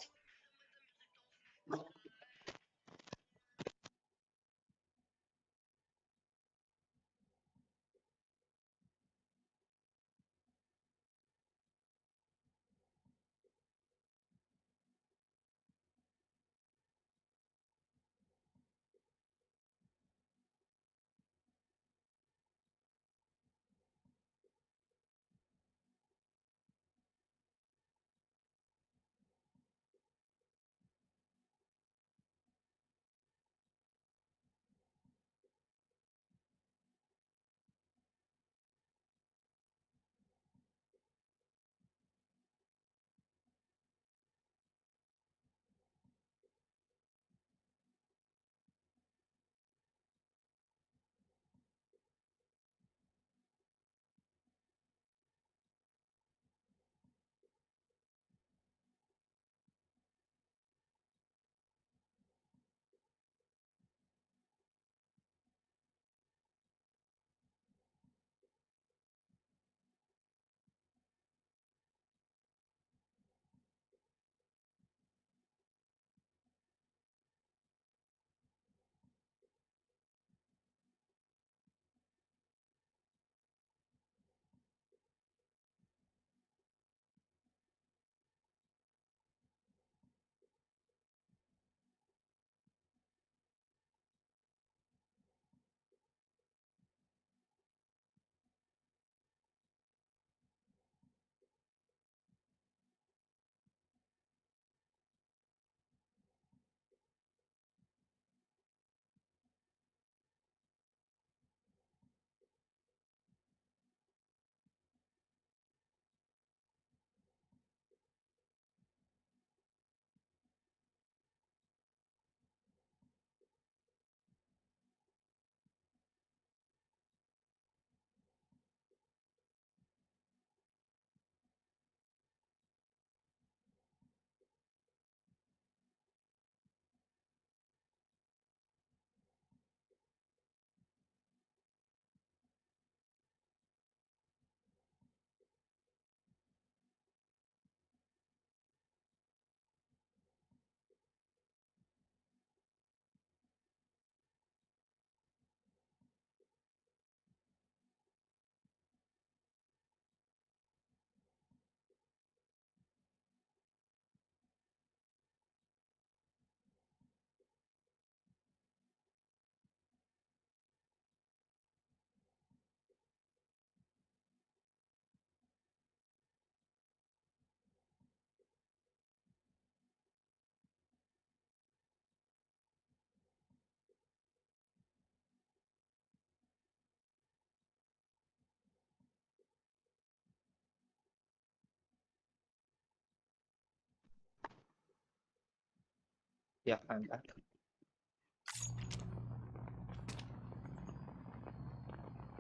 Yeah, I'm back.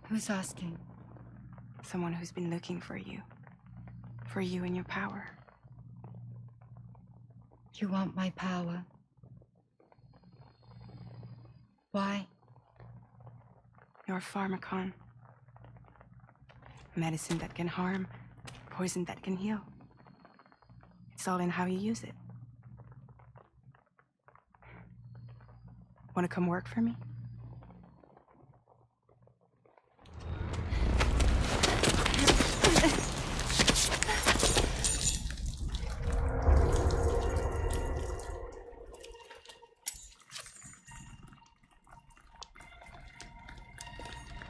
Who's asking? Someone who's been looking for you. For you and your power. You want my power? Why? You're a pharmacon. Medicine that can harm, poison that can heal. It's all in how you use it. Want to come work for me?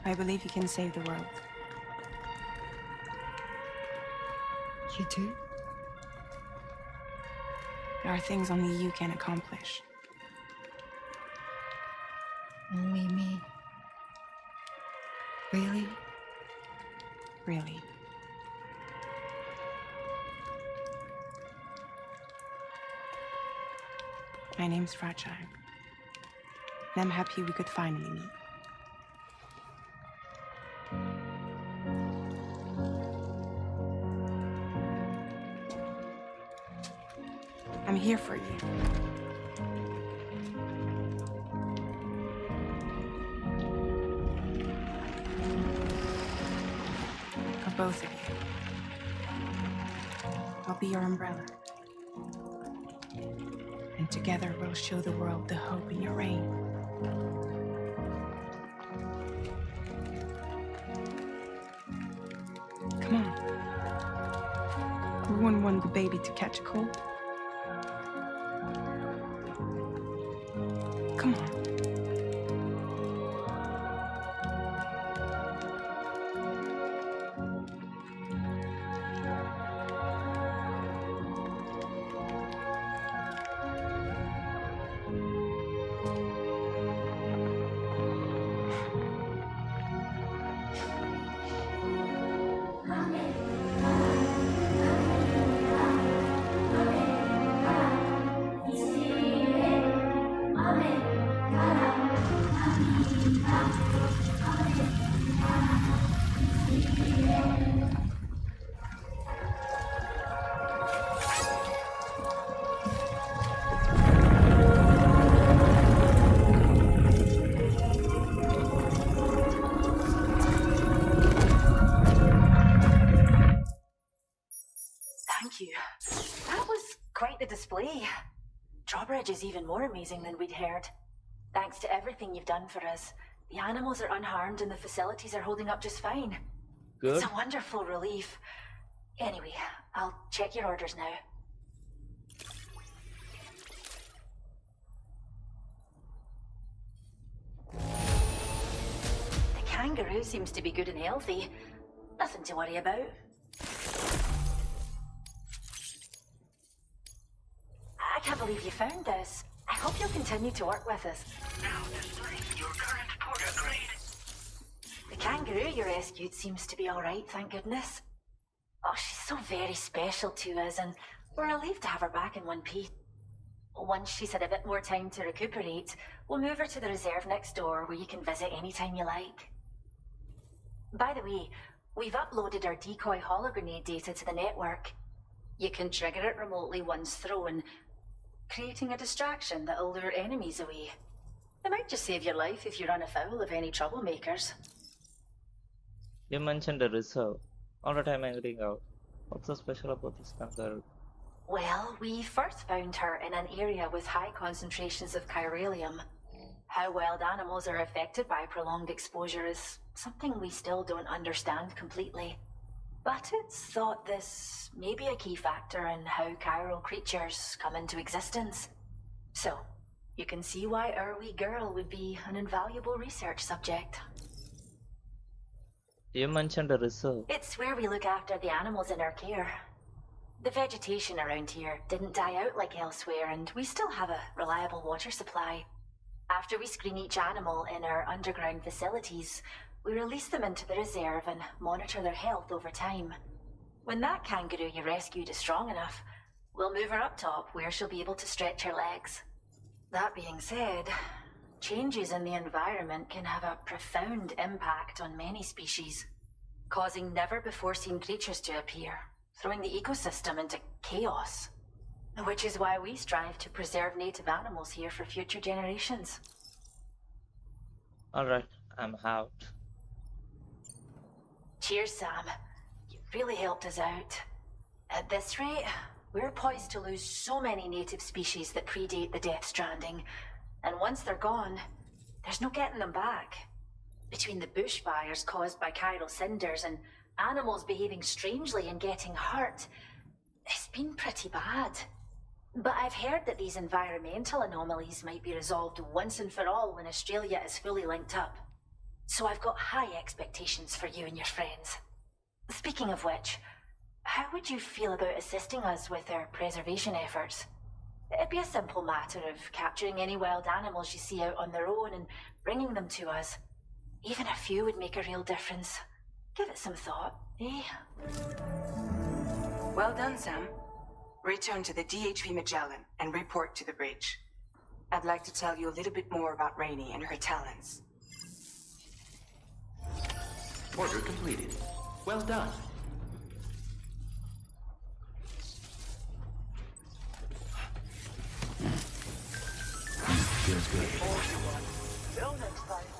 I believe you can save the world. You do? There are things only you can accomplish. Only me? Really? My name's Fragile. And I'm happy we could finally meet. I'm here for you. For both of you. I'll be your umbrella. And together we'll show the world the hope in your reign. Come on. We wouldn't want the baby to catch a cold. Come on. Thank you. That was quite the display. Drawbridge is even more amazing than we'd heard. Thanks to everything you've done for us, the animals are unharmed and the facilities are holding up just fine. Good. It's a wonderful relief. Anyway, I'll check your orders now. The kangaroo seems to be good and healthy. Nothing to worry about. I can't believe you found this. I hope you'll continue to work with us. Now display your current porter grade. The kangaroo you rescued seems to be alright, thank goodness. Oh, she's so very special to us, and we're relieved to have her back in one piece. Once she's had a bit more time to recuperate, we'll move her to the reserve next door where you can visit anytime you like. By the way, we've uploaded our decoy hologrenade data to the network. You can trigger it remotely once thrown, creating a distraction that'll lure enemies away. It might just save your life if you run afoul of any troublemakers. You mentioned a reserve. All the time I'm getting out. What's so special about this kangaroo? Well, we first found her in an area with high concentrations of chiralium. How wild animals are affected by prolonged exposure is something we still don't understand completely. But it's thought this may be a key factor in how chiral creatures come into existence. So, you can see why our wee girl would be an invaluable research subject. You mentioned a reserve. It's where we look after the animals in our care. The vegetation around here didn't die out like elsewhere, and we still have a reliable water supply. After we screen each animal in our underground facilities, we release them into the reserve and monitor their health over time. When that kangaroo you rescued is strong enough, we'll move her up top where she'll be able to stretch her legs. That being said, changes in the environment can have a profound impact on many species, causing never-before-seen creatures to appear, throwing the ecosystem into chaos. Which is why we strive to preserve native animals here for future generations. Alright, I'm out. Cheers, Sam. You really helped us out. At this rate, we're poised to lose so many native species that predate the Death Stranding, and once they're gone, there's no getting them back. Between the bushfires caused by chiral cinders and animals behaving strangely and getting hurt, it's been pretty bad. But I've heard that these environmental anomalies might be resolved once and for all when Australia is fully linked up. So I've got high expectations for you and your friends. Speaking of which, how would you feel about assisting us with our preservation efforts? It'd be a simple matter of capturing any wild animals you see out on their own and bringing them to us. Even a few would make a real difference. Give it some thought, eh? Well done, Sam. Return to the DHP Magellan and report to the bridge. I'd like to tell you a little bit more about Rainey and her talents. Order completed. Well done. Feels good. Till next time.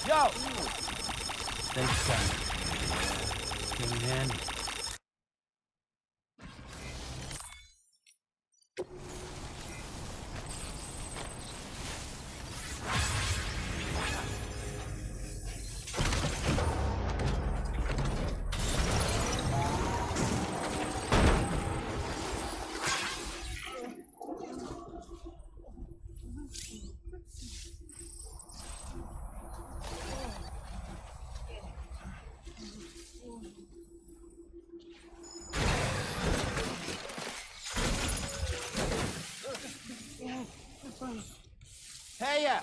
Yo! Thanks, son. Came in handy. Hey, ya!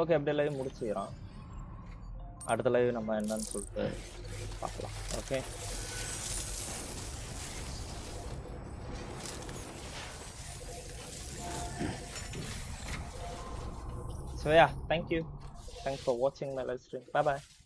Okay அப்படியே live முடிச்சுக்கிறோம். அடுத்த live நம்ம என்னன்னு சொல்லிட்டு பார்க்கலாம். Okay, so yeah, thank you, thanks for watching my live stream. Bye bye.